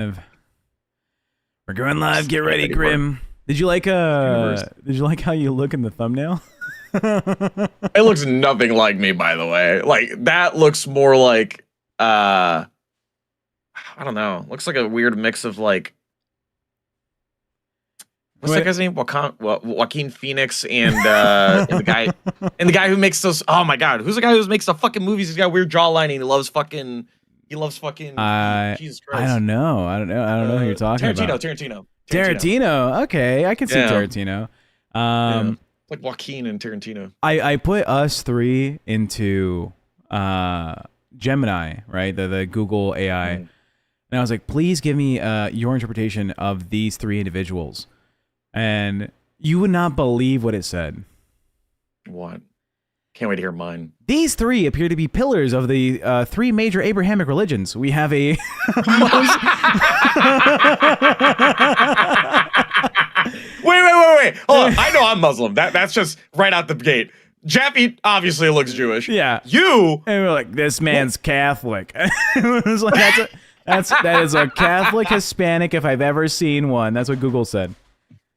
We're going live. Get ready, Grim. Did you like how you look in the thumbnail? It looks nothing like me, by the way. Like that looks more like I don't know. Looks like a weird mix of like what's that guy's name? Joaquin Phoenix and the guy who makes those. Oh my god, who's the guy who makes the fucking movies? He's got weird jawline. And he loves fucking. Jesus Christ. I don't know who you're talking about. Tarantino. Okay, I can see Tarantino. Like Joaquin and Tarantino. I put us three into Gemini, right? The Google AI. And I was like, please give me your interpretation of these three individuals. And you would not believe what it said. What? Can't wait to hear mine. These three appear to be pillars of the three major Abrahamic religions. We have a... Wait. Hold on. I know I'm Muslim. That's just right out the gate. Jaffy obviously looks Jewish. Yeah. You... And we're like, this man's Catholic. It was like, that is a Catholic Hispanic if I've ever seen one. That's what Google said.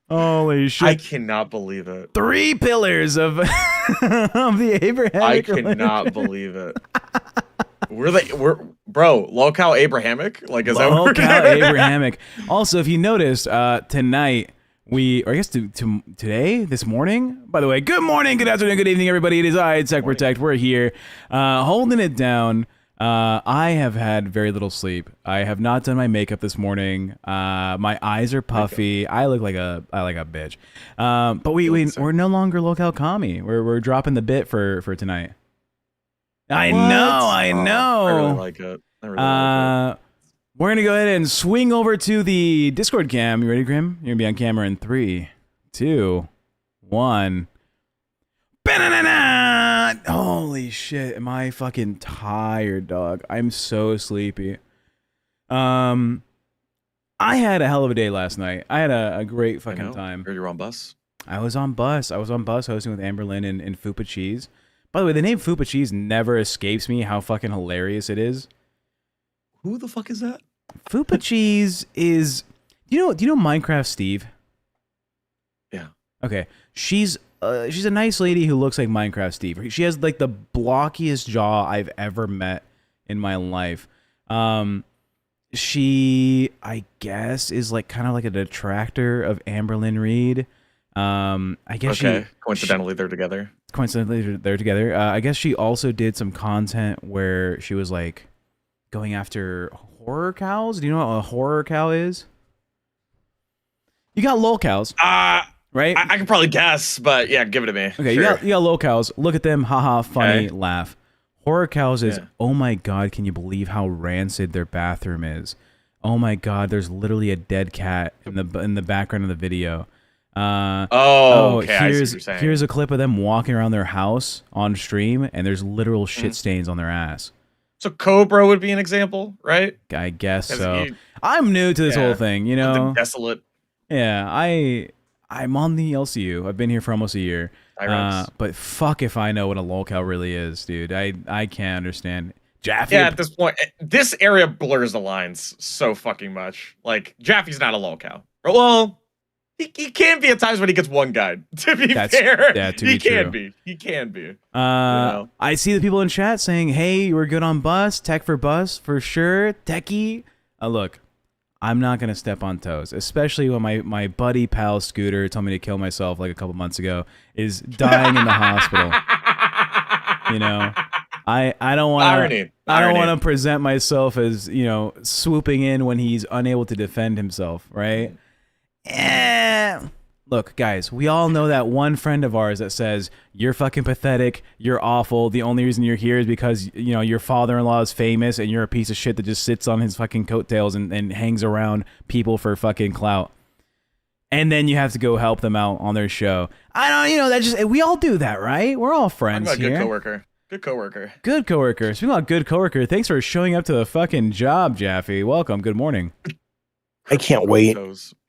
Holy shit. I cannot believe it. Three pillars of the Abrahamic religion. I cannot believe it. Bro, LolCow Abrahamic? Like, is that what LolCow Abrahamic. Also, if you noticed, tonight, today, this morning, by the way, good morning, good afternoon, good evening, everybody. It is TechProtect. We're here, holding it down. I have had very little sleep. I have not done my makeup this morning. My eyes are puffy. I look like a bitch. But we're no longer LolCow Commie. We're dropping the bit for tonight. I know. I really like it. We're gonna go ahead and swing over to the Discord cam. You ready, Grim? You're gonna be on camera in 3, 2, 1. Ba-na-na-na! Holy shit, am I fucking tired, dog. I'm so sleepy. I had a hell of a day last night. I had a great fucking time. You were on bus? I was on bus hosting with Amberlynn and Fupa Cheese. By the way, the name Fupa Cheese never escapes me how fucking hilarious it is. Who the fuck is that? Fupa Cheese is... Do you know Minecraft Steve? Yeah. Okay. She's a nice lady who looks like Minecraft Steve. She has like the blockiest jaw I've ever met in my life. She, I guess, is like kind of like a detractor of Amberlynn Reed. I guess coincidentally they're together. I guess she also did some content where she was like going after horror cows. Do you know what a horror cow is? You got LolCows. Right? I can probably guess, but yeah, give it to me. Okay, sure. you got LolCows. Look at them, haha, funny, laugh. Horror cows is, oh my god, can you believe how rancid their bathroom is? Oh my god, there's literally a dead cat in the background of the video. Okay, I see what you're saying. Here's a clip of them walking around their house on stream, and there's literal shit stains on their ass. So Cobra would be an example, right? I guess so. I'm new to this whole thing, you know. Desolate. Yeah, I'm on the LCU. I've been here for almost a year. But fuck if I know what a LolCow really is, dude. I can't understand. Jaffy. Yeah, at this point, this area blurs the lines so fucking much. Like, Jaffy's not a LolCow. Well, he can be at times when he gets one guide. To be fair, yeah, he can be. He can be. You know? I see the people in chat saying, "Hey, we're good on bus. Tech for bus for sure. Techie." Look. I'm not going to step on toes, especially when my buddy pal Scooter told me to kill myself like a couple months ago, is dying in the hospital. You know, I don't want to present myself as, you know, swooping in when he's unable to defend himself, right? Look, guys, we all know that one friend of ours that says, you're fucking pathetic, you're awful, the only reason you're here is because, you know, your father-in-law is famous and you're a piece of shit that just sits on his fucking coattails and hangs around people for fucking clout. And then you have to go help them out on their show. We all do that, right? We're all friends here. Good coworker. Good coworker. Speaking about good coworker, thanks for showing up to the fucking job, Jaffy. Welcome. Good morning. I can't wait.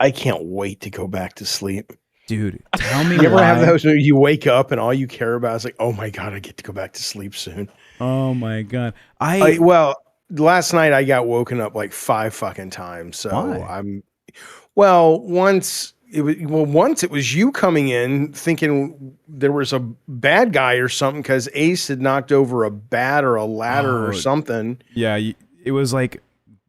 I can't wait to go back to sleep. Dude, tell me You ever have those where you wake up and all you care about is like, oh my God, I get to go back to sleep soon. Oh my God. Well, last night I got woken up like 5 fucking times. So Why? once it was you coming in thinking there was a bad guy or something because Ace had knocked over a bat or a ladder or something. Yeah, it was like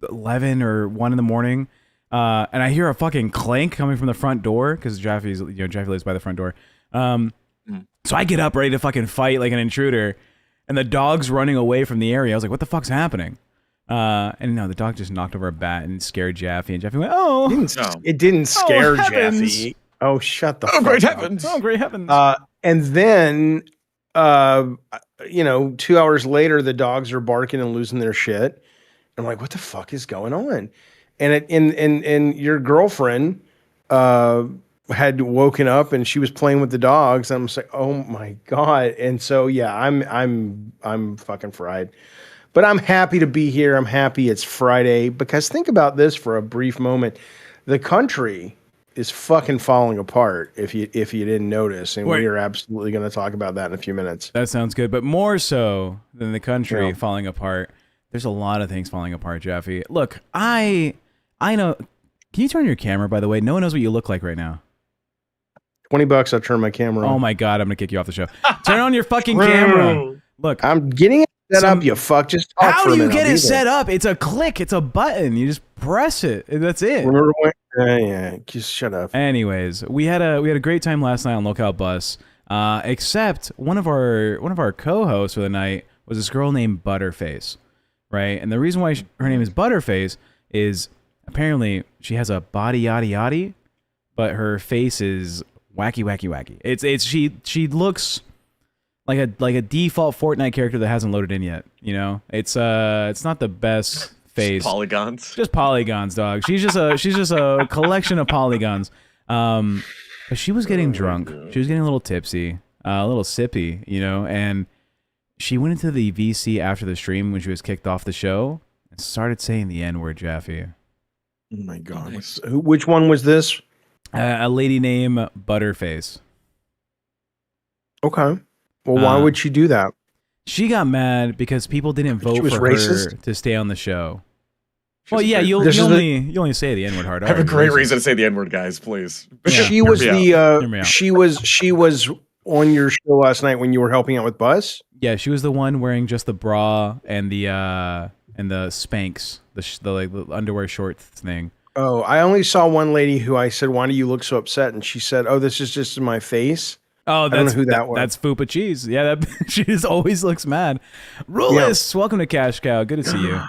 11 or 1 in the morning, and I hear a fucking clank coming from the front door because Jaffy lives by the front door. So I get up ready to fucking fight like an intruder, and the dog's running away from the area. I was like, "What the fuck's happening?" And no, the dog just knocked over a bat and scared Jaffy, and Jaffy went, "Oh, it didn't scare heavens. Jaffy. Oh, shut the fuck great up. heavens! Oh, great heavens!" And then, 2 hours later, the dogs are barking and losing their shit. I'm like, "What the fuck is going on?" And your girlfriend had woken up and she was playing with the dogs. And I'm just like, "Oh my god!" And so yeah, I'm fucking fried. But I'm happy to be here. I'm happy it's Friday because think about this for a brief moment. The country is fucking falling apart if you didn't notice, and we are absolutely going to talk about that in a few minutes. That sounds good, but more so than the country falling apart, there's a lot of things falling apart, Jaffy. Look, I know. Can you turn your camera, by the way? No one knows what you look like right now. $20, I'll turn my camera on. Oh my god, I'm gonna kick you off the show. Turn on your fucking camera. Look, I'm getting it set up, you fuck. Just talk how for a do you minute. get it set up? It's a click. It's a button. You just press it. That's it. Remember when? Yeah, just shut up. Anyways, we had a great time last night on LolCow Bus. Except one of our co-hosts for the night was this girl named Butterface, right? And the reason why her name is Butterface is apparently she has a body yaddy yaddy, but her face is wacky. She looks like a default Fortnite character that hasn't loaded in yet. You know, it's not the best face. Just polygons, dog. She's just a collection of polygons. But she was getting drunk. She was getting a little tipsy, a little sippy, you know, and she went into the VC after the stream when she was kicked off the show and started saying the N-word, Jaffy. Oh my god. Nice. Which one was this? A lady named Butterface. Okay. Well, why would she do that? She got mad because people didn't vote for racist? her to stay on the show. Well, yeah, you only say the N-word hard. I have a great reason to say the N-word, guys. Please. Yeah. She was she was on your show last night when you were helping out with Buzz. Yeah, she was the one wearing just the bra and the Spanx, the underwear shorts thing. Oh, I only saw one lady who I said, "Why do you look so upset?" And she said, "Oh, this is just in my face." Oh, I don't know who that was. That's Fupa Cheese. Yeah, she just always looks mad. Rulis, welcome to Cash Cow. Good to see you.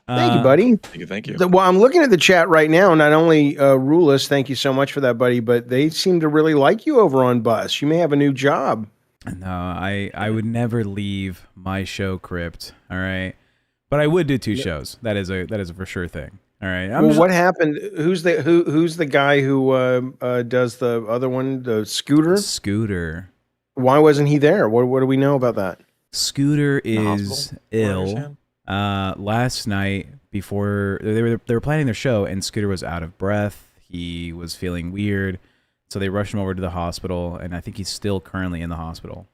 Thank you, buddy. Thank you. Well, I'm looking at the chat right now. Not only Rulis, thank you so much for that, buddy, but they seem to really like you over on Bus. You may have a new job. No, I would never leave my show, Crypt. All right, but I would do 2 shows. That is a for sure thing. All right. What happened? Who's the guy who does the other one, the Scooter? Scooter. Why wasn't he there? What do we know about that? Scooter is ill. Last night before they were planning their show, and Scooter was out of breath. He was feeling weird, so they rushed him over to the hospital, and I think he's still currently in the hospital.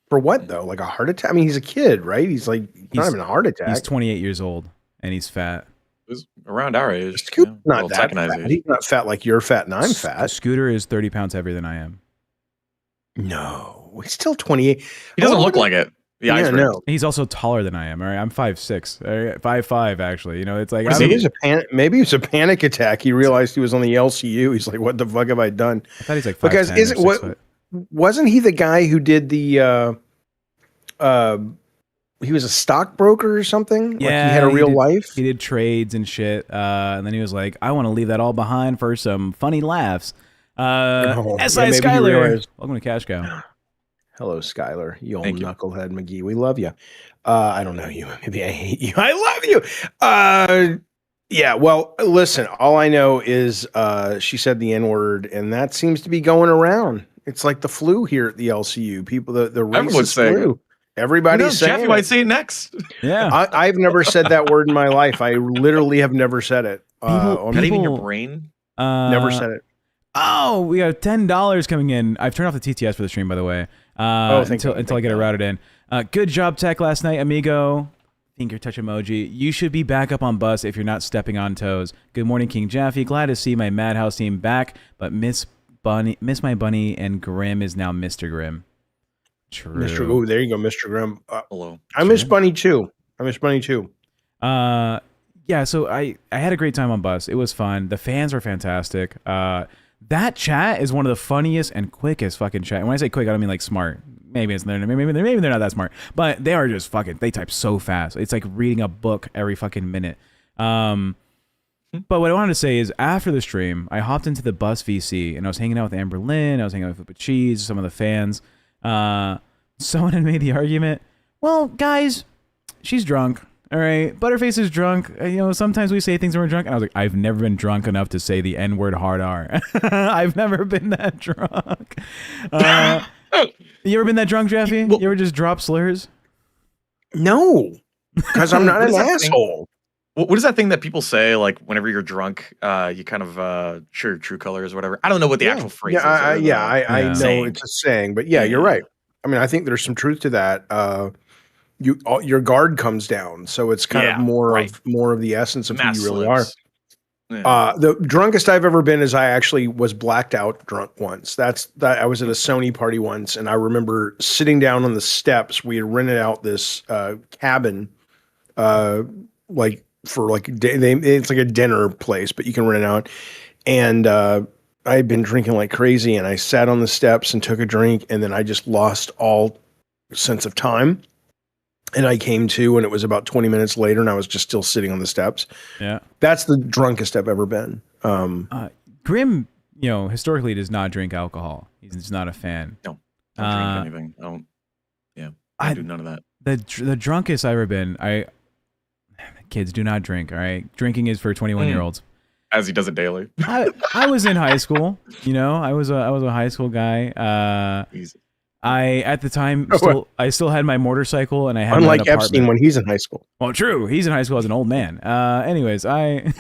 For what though? Like a heart attack? I mean, he's a kid, right? He's not even a heart attack. He's 28 years old, and he's fat. It was around our age. Scooter's not that fat. He's not fat like you're fat and I'm fat. Scooter is 30 pounds heavier than I am. No, he's still 28. He doesn't look like it. Yeah, no. He's also taller than I am. All right, I'm 5'6", 5'5", actually. You know, it's like maybe it's a panic attack. He realized he was on the LCU. He's like, "What the fuck have I done?" I thought he's like 5'10", because wasn't he the guy who did the he was a stockbroker or something? Yeah, like he had a real life. He did trades and shit, and then he was like, "I want to leave that all behind for some funny laughs." SI Skyler, welcome to Cash Cow. Hello, Skyler, you old knucklehead McGee. We love you. I don't know you. Maybe I hate you. I love you. Yeah. Well, listen. All I know is she said the N-word, and that seems to be going around. It's like the flu here at the LCU. People, the racist flu. Everybody's saying Jaffy might say it next. Yeah. I've never said that word in my life. I literally have never said it. Not even your brain? Never said it. Oh, we got $10 coming in. I've turned off the TTS for the stream, by the way. Until I get it routed in. Good job, Tech, last night, amigo. finger touch emoji. You should be back up on bus if you're not stepping on toes. Good morning, King Jaffy. Glad to see my Madhouse team back, but miss my bunny, and Grim is now Mr. Grim. True. Oh, there you go, Mr. Grim. Hello. I miss Bunny too. Yeah, so I had a great time on bus. It was fun. The fans were fantastic. That chat is one of the funniest and quickest fucking chat. And when I say quick, I don't mean like smart. Maybe they're not that smart, but they are just fucking. They type so fast. It's like reading a book every fucking minute. But what I wanted to say is, after the stream, I hopped into the bus VC and I was hanging out with Amber Lynn. I was hanging out with Flip Cheese, some of the fans. Someone had made the argument, well, guys, she's drunk. All right, Butterface is drunk. Sometimes we say things when we're drunk. And I was like, I've never been drunk enough to say the N-word hard R. I've never been that drunk. You ever been that drunk, Jaffy? You ever just drop slurs? No, because I'm not an asshole. What is that thing that people say, like, whenever you're drunk, you kind of show your true colors or whatever? I don't know what the actual phrase is. I know it's a saying, but yeah, you're right. I mean, I think there's some truth to that. Your guard comes down, so it's kind of more of the essence of who you really are. Yeah. The drunkest I've ever been is I actually was blacked out drunk once. I was at a Sony party once, and I remember sitting down on the steps. We had rented out this cabin, it's like a dinner place, but you can rent it out. And I had been drinking like crazy, and I sat on the steps and took a drink, and then I just lost all sense of time. And I came to, and it was about 20 minutes later, and I was just still sitting on the steps. Yeah. That's the drunkest I've ever been. Grim, historically does not drink alcohol. He's not a fan. No, don't drink anything. I do none of that. The drunkest I've ever been, kids do not drink, all right? Drinking is for 21-year-olds. As he does it daily. I was in high school, I was a high school guy. Easy. At the time I still had my motorcycle, and I had unlike Epstein when he's in high school. Well, true. He's in high school as an old man. Anyways, I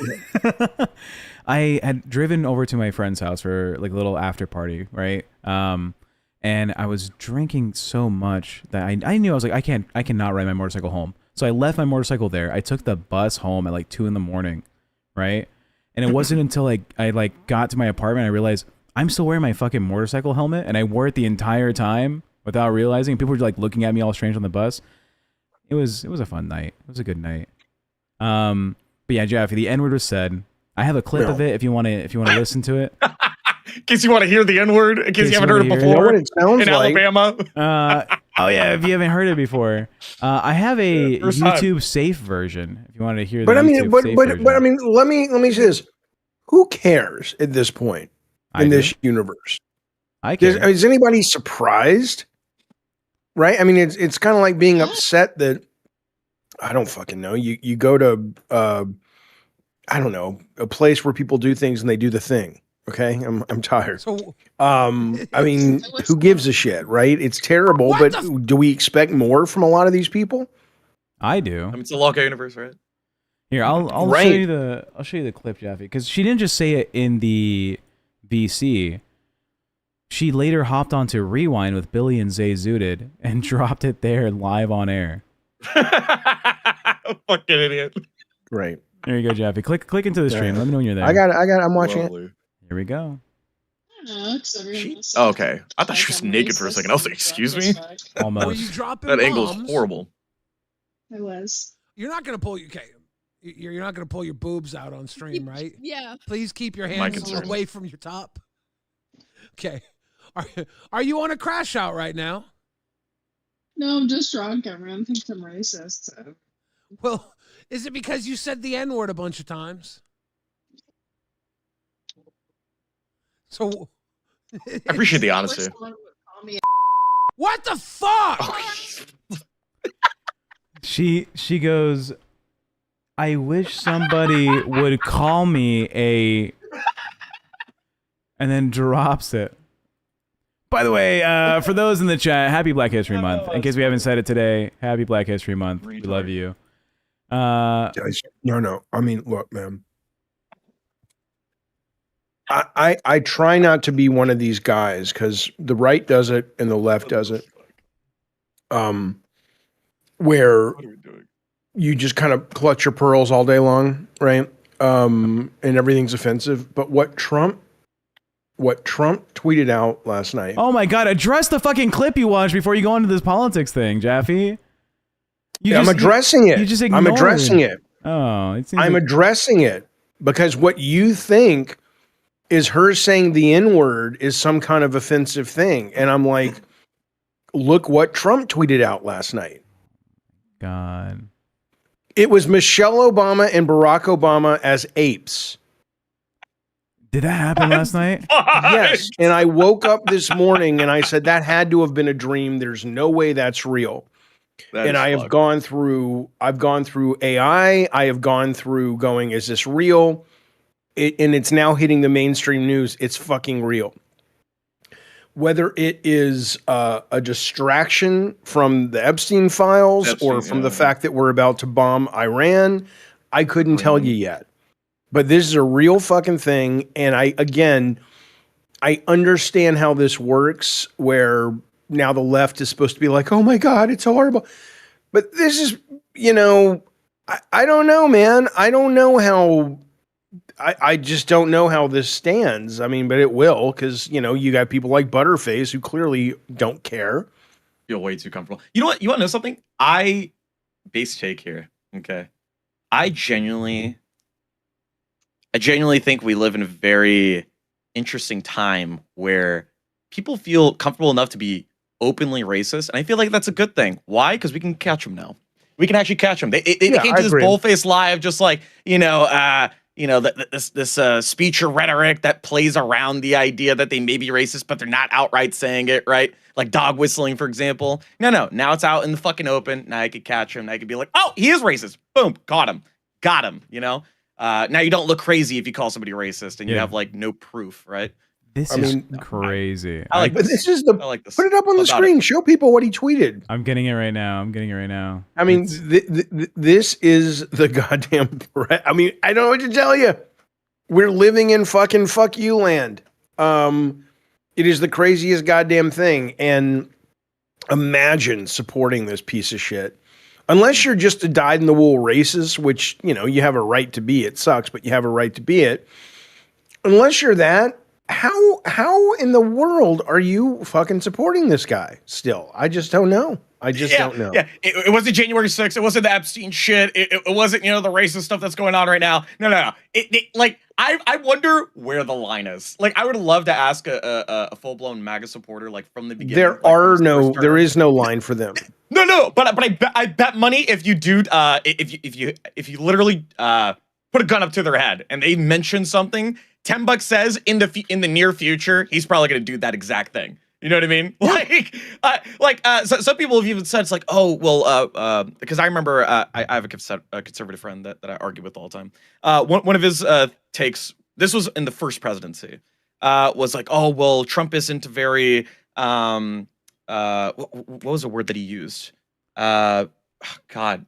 had driven over to my friend's house for like a little after party, right? And I was drinking so much that I knew I was like, I cannot ride my motorcycle home. So I left my motorcycle there. I took the bus home at like 2 a.m, right? And it wasn't until I got to my apartment I realized I'm still wearing my fucking motorcycle helmet, and I wore it the entire time without realizing. People were like looking at me all strange on the bus. It was a fun night. It was a good night. But yeah, Jaffy, the N-word was said. I have a clip of it if you want to listen to it. In case you want to hear the N-word, in case you haven't heard it before in Alabama. Oh yeah, if you haven't heard it before, I have a YouTube safe version. If you want to hear, but I mean, let me say this: who cares at this point in this universe? Is anybody surprised? Right? I mean, it's kind of like being upset that I don't fucking know. You go to I don't know, a place where people do things and they do the thing. Okay, I'm tired. So, I mean, who gives a shit, right? It's terrible, but do we expect more from a lot of these people? I do. I mean, it's a LolCow Universe, right? Here, I'll show you the clip, Jaffy, because she didn't just say it in the VC. She later hopped onto Rewind with Billy and Zay Zooted and dropped it there live on air. Fucking idiot. Right. There you go, Jaffy. Click into the stream. Let me know when you're there. I got it. I'm watching it. Here we go. Okay. I thought she was naked for a second. I was like, excuse me? Almost. Were you dropping that angle is bombs? horrible. I was. You're not going to pull you're not going to pull your boobs out on stream, right? Yeah. Please keep your hands away from your top. Okay. Are you on a crash out right now? No, I'm just drunk. Everyone thinks I'm racist. So. Well, is it because you said the N-word a bunch of times? So I appreciate the honesty. What the fuck? Oh. She goes, I wish somebody would call me a, and then drops it. By the way, for those in the chat, happy Black History Month. In case we haven't said it today, happy Black History Month. We love you. Guys, no. I mean, look, man. I try not to be one of these guys because the right does it and the left does it. Where you just kind of clutch your pearls all day long, right? And everything's offensive. But what Trump tweeted out last night. Oh my God! Address the fucking clip you watched before you go into this politics thing, Jaffy. I'm addressing it. You just I'm addressing it. Oh, it seems I'm like addressing it because what you think is her saying the N-word is some kind of offensive thing, and I'm like, look what Trump tweeted out last night. God. It was Michelle Obama and Barack Obama as apes. Did that happen last night? Yes. And I woke up this morning and I said, that had to have been a dream. There's no way that's real. And I've gone through AI. I have gone through going, is this real? And it's now hitting the mainstream news. It's fucking real. Whether it is a distraction from the Epstein files or from the fact that we're about to bomb Iran, I couldn't tell you yet. But this is a real fucking thing. And I understand how this works, where now the left is supposed to be like, oh my God, it's horrible. But this is, I don't know, man. I don't know how, I just don't know how this stands. I mean, but it will, because, you got people like Butterface who clearly don't care. Feel way too comfortable. You know what? You want to know something? Base take here. Okay. I genuinely think we live in a very interesting time where people feel comfortable enough to be openly racist, and I feel like that's a good thing. Why? Because we can catch them now. We can actually catch them. They came to this bullface live, just like this speech or rhetoric that plays around the idea that they may be racist, but they're not outright saying it, right? Like dog whistling, for example. No. Now it's out in the fucking open. Now I could catch him. Now I could be like, oh, he is racist. Boom, got him. Now you don't look crazy if you call somebody racist and you have like no proof, right? This is crazy. I like this. I like this. Put it up on the screen. Show people what he tweeted. I'm getting it right now. I mean, this is the goddamn. I mean, I don't know what to tell you. We're living in fucking fuck you land. It is the craziest goddamn thing. And imagine supporting this piece of shit. Unless you're just a dyed-in-the-wool racist, which, you have a right to be. It sucks, but you have a right to be it. Unless you're that, how in the world are you fucking supporting this guy still? I just don't know. I don't know. Yeah, it wasn't January 6th. It wasn't the Epstein shit. It wasn't, the racist stuff that's going on right now. No. I wonder where the line is. Like, I would love to ask a full-blown MAGA supporter, like, from the beginning. There is no line for them. No, but I bet money if you do, if you literally put a gun up to their head and they mention something, $10 says in the near future, he's probably going to do that exact thing. You know what I mean? So some people have even said it's like, oh, well, because I remember I have a conservative friend that I argue with all the time. One of his takes, this was in the first presidency, was like, oh, well, Trump isn't very, what was the word that he used? God,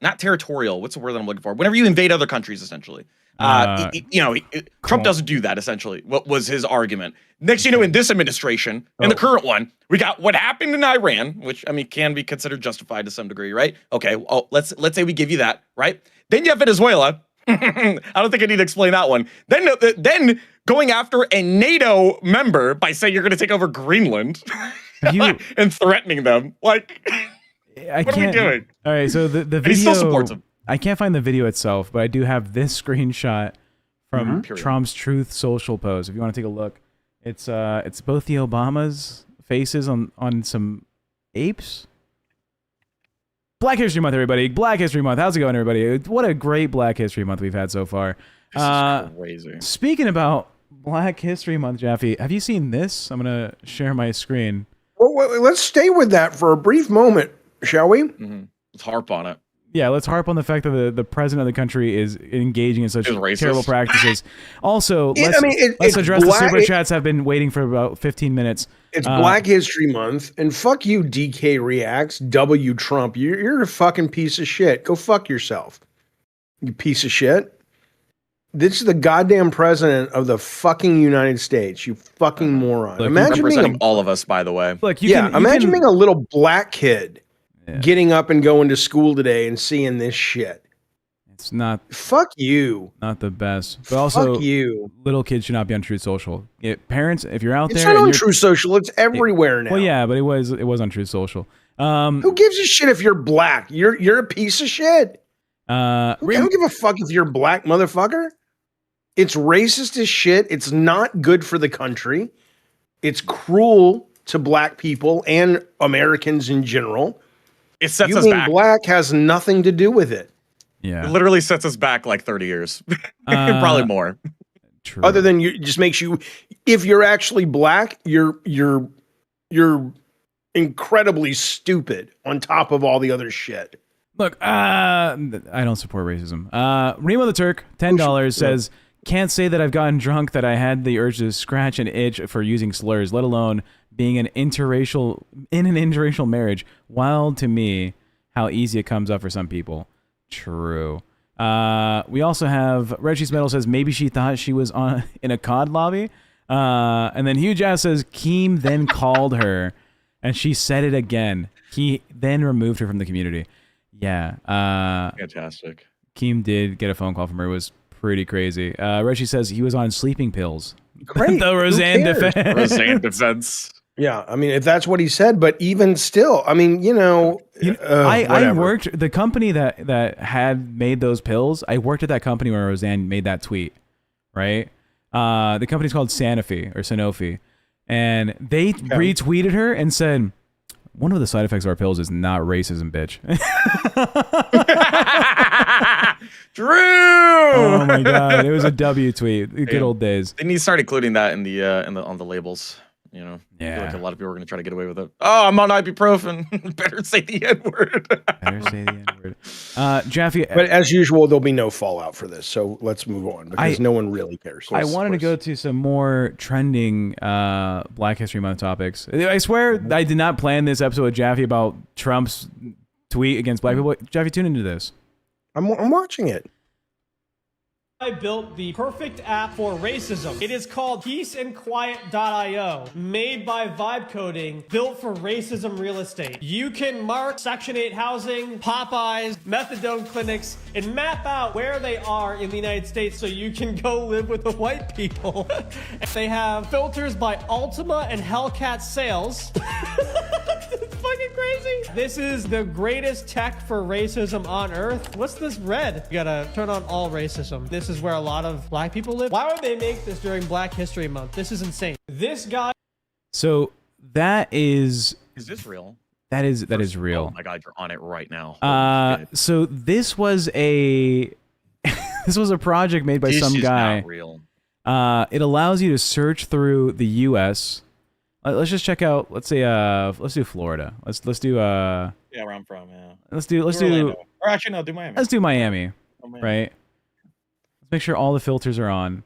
not territorial. What's the word that I'm looking for? Whenever you invade other countries, essentially. Trump doesn't do that, essentially. What was his argument? Next, in this administration, in the current one, we got what happened in Iran, which, can be considered justified to some degree, right? Okay, well, let's say we give you that, right? Then you have Venezuela. I don't think I need to explain that one. Then going after a NATO member by saying you're going to take over Greenland and threatening them. Like, what are we doing? All right, so the video... And he still supports him. I can't find the video itself, but I do have this screenshot from Trump's Truth Social post. If you want to take a look, it's both the Obamas' faces on some apes. Black History Month, everybody! Black History Month. How's it going, everybody? What a great Black History Month we've had so far. This is crazy. Speaking about Black History Month, Jaffy, have you seen this? I'm gonna share my screen. Well, let's stay with that for a brief moment, shall we? Mm-hmm. Let's harp on it. Yeah, let's harp on the fact that the president of the country is engaging in such terrible practices. Also, let's address the super chats. Have been waiting for about 15 minutes. It's Black History Month, and fuck you, DK Reacts, W Trump. You're a fucking piece of shit. Go fuck yourself, you piece of shit. This is the goddamn president of the fucking United States. You fucking moron. Look, imagine representing all of us, by the way. Look, imagine being a little black kid. Yeah. Getting up and going to school today and seeing this shit. It's not. Fuck you. Not the best. But also, Fuck you. Little kids should not be on Truth Social. Parents, if you're out It's there, not on Truth Social. It's everywhere now. Well, yeah, but it was on Truth Social. Who gives a shit if you're black? You're a piece of shit. I don't give a fuck if you're black, motherfucker. It's racist as shit. It's not good for the country. It's cruel to black people and Americans in general. It sets you us being back. Black has nothing to do with it. Yeah, it literally sets us back like 30 years, probably more. True. Other than just makes you, if you're actually black, you're incredibly stupid on top of all the other shit. Look, I don't support racism. Remo the Turk, $10 says, can't say that I've gotten drunk that I had the urge to scratch and itch for using slurs, let alone being in an interracial marriage. Wild to me how easy it comes up for some people. True. We also have Reggie's Metal says maybe she thought she was in a COD lobby. And then Hugh Jazz says Keem then called her and she said it again. He then removed her from the community. Yeah. Fantastic. Keem did get a phone call from her. It was pretty crazy. Reggie says he was on sleeping pills. Great. The Roseanne defense. Roseanne defense. Yeah, I mean, if that's what he said, but even still, I mean, I worked the company that had made those pills. I worked at that company when Roseanne made that tweet, right? The company's called Sanofi, and they retweeted her and said, one of the side effects of our pills is not racism, bitch. True. Oh my god, it was a W tweet. Good old days. They need to start including that in the on the labels. You know, yeah. I feel like a lot of people are going to try to get away with it. Oh, I'm on ibuprofen. Better say the N-word. Better say the N-word. Jaffy. But as usual, there'll be no fallout for this. So let's move on because no one really cares. I wanted to go to some more trending Black History Month topics. I swear I did not plan this episode with Jaffy about Trump's tweet against black people. Jaffy, tune into this. I'm watching it. I built the perfect app for racism. It is called peaceandquiet.io, made by Vibe Coding, built for racism real estate. You can mark Section 8 housing, Popeyes, methadone clinics, and map out where they are in the United States so you can go live with the white people. They have filters by Ultima and Hellcat Sales. It's fucking crazy. This is the greatest tech for racism on earth. What's this red? You gotta turn on all racism. This is where a lot of black people live. Why would they make this during Black History Month? This is insane. This guy. So that is. Is this real? That is real. Oh my god, you're on it right now. So this was a this was a project made by some guy. Not real. It allows you to search through the U.S. Let's just check out. Let's say let's do Florida. Let's do yeah, where I'm from. Yeah. Let's do Orlando. Or actually no, do Miami. Let's do Miami. Right. Let's make sure all the filters are on.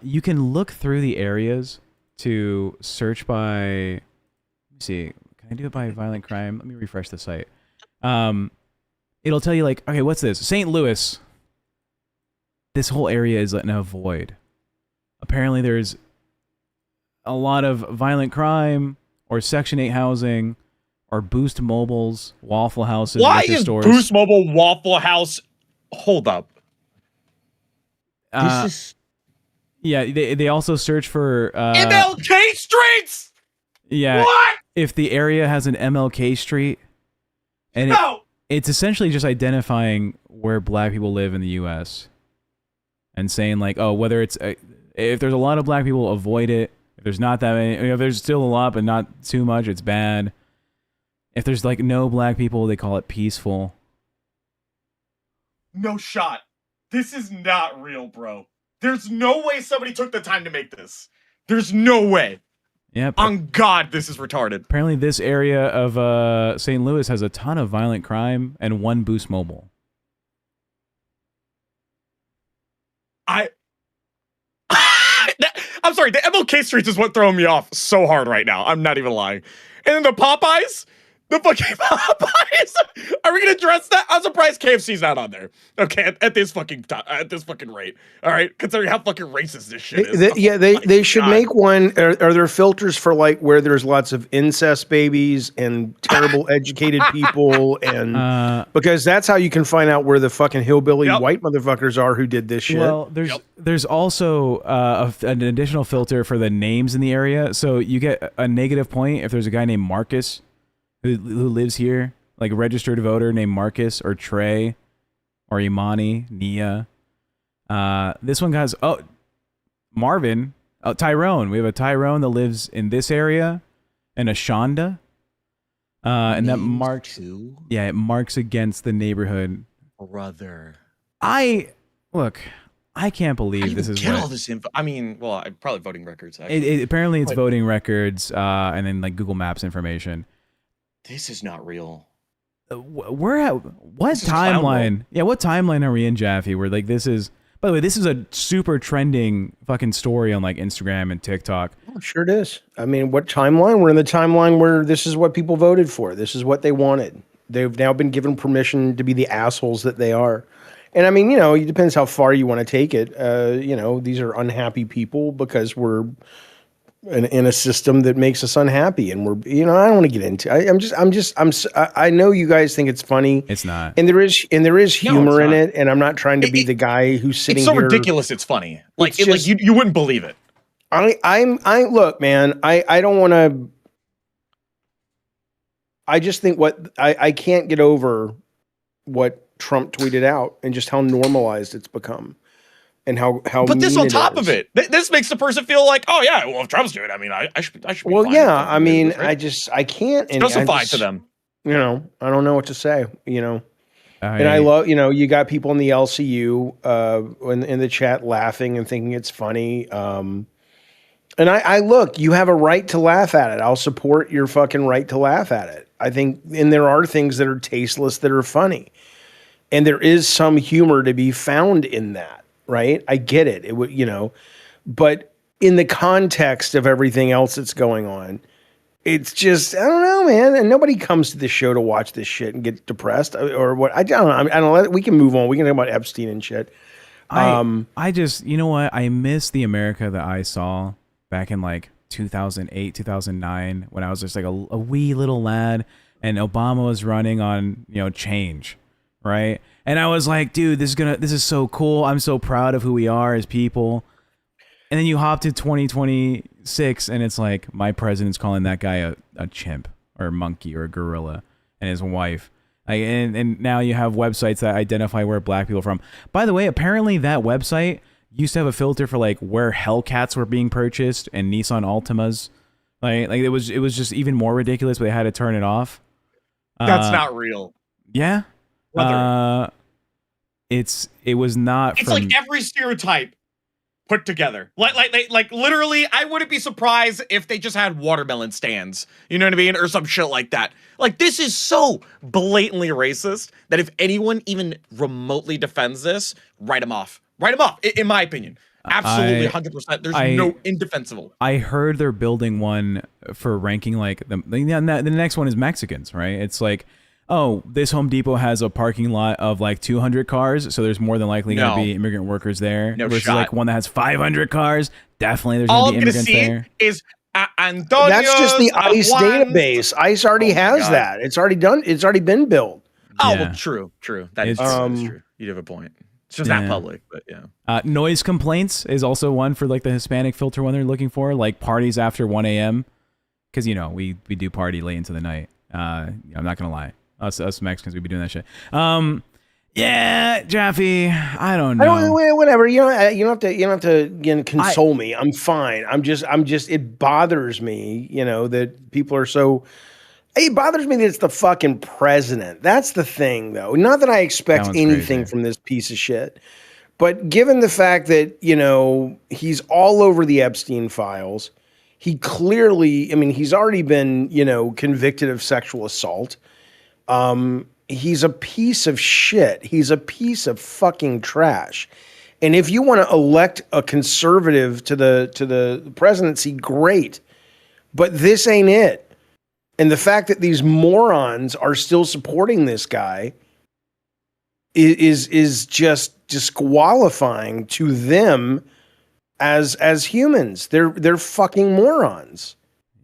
You can look through the areas to search by. Let me see. Can I do it by violent crime? Let me refresh the site. It'll tell you like, okay, what's this? St. Louis. This whole area is in a void. Apparently, there's a lot of violent crime or Section 8 housing or Boost Mobiles, Waffle Houses, Why liquor is stores. Boost Mobile Waffle House? Hold up. This is. Yeah, they also search for MLK streets. Yeah. What? If the area has an MLK street, and it's essentially just identifying where black people live in the U.S. and saying like, oh, whether it's if there's a lot of black people, avoid it. If there's not that many, if there's still a lot but not too much, it's bad. If there's like no black people, they call it peaceful. No shot. This is not real, bro. There's no way somebody took the time to make this. There's no way. Yeah. On God, this is retarded. Apparently, this area of St. Louis has a ton of violent crime and one Boost Mobile. I'm sorry, the MLK streets is what throwing me off so hard right now. I'm not even lying. And then the The fucking Popeyes. Are we gonna address that? I'm surprised KFC's not on there. Okay, at this fucking rate. All right, considering how fucking racist this shit is. They should make one. Are there filters for like where there's lots of incest babies and terrible educated people, and because that's how you can find out where the fucking hillbilly white motherfuckers are who did this shit. Well, there's also an additional filter for the names in the area, so you get a negative point if there's a guy named Marcus who lives here, like a registered voter named Marcus or Trey or Imani, Nia. This one has Marvin, Tyrone. We have a Tyrone that lives in this area, and a Shonda. And that marks it marks against the neighborhood. Brother. I can't believe this is get all this info. I mean, well, probably voting records. Apparently it's voting records, and then like Google Maps information. This is not real. We're at what timeline? Yeah, what timeline are we in, Jaffy? Where like this is. By the way, this is a super trending fucking story on like Instagram and TikTok. Oh, sure it is. I mean, what timeline? We're in the timeline where this is what people voted for. This is what they wanted. They've now been given permission to be the assholes that they are. And I mean, you know, it depends how far you want to take it. You know, these are unhappy people because we're in a system that makes us unhappy, and we're, you know, I don't want to get into. I know you guys think it's funny. It's not, and there is humor in it, and I'm not trying to be the guy who's sitting. It's so here. ridiculous. It's funny. Like you wouldn't believe it. I look, man. I don't want to. I just think I can't get over what Trump tweeted out and just how normalized it's become. And how put this on top of it. This makes the person feel like, oh yeah, well if Trump's doing it, I mean, I should. Be well, fine yeah, I mean, I can't justify to them. You know, I don't know what to say. You know, and I love, you know, you got people in the LCU in the chat laughing and thinking it's funny. And I look, you have a right to laugh at it. I'll support your fucking right to laugh at it. I think, and there are things that are tasteless that are funny, and there is some humor to be found in that. Right? I get it. It would, you know, but in the context of everything else that's going on, it's just, I don't know, man. And nobody comes to the show to watch this shit and get depressed or what. I don't know. I don't know. We can move on. We can talk about Epstein and shit. I just, you know what? I miss the America that I saw back in like 2008, 2009, when I was just like a wee little lad and Obama was running on, you know, change. Right. And I was like, dude, this is so cool. I'm so proud of who we are as people. And then you hop to 2026 and it's like my president's calling that guy a chimp or a monkey or a gorilla and his wife. And now you have websites that identify where black people are from. By the way, apparently that website used to have a filter for like where Hellcats were being purchased and Nissan Altimas. Like it was just even more ridiculous, but they had to turn it off. That's not real. Yeah. It was not. It's like every stereotype put together. Like literally, I wouldn't be surprised if they just had watermelon stands. You know what I mean, or some shit like that. Like this is so blatantly racist that if anyone even remotely defends this, write them off. Write them off. In my opinion, absolutely 100%. There's no indefensible. I heard they're building one for ranking like the next one is Mexicans, right? It's like, oh, this Home Depot has a parking lot of like 200 cars, so there's more than likely going to be immigrant workers there. No versus shot. like one that has 500 cars, definitely there's going to be immigrants there. Is Antonio's, that's just the ICE database. ICE already has that. It's already done. It's already been built. Oh, well, true. That is true. You have a point. It's just not public, but yeah. Noise complaints is also one for like the Hispanic filter one they're looking for, like parties after 1 a.m. Because, you know, we do party late into the night. I'm not going to lie. Us Mexicans, we be doing that shit. Yeah, Jaffy, I don't know. Whatever. You know, you don't have to again console me. I'm fine. I'm just. It bothers me, you know, that people are so. It bothers me that it's the fucking president. That's the thing, though. Not that I expect anything from this piece of shit, but given the fact that, you know, he's all over the Epstein files, he clearly, I mean, he's already been, you know, convicted of sexual assault. He's a piece of shit. He's a piece of fucking trash. And if you want to elect a conservative to the presidency, great. But this ain't it. And the fact that these morons are still supporting this guy is just disqualifying to them as humans. They're fucking morons.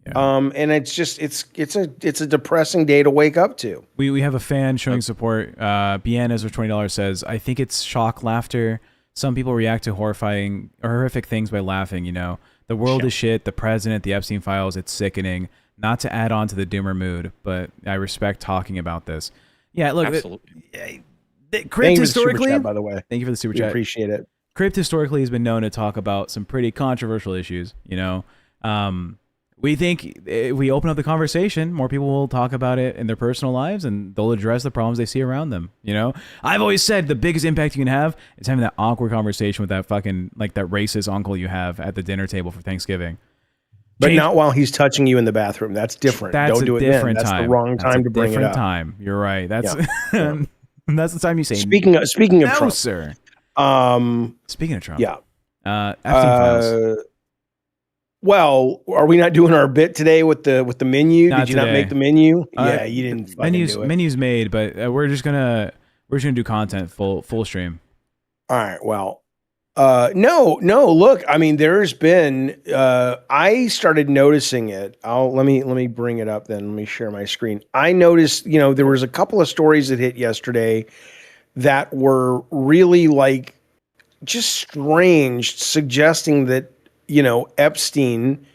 Yeah. And it's just it's a depressing day to wake up to. We have a fan showing support. Bianez with $20 says, I think it's shock laughter. Some people react to horrific things by laughing, you know. The world is shit, the president, the Epstein files, it's sickening. Not to add on to the doomer mood, but I respect talking about this. Yeah, look, Absolutely. Crypt historically, by the way. Thank you for the super We chat. appreciate it. Crypt historically has been known to talk about some pretty controversial issues, you know. We think if we open up the conversation, more people will talk about it in their personal lives and they'll address the problems they see around them, you know? I've always said the biggest impact you can have is having that awkward conversation with that fucking, like that racist uncle you have at the dinner table for Thanksgiving. But not while he's touching you in the bathroom. That's different. Don't do it then. That's the wrong time to bring it up. Time. You're right. That's that's the time you say. Speaking of no, Trump, sir. Speaking of Trump, yeah. Epstein files. Well, are we not doing our bit today with the menu? Not Did you today. not make the menu? Yeah, you didn't. Fucking do it. Menu's made, but we're just gonna do content full stream. All right. Well, no. Look, I mean, there's been. I started noticing it. Let me bring it up. Then let me share my screen. I noticed. You know, there was a couple of stories that hit yesterday that were really like just strange, suggesting that, you know, Epstein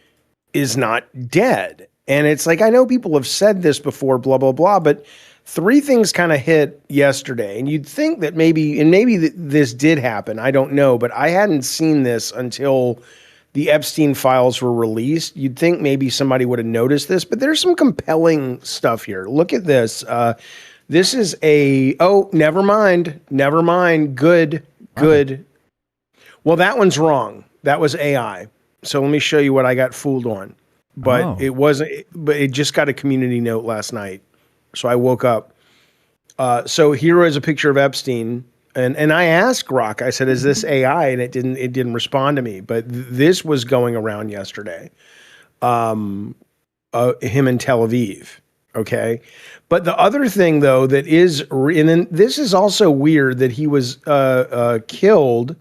is not dead. And it's like, I know people have said this before, blah, blah, blah, but three things kind of hit yesterday. And you'd think that maybe this did happen. I don't know, but I hadn't seen this until the Epstein files were released. You'd think maybe somebody would have noticed this, but there's some compelling stuff here. Look at this. This is never mind. Good. Well, that one's wrong. That was AI. So let me show you what I got fooled on. But it wasn't, but it just got a community note last night. So I woke up. So here is a picture of Epstein. And I asked Grok, I said, is this AI? And it didn't respond to me. But this was going around yesterday. Him in Tel Aviv. Okay. But the other thing, though, that is, and then this is also weird that he was killed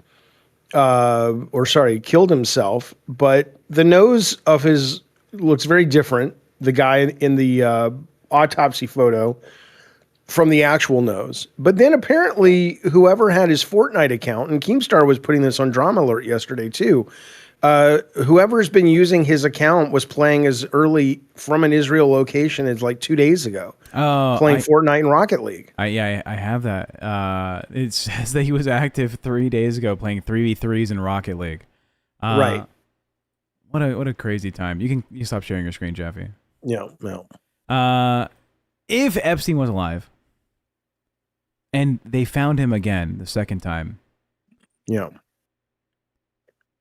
himself, but the nose of his looks very different. The guy in the autopsy photo from the actual nose. But then apparently whoever had his Fortnite account, and Keemstar was putting this on Drama Alert yesterday too, whoever's been using his account was playing as early from an Israel location as like 2 days ago. Playing Fortnite and Rocket League. I have that. It says that he was active 3 days ago playing 3v3s in Rocket League. Right. What a crazy time. You stop sharing your screen, Jaffy. Yeah, no. If Epstein was alive and they found him again the second time. Yeah.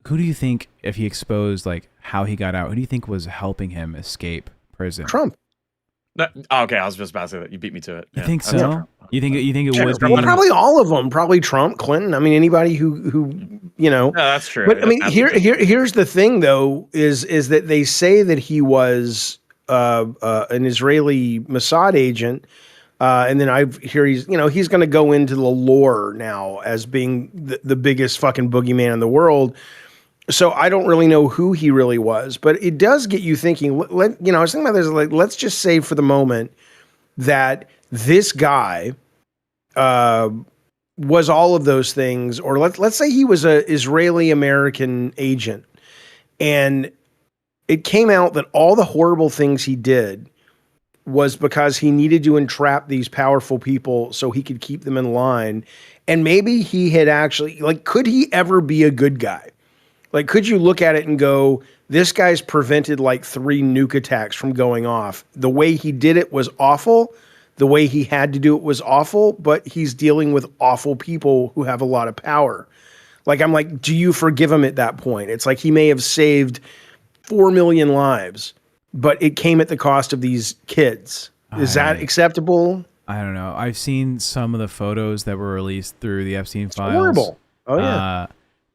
Who do you think, if he exposed like how he got out, who do you think was helping him escape prison? Trump. Okay, I was just about to say that. You beat me to it. You think so? You think it would be? Well, probably all of them. Probably Trump, Clinton. I mean, anybody who you know. No, that's true. But I mean, here's the thing, though, is that they say that he was an Israeli Mossad agent, and then I hear he's going to go into the lore now as being the biggest fucking boogeyman in the world. So I don't really know who he really was, but it does get you thinking. I was thinking about this. Like, let's just say for the moment that this guy was all of those things, or let's say he was a Israeli American agent, and it came out that all the horrible things he did was because he needed to entrap these powerful people so he could keep them in line, and maybe he had actually could he ever be a good guy? Like, could you look at it and go, this guy's prevented like 3 nuke attacks from going off. The way he did it was awful. The way he had to do it was awful, but he's dealing with awful people who have a lot of power. Like, I'm like, do you forgive him at that point? It's like he may have saved 4 million lives, but it came at the cost of these kids. Is that acceptable? I don't know. I've seen some of the photos that were released through the Epstein files. Horrible. Oh, yeah.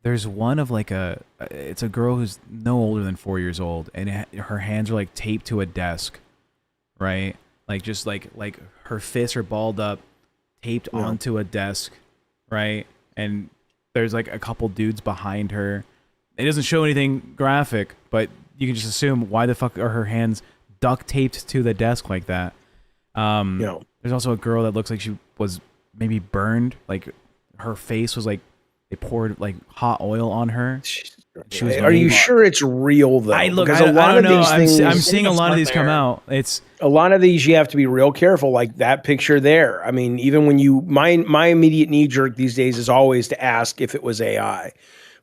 There's one of it's a girl who's no older than 4 years old, and her hands are like taped to a desk, right? Like just like her fists are balled up, taped onto a desk, right? And there's like a couple dudes behind her. It doesn't show anything graphic, but you can just assume why the fuck are her hands duct taped to the desk like that? There's also a girl that looks like she was maybe burned. Like her face was like they poured like hot oil on her. She was Are you sure it's real though? Because a lot of these things, I'm seeing a lot of these come out. It's a lot of these you have to be real careful. Like that picture there. I mean, even when you my immediate knee jerk these days is always to ask if it was AI.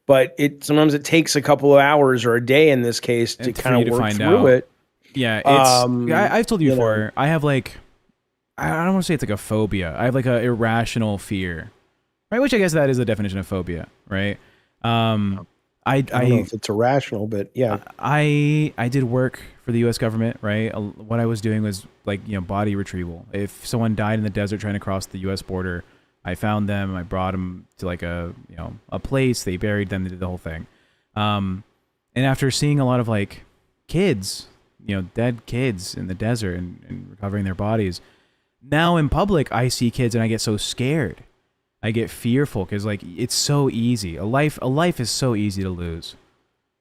But sometimes it takes a couple of hours or a day in this case to kind of work through it. Yeah, it's. I've told you before. I have like, I don't want to say it's like a phobia. I have like an irrational fear, right? Which I guess that is the definition of phobia, right? I don't know if it's irrational, but yeah. I did work for the U.S. government, right? What I was doing was like body retrieval. If someone died in the desert trying to cross the U.S. border, I found them. I brought them to like a place. They buried them. They did the whole thing. And after seeing a lot of like kids, dead kids in the desert and recovering their bodies, now in public I see kids and I get so scared. I get fearful because like it's so easy. A life is so easy to lose,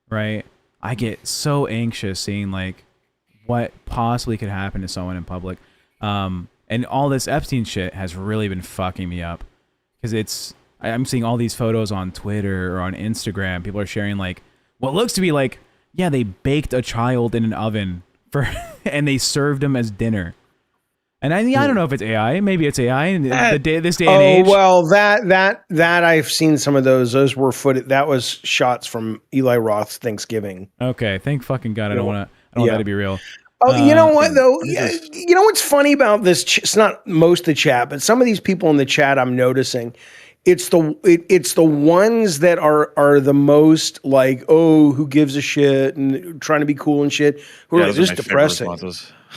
right? I get so anxious seeing like what possibly could happen to someone in public. And all this Epstein shit has really been fucking me up because I'm seeing all these photos on Twitter or on Instagram. People are sharing like what looks to be like, yeah, they baked a child in an oven and they served him as dinner. And I don't know if it's AI. Maybe it's AI in this day and age. Oh well, that I've seen some of those. Those were that was shots from Eli Roth's Thanksgiving. Okay, thank fucking God. I don't want that to be real. Oh, you know what though? You know what's funny about this? It's not most of the chat, but some of these people in the chat I'm noticing. It's the ones that are the most like, oh, who gives a shit and trying to be cool and shit. Who are like, this is depressing.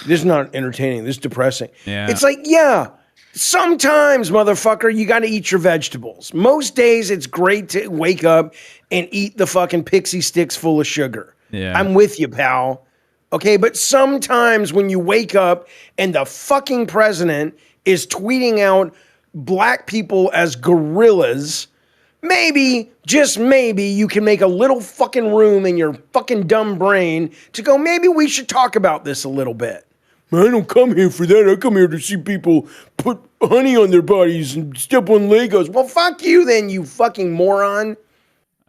This is not entertaining. This is depressing. Yeah. It's like, yeah, sometimes, motherfucker, you got to eat your vegetables. Most days it's great to wake up and eat the fucking pixie sticks full of sugar. Yeah. I'm with you, pal. Okay, but sometimes when you wake up and the fucking president is tweeting out black people as gorillas, maybe, just maybe, you can make a little fucking room in your fucking dumb brain to go, maybe we should talk about this a little bit. I don't come here for that. I come here to see people put honey on their bodies and step on Legos. Well, fuck you then, you fucking moron.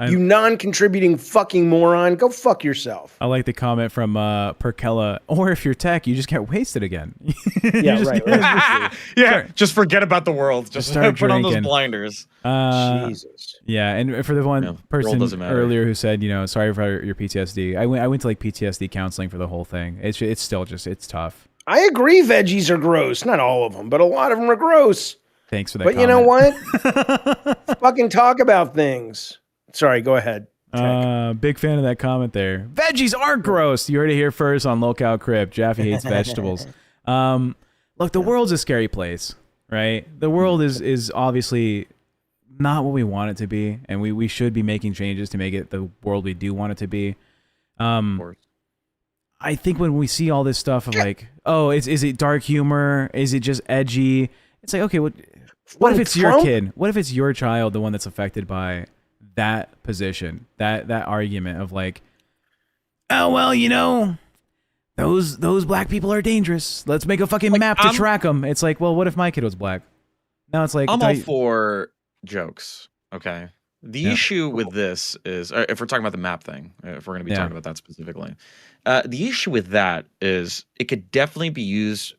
You non-contributing fucking moron. Go fuck yourself. I like the comment from Perkella. Or if you're tech, you just get wasted again. Yeah, right. Yeah, just forget about the world. Just start put on drinking. those blinders. Jesus. Yeah, and for the one person earlier who said, sorry for your PTSD. I went to like PTSD counseling for the whole thing. It's still just, it's tough. I agree veggies are gross. Not all of them, but a lot of them are gross. Thanks for that But comment. you know what? Fucking talk about things. Sorry, go ahead. Big fan of that comment there. Veggies are gross. You heard it here first on LolCow Crypt. Jaffy hates vegetables. Look, the world's a scary place, right? The world is obviously not what we want it to be, and we should be making changes to make it the world we do want it to be. Of course. I think when we see all this stuff of like, oh, is it dark humor? Is it just edgy? It's like, okay, what if it's your kid? What if it's your child, the one that's affected by that position, that argument of like, oh well, those black people are dangerous. Let's make a fucking map to track them. It's like, well, what if my kid was black? Now it's like, I'm all for jokes. Okay. The issue with this is, if we're talking about the map thing, if we're going to be talking about that specifically, the issue with that is it could definitely be used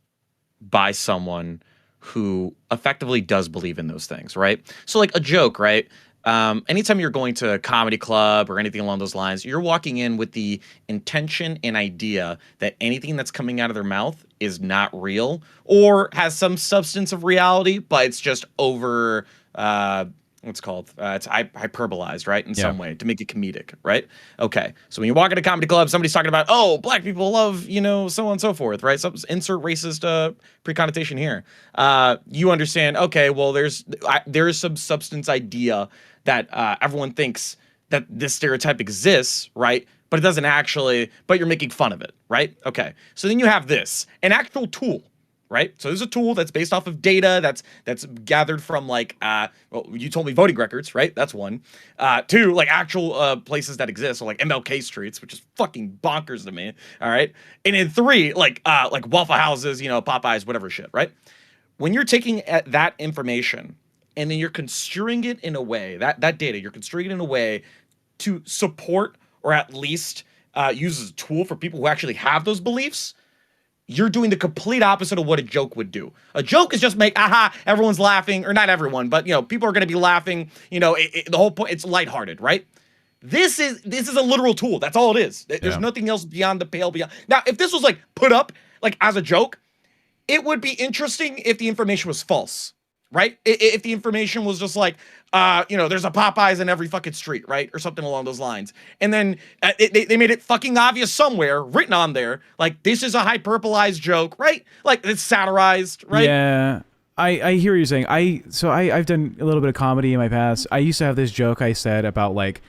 by someone who effectively does believe in those things, right? So like a joke, right? Anytime you're going to a comedy club or anything along those lines, you're walking in with the intention and idea that anything that's coming out of their mouth is not real or has some substance of reality, but it's just over, it's hyperbolized, right? In some way to make it comedic, right? Okay. So when you walk into a comedy club, somebody's talking about, oh, black people love, so on and so forth, right? Some insert racist pre-connotation here. You understand, okay, well, there is some substance idea that everyone thinks that this stereotype exists, right? but it doesn't actually, but you're making fun of it, right? Okay. So then you have this, an actual tool, right? So there's a tool that's based off of data that's gathered from like, well, you told me voting records, right? That's one. Two, like actual places that exist, so like MLK streets, which is fucking bonkers to me. All right. And then three, like Waffle Houses, Popeyes, whatever shit, right? When you're taking that information and then you're construing it in a way, that data, you're construing it in a way to support or at least use as a tool for people who actually have those beliefs, you're doing the complete opposite of what a joke would do. A joke is just everyone's laughing, or not everyone, but people are going to be laughing. The whole point, it's lighthearted, right? This is a literal tool. That's all it is. There's nothing else beyond the pale beyond. Now, if this was like put up like as a joke, it would be interesting if the information was false, right? If the information was just like, there's a Popeyes in every fucking street, right? Or something along those lines. And then they made it fucking obvious somewhere, written on there, like, this is a hyperbolized joke, right? Like, it's satirized, right? Yeah. I hear what you're saying. I've done a little bit of comedy in my past. I used to have this joke I said about, like,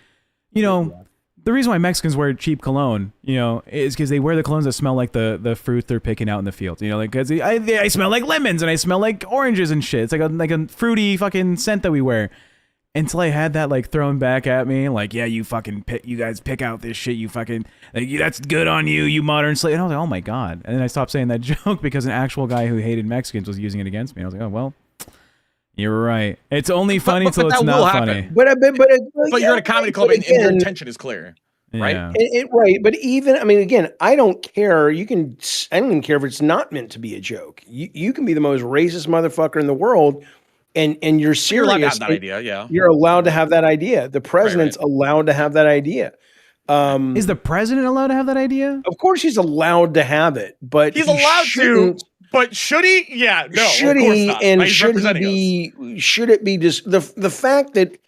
the reason why Mexicans wear cheap cologne, is because they wear the colognes that smell like the fruit they're picking out in the field. Because I smell like lemons and I smell like oranges and shit. It's like a fruity fucking scent that we wear. Until I had that like thrown back at me, like, yeah, you guys pick out this shit, you fucking, like, that's good on you, you modern slave. And I was like, oh my god. And then I stopped saying that joke because an actual guy who hated Mexicans was using it against me. I was like, oh well, you're right. It's only funny until it's not funny. But you're at a comedy club and your intention is clear, right? Yeah. Right. But even, again, I don't care. I don't even care if it's not meant to be a joke. You can be the most racist motherfucker in the world. And you're serious. You're allowed to have that idea, yeah. You're allowed to have that idea. The president's allowed to have that idea. Is the president allowed to have that idea? Of course he's allowed to have it, but he's allowed to. But should he? Yeah, no. Should he? And should he be? Should it be just the fact that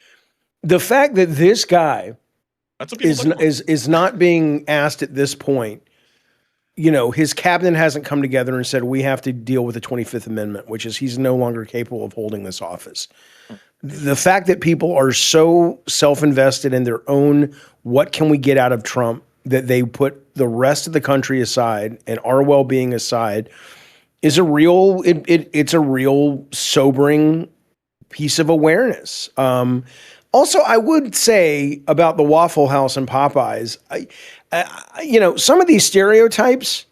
this guy is not being asked at this point? His cabinet hasn't come together and said, we have to deal with the 25th Amendment, which is he's no longer capable of holding this office. The fact that people are so self-invested in their own, what can we get out of Trump, that they put the rest of the country aside and our well-being aside, is a real, it's a real sobering piece of awareness. Also, I would say about the Waffle House and Popeyes, some of these stereotypes,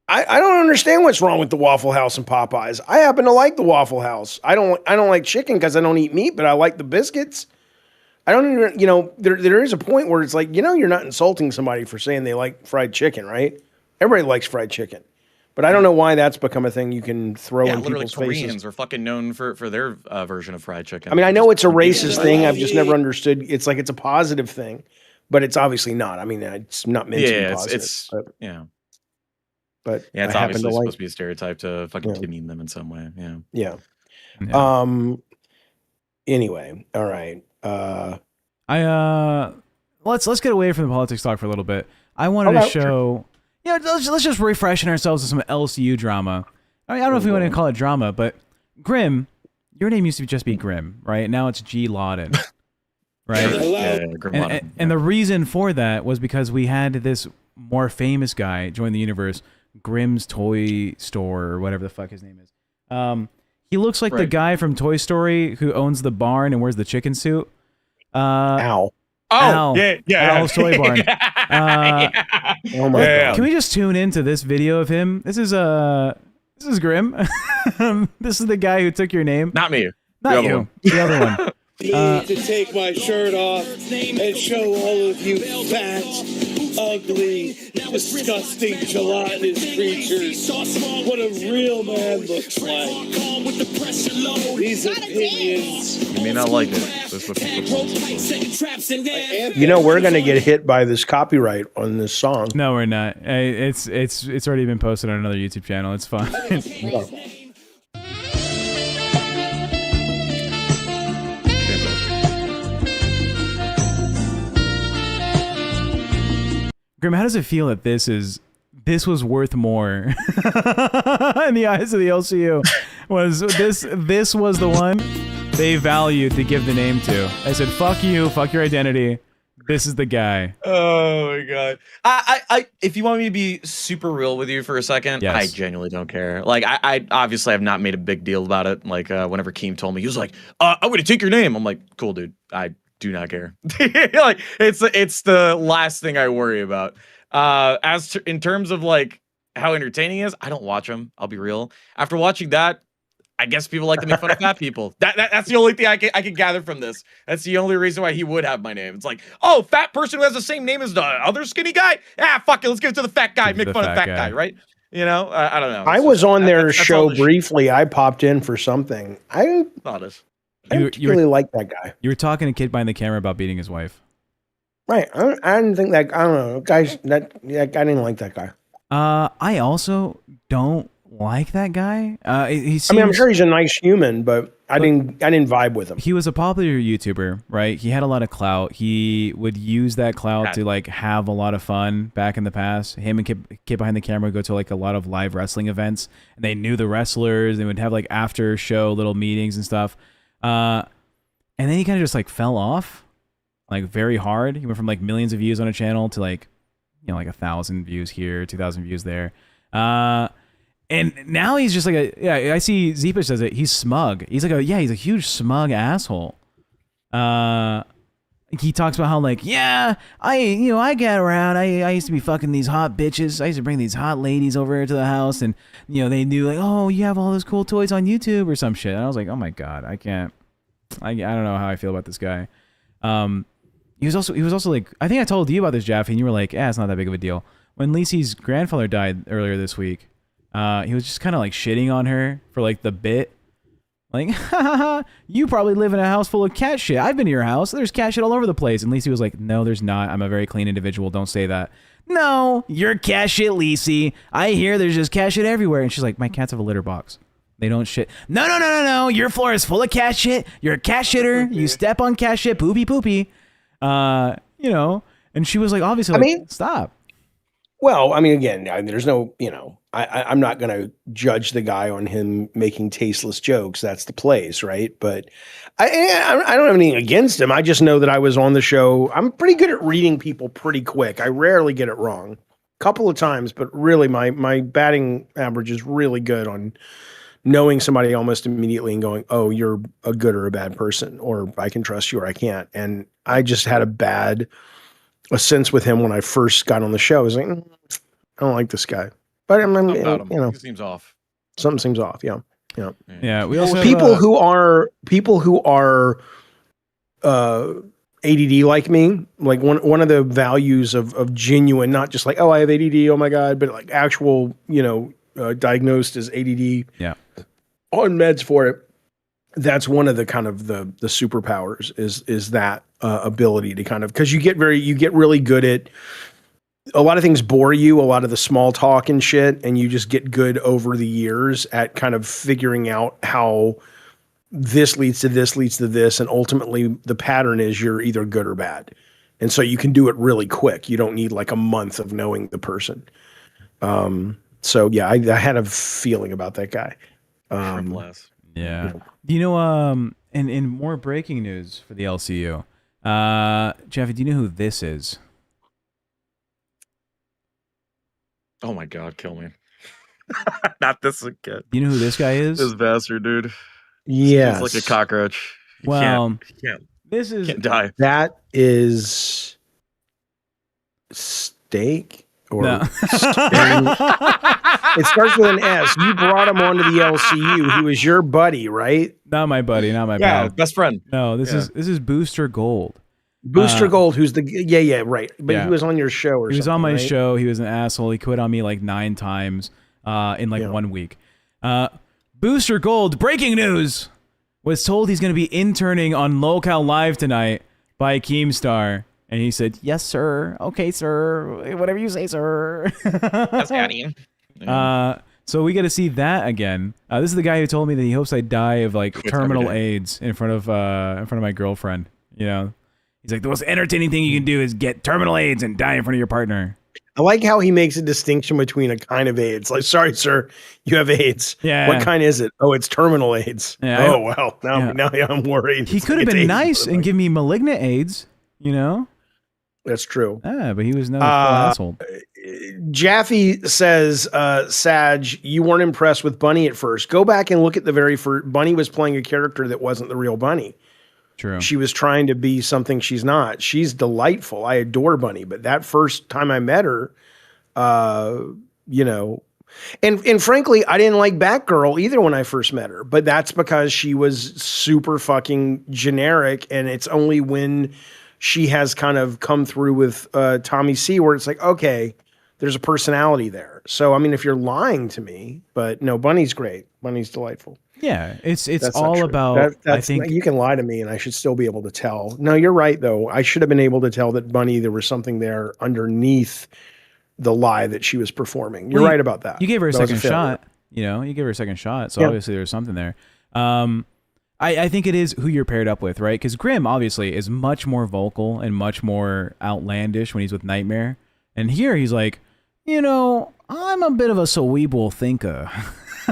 I don't understand what's wrong with the Waffle House and Popeyes. I happen to like the Waffle House. I don't like chicken because I don't eat meat, but I like the biscuits. I don't even, there is a point where it's like, you're not insulting somebody for saying they like fried chicken, right? Everybody likes fried chicken. But I don't know why that's become a thing you can throw in people's faces. Koreans are fucking known for their version of fried chicken. I know it's a racist thing. I've just never understood. It's like it's a positive thing, but it's obviously not. It's not meant to be positive. But it's obviously supposed to be a stereotype to fucking demean them in some way. Yeah. Anyway, all right. Let's get away from the politics talk for a little bit. I wanted to show. Yeah, let's just refreshen ourselves with some LCU drama. I don't know if we want to call it drama, but Grim, your name used to just be Grim, right? Now it's G. Lawden, right? Grim and the reason for that was because we had this more famous guy join the universe, Grimm's Toy Store, or whatever the fuck his name is. He looks like the guy from Toy Story who owns the barn and wears the chicken suit. Ow. Oh, Al's Toy Barn. Oh my God. Can we just tune into this video of him? This is Grim. This is the guy who took your name. Not me. Not you. The other one. Need to take my shirt off and show all of you fat, ugly, disgusting, gelatinous creatures what a real man looks like. These opinions. You may not like it. That's what people we're gonna get hit by this copyright on this song. No, we're not. It's already been posted on another YouTube channel. It's fine. Grim, how does it feel that this was worth more in the eyes of the LCU? This was the one they valued to give the name to. I said, fuck you, fuck your identity. This is the guy. Oh my god. I if you want me to be super real with you for a second, Yes. I genuinely don't care. Like I obviously have not made a big deal about it. Like whenever Keem told me, he was like, I'm gonna take your name. I'm like, cool, dude. I do not care. Like it's the last thing I worry about. In terms of like how entertaining he is, I don't watch him. I'll be real. After watching that, I guess people like to make fun of fat people. That's the only thing I can gather from this. That's the only reason why he would have my name. It's like, oh, fat person who has the same name as the other skinny guy. Fuck it, let's give it to the fat guy. Make fun of fat guy, right? You know, I don't know. I was on their show briefly. I popped in for something. I didn't really like that guy. You were talking to Kid behind the camera about beating his wife. Right. I didn't think that. I don't know, guys. I didn't like that guy. I also don't like that guy. He seems, I mean, I'm sure he's a nice human, but I didn't vibe with him. He was a popular YouTuber, right? He had a lot of clout. He would use that clout to like have a lot of fun back in the past. Him and Kid behind the camera would go to like a lot of live wrestling events, and they knew the wrestlers. They would have like after show little meetings and stuff. And then he kind of just like fell off, like very hard. He went from like millions of views on a channel to like, you know, like 1,000 views here, 2,000 views there. And now he's just like I see Zeepish says it. He's smug. He's like he's a huge smug asshole. He talks about how like, I get around. I used to be fucking these hot bitches. I used to bring these hot ladies over to the house, and you know they knew like, oh, you have all those cool toys on YouTube or some shit. And I was like, oh my god, I can't. I don't know how I feel about this guy. He was also like, I think I told you about this, Jaffy, and you were like, it's not that big of a deal. When Lisi's grandfather died earlier this week, he was just kind of like shitting on her for like the bit. Like, you probably live in a house full of cat shit. I've been to your house. There's cat shit all over the place. And Lisi was like, no, there's not. I'm a very clean individual. Don't say that. No, you're cat shit, Lisi. I hear there's just cat shit everywhere. And she's like, my cats have a litter box. They don't shit. No. Your floor is full of cat shit. You're a cat shitter. You step on cat shit. Poopy. You know, and she was like, obviously, like, stop. Well, I mean, again, there's no, I'm not going to judge the guy on him making tasteless jokes. That's the place, right? But I don't have anything against him. I just know that I was on the show. I'm pretty good at reading people pretty quick. I rarely get it wrong. A couple of times, but really my batting average is really good on knowing somebody almost immediately and going, oh, you're a good or a bad person, or I can trust you or I can't. And I just had a sense with him when I first got on the show. I was like, I don't like this guy. But he seems off. Something seems off. Yeah. We also have, people who are ADD like me. Like one of the values of genuine, not just like, oh, I have ADD. Oh my god, but like actual, diagnosed as ADD. Yeah. On meds for it. That's one of the kind of the superpowers is that ability to kind of, because you get really good at a lot of things. Bore you, a lot of the small talk and shit, and you just get good over the years at kind of figuring out how this leads to this, and ultimately the pattern is you're either good or bad, and so you can do it really quick. You don't need like a month of knowing the person. So yeah, I had a feeling about that guy. Yeah. Do you know, in more breaking news for the LCU, Jaffy, do you know who this is? Oh my god, kill me. Not this again. Do you know who this guy is? This bastard, dude. Yeah. He's like a cockroach. He can't die. That is steak. Or no. It starts with an S. You brought him onto the LCU. He was your buddy, right? Not my buddy, not my pal. Best friend. No, this is Booster Gold. Booster Gold, who's the right. But he was on your show or something. He was on my right? show. He was an asshole. He quit on me like 9 times in like 1 week. Booster Gold, breaking news, was told he's going to be interning on LolCow Live tonight by Keemstar. And he said, yes, sir. Okay, sir. Whatever you say, sir. That's Daddy. So we get to see that again. This is the guy who told me that he hopes I die of like terminal AIDS in front of my girlfriend. You know, he's like, the most entertaining thing you can do is get terminal AIDS and die in front of your partner. I like how he makes a distinction between a kind of AIDS. Like, sorry, sir, you have AIDS. Yeah. What kind is it? Oh, it's terminal AIDS. Yeah, oh, well, now I'm worried. He could have been nice and give me malignant AIDS, you know? That's true. Ah, but he was no full asshole. Jaffy says, Sag, you weren't impressed with Bunny at first. Go back and look at the very first. Bunny was playing a character that wasn't the real Bunny. True. She was trying to be something she's not. She's delightful. I adore Bunny. But that first time I met her, you know, and frankly, I didn't like Batgirl either when I first met her. But that's because she was super fucking generic. And it's only when she has kind of come through with Tommy C where it's like, okay, there's a personality there. So, I mean, if you're lying to me, but no, Bunny's great. Bunny's delightful. Yeah, it's That's all about, I think you can lie to me and I should still be able to tell. No, you're right though. I should have been able to tell that Bunny, there was something there underneath the lie that she was performing. You're right about that. You gave her a That was second shot, you know, you gave her a second shot. So obviously there's something there. I think it is who you're paired up with, right? Because Grimm obviously is much more vocal and much more outlandish when he's with Nightmare. And here he's like, you know, I'm a bit of a cerebral thinker.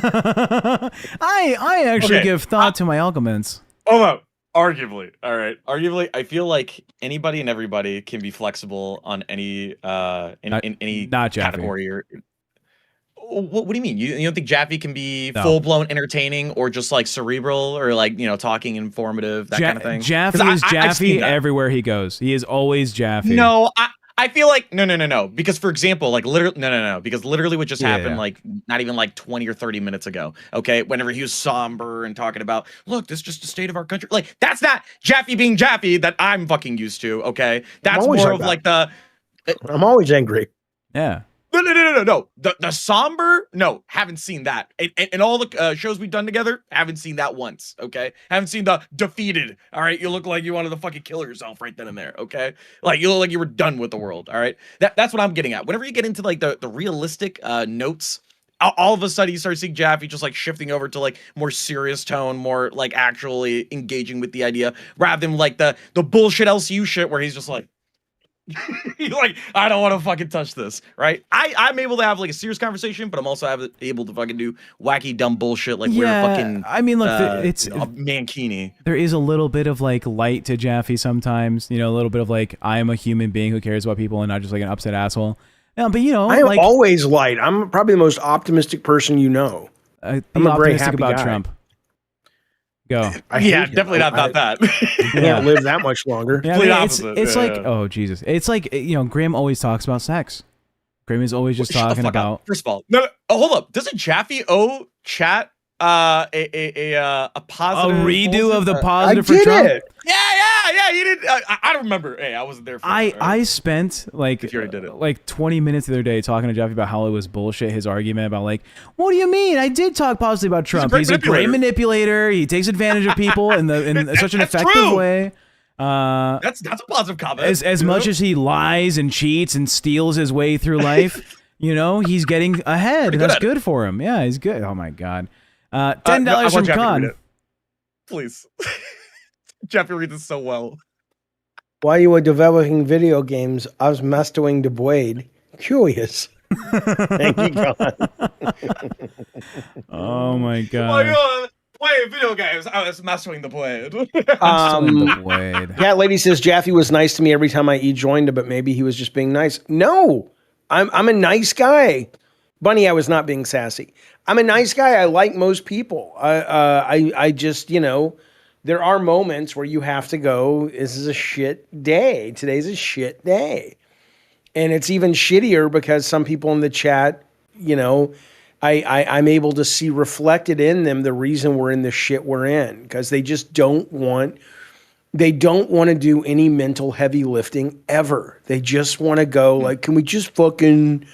I actually give thought to my arguments. Hold up. Arguably. All right. Arguably, I feel like anybody and everybody can be flexible on any in any not category. Or what do you mean? You don't think Jaffy can be full blown entertaining or just like cerebral or like, you know, talking informative, that kind of thing? Jaffy is Jaffy everywhere he goes. He is always Jaffy. No, I feel like no. Because for example, like literally no. Because literally what just happened, like not even like 20 or 30 minutes ago. Okay, whenever he was somber and talking about, look, this is just the state of our country. Like that's not Jaffy being Jaffy that I'm fucking used to. Okay, that's more of like the. I'm always angry. Yeah. No. The somber, no, haven't seen that. In all the shows we've done together, haven't seen that once, okay? Haven't seen the defeated, all right? You look like you wanted to fucking kill yourself right then and there, okay? Like, you look like you were done with the world, all right? That's what I'm getting at. Whenever you get into, like, the realistic notes, all of a sudden you start seeing Jaffy just, like, shifting over to, like, more serious tone, more, like, actually engaging with the idea, rather than, like, the bullshit LCU shit where he's just like, he's like, I don't want to fucking touch this, right? I'm able to have like a serious conversation, but I'm also able to fucking do wacky, dumb bullshit like we're fucking. I mean, look, it's you know, Mankini. There is a little bit of like light to Jaffy sometimes, you know, a little bit of like I am a human being who cares about people and not just like an upset asshole. But you know, I am like, always light. I'm probably the most optimistic person you know. I'm a very optimistic happy about guy. Trump. Go. Yeah, definitely not about that. You can't live that much longer. Yeah, I mean, it's like, oh Jesus, it's like, you know, Grimm always talks about sex. Grimm is always just talking about. Up. First of all, no, hold up. Doesn't Jaffy owe chat a positive redo of the I positive for did Trump? it. Yeah, you did. I don't remember. Hey, I wasn't there for it, right? I spent like If you already did it. like 20 minutes the other day talking to Jaffy about how it was bullshit, his argument about like, what do you mean? I did talk positively about Trump. He's a great manipulator. He takes advantage of people in such an effective true. way. That's a positive comment. As much as he lies and cheats and steals his way through life, you know, he's getting ahead. That's good for him. Yeah, he's good. Oh my God. $10 from Khan. Please. Jaffy reads this so well. While you were developing video games, I was mastering the blade. Curious. Thank you, God. Oh my God. While you were playing video games, I was mastering the blade. The blade. Yeah, lady says Jaffy was nice to me every time I joined, but maybe he was just being nice. No, I'm a nice guy. Bunny, I was not being sassy. I'm a nice guy. I like most people. I just, you know, there are moments where you have to go, this is a shit day. Today's a shit day. And it's even shittier because some people in the chat, you know, I'm able to see reflected in them the reason we're in the shit we're in, because they just don't want to do any mental heavy lifting ever. They just want to go like, can we just fucking,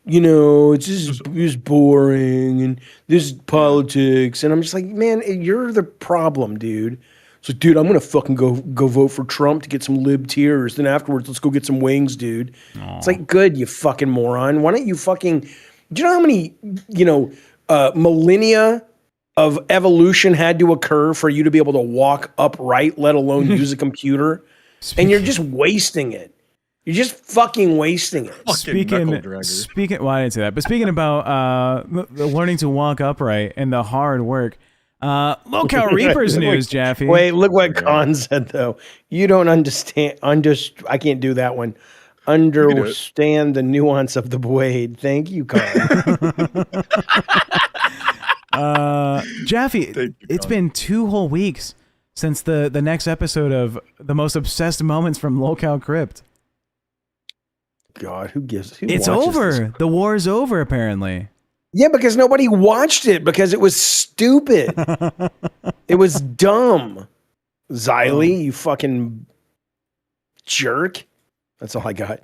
you know, it's boring and this is politics. And I'm just like, man, you're the problem, dude. So, dude, I'm going to fucking go vote for Trump to get some lib tears. Then afterwards, let's go get some wings, dude. Aww. It's like, good, you fucking moron. Why don't you fucking, do you know how many, you know, millennia of evolution had to occur for you to be able to walk upright, let alone use a computer? And you're just wasting it. You're just fucking wasting it. Speaking, well, I didn't say that, but speaking about learning to walk upright and the hard work, LolCow Reapers news, Jaffy. Wait, look what Khan said though. You don't understand. I can't do that one. Understand the nuance of the blade. Thank you, Khan. Jaffy, it's been 2 whole weeks since the next episode of the most obsessed moments from LolCow Crypt. God, who it's over. This? The war's over, apparently. Yeah, because nobody watched it because it was stupid. It was dumb. Xylee, you fucking jerk. That's all I got.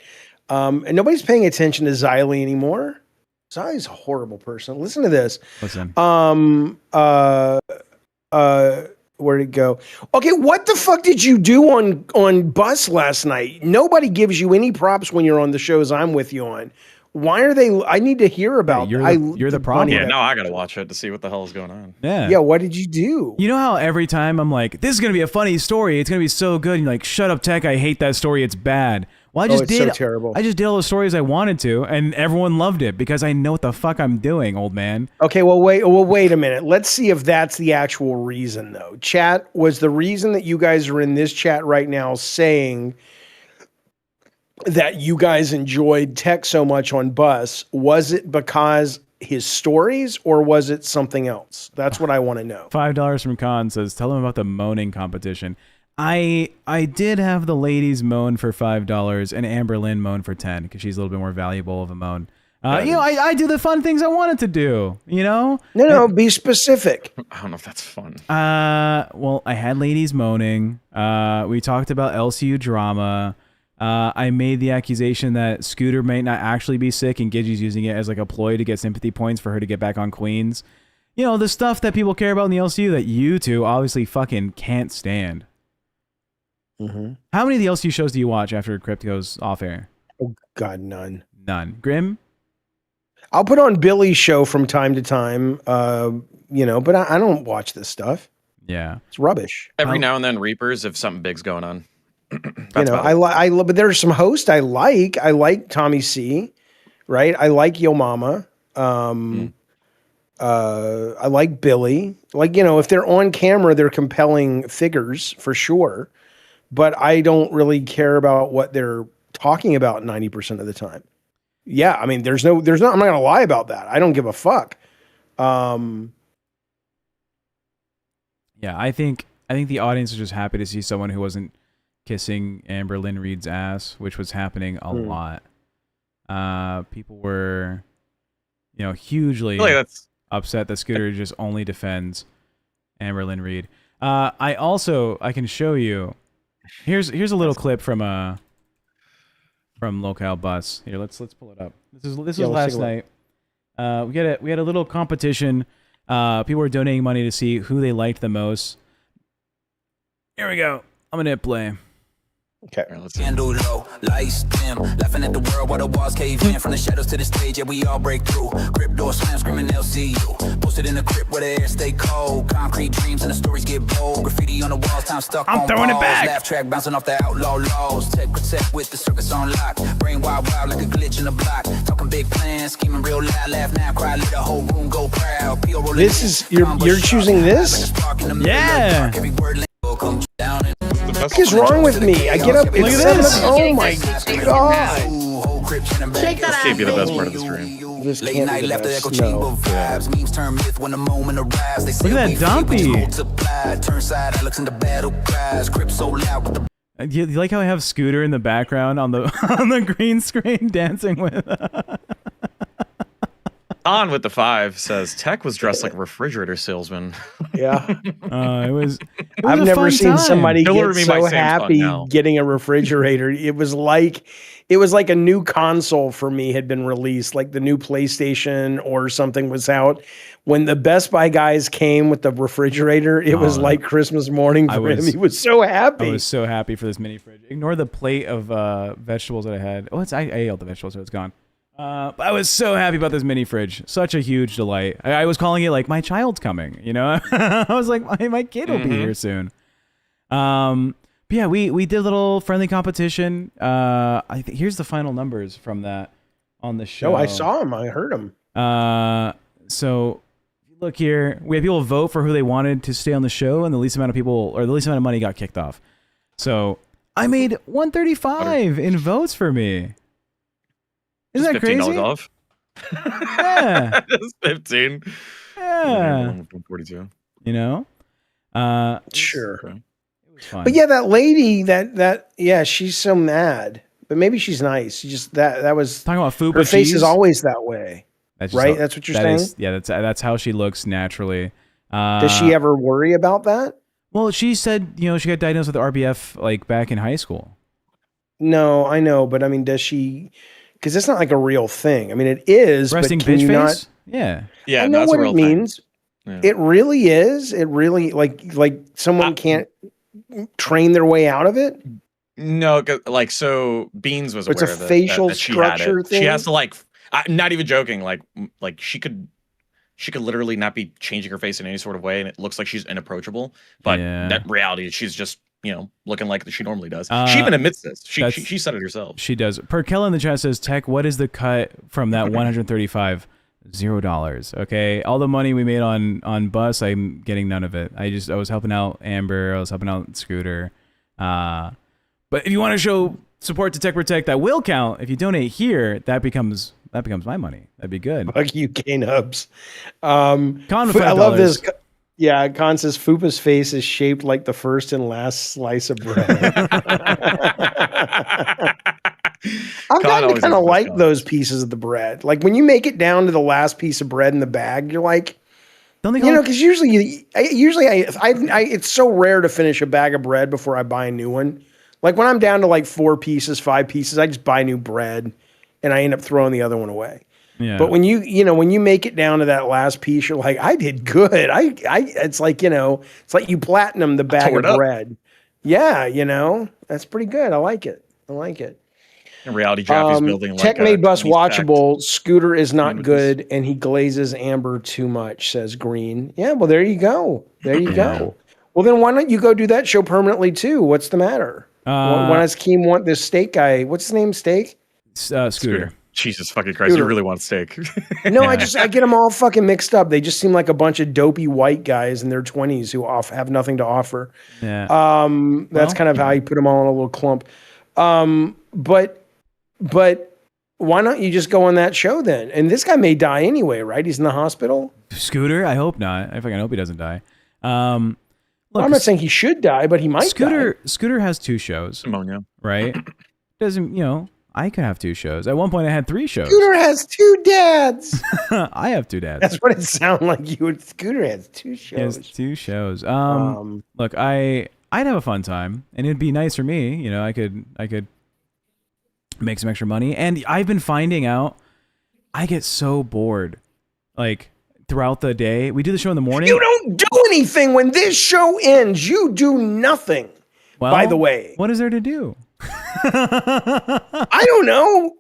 And nobody's paying attention to Xylee anymore. Xylee's a horrible person. Listen to this. Listen. Where'd it go? Okay, what the fuck did you do on Bus last night? Nobody gives you any props when you're on the shows I'm with you on. Why are they? I need to hear about. You're the problem. Yeah, now I gotta watch it to see what the hell is going on. Yeah. What did you do? You know how every time I'm like, "This is gonna be a funny story. It's gonna be so good." And you're like, "Shut up, Tech. I hate that story. It's bad." Well, I just did. So terrible. I just did all the stories I wanted to, and everyone loved it because I know what the fuck I'm doing, old man. Okay, well, wait a minute. Let's see if that's the actual reason, though. Chat was the reason that you guys are in this chat right now saying that you guys enjoyed Tech so much on Bus. Was it because his stories, or was it something else? That's what I want to know. $5 from Khan says, "Tell him about the moaning competition." I did have the ladies moan for $5 and Amber Lynn moan for 10 because she's a little bit more valuable of a moan. I do the fun things I wanted to do, you know? No, be specific. I don't know if that's fun. Well, I had ladies moaning. We talked about LCU drama. I made the accusation that Scooter may not actually be sick and Gidgey's using it as like a ploy to get sympathy points for her to get back on Queens. You know, the stuff that people care about in the LCU that you two obviously fucking can't stand. Mm-hmm. How many of the LCU shows do you watch after Crypt goes off air? Oh, God, none. None. Grim? I'll put on Billy's show from time to time, but I don't watch this stuff. Yeah. It's rubbish. Every now and then Reapers if something big's going on. But there's some hosts I like. I like Tommy C, right? I like Yo Mama. I like Billy. Like, if they're on camera, they're compelling figures for sure. But I don't really care about what they're talking about 90% of the time. Yeah, I mean, there's no, I'm not gonna lie about that. I don't give a fuck. Yeah, I think the audience is just happy to see someone who wasn't kissing Amber Lynn Reed's ass, which was happening a lot. People were, hugely upset that Scooter just only defends Amber Lynn Reed. I can show you. Here's a little clip from LolCow Bus. Here, let's pull it up. This was last night. We had a little competition. People were donating money to see who they liked the most. Here we go. I'm gonna hit play. Okay. Candle low, lights dim, laughing at the world while the walls cave in. From the shadows to the stage, yeah, we all break through. Crypt door slam, screaming LCU. Posted in the crypt where the air stay cold. Concrete dreams and the stories get bold. Graffiti on the walls, time stuck on throwing balls. It back. Laugh track bouncing off the outlaw laws. TechProtect with the circus on lock. Brain wild like a glitch in the block. Talking big plans, scheming real loud. Laugh now, cry, let the whole room go proud. This is you're choosing this? Yeah. What is wrong with me? I get up. Look at this. Oh my God. Shake that Can't be the ass, best baby. part of the stream. This Late can't night be the left the best. echo chamber vibes. Memes turn myth when the moment arrives. They say Look at that we dumpy. fake, we multiply. Turn side Alex in the battle cries. Crypt so loud with the You like how I have Scooter in the background on the on the green screen dancing with? On with the 5 says Tech was dressed like a refrigerator salesman. Yeah. It was I've a never fun seen time. somebody Deliver get me my so Sam's happy Club now. getting a refrigerator. It was like a new console for me had been released, like the new PlayStation or something was out. When the Best Buy guys came with the refrigerator, it was like Christmas morning for him. He was so happy. I was so happy for this mini fridge. Ignore the plate of vegetables that I had. Oh, I ate all the vegetables, so it's gone. But I was so happy about this mini fridge. Such a huge delight. I was calling it like my child's coming. I was like, my kid will be here soon. But yeah, we did a little friendly competition. Here's the final numbers from that on the show. Oh, I saw him. I heard him. So if you look here. We had people vote for who they wanted to stay on the show, and the least amount of people, or the least amount of money, got kicked off. So I made 135 in votes for me. Isn't that crazy? $15 off. Yeah. Just 15. Yeah. 42. You know? Sure. Okay. But yeah, that lady, yeah, she's so mad. But maybe she's nice. She just that was talking about food. Her face is always that way. Right? That's what you're saying? Yeah, that's how she looks naturally. Does she ever worry about that? Well, she said, she got diagnosed with RBF like back in high school. No, I know, but I mean, does she? Because it's not like a real thing. I mean, it is. Resting but can bitch you face? Not, yeah. I know what it means. Yeah. It really is. It really like someone can't train their way out of it. No, like so. Beans was aware it's a of it, facial that structure thing. She has to like. I'm not even joking. Like she could literally not be changing her face in any sort of way, and it looks like she's inapproachable. But that reality, she's just looking like she normally does. She even admits this. She said it herself. She does. Perkella in the chat says, "Tech, what is the cut from that 135? $0. Okay, all the money we made on Bus, I'm getting none of it. I was helping out Amber. I was helping out Scooter. But if you want to show support to TechProtect, that will count. If you donate here, that becomes my money. That'd be good. Fuck you, Kane Hubs. Con with $5. I love this. Yeah, Con says Fupa's face is shaped like the first and last slice of bread. I've gotten to kind of like those pieces of the bread. Like when you make it down to the last piece of bread in the bag, you're like, because usually it's so rare to finish a bag of bread before I buy a new one. Like when I'm down to like 4 pieces, 5 pieces, I just buy new bread and I end up throwing the other one away. Yeah. But when you make it down to that last piece, you're like, I did good. It's like you platinum the bag of bread. Yeah, that's pretty good. I like it. In reality, Jaffy's building Tech made Bus watchable. Scooter is not good, and he glazes Amber too much, says Green. Yeah, well, there you go. Go. Well, then why don't you go do that show permanently too? What's the matter? Why does Keem want this steak guy? What's his name? Steak? Scooter. Jesus fucking Christ! You really want steak? No, I get them all fucking mixed up. They just seem like a bunch of dopey white guys in their 20s who have nothing to offer. Yeah. That's kind of how you put them all in a little clump. But why don't you just go on that show then? And this guy may die anyway, right? He's in the hospital. Scooter? I hope not. I fucking hope he doesn't die. Look, I'm not saying he should die, but he might die. Scooter has 2 shows. Pneumonia. Right? Doesn't, I could have 2 shows. At one point I had 3 shows. Scooter has 2 dads. I have 2 dads. That's what it sounded like you would. Scooter has 2 shows. He has 2 shows. Look, I'd have a fun time, and it'd be nice for me. I could make some extra money. And I've been finding out I get so bored. Like throughout the day, we do the show in the morning. You don't do anything when this show ends. You do nothing. Well, by the way, what is there to do? I don't know.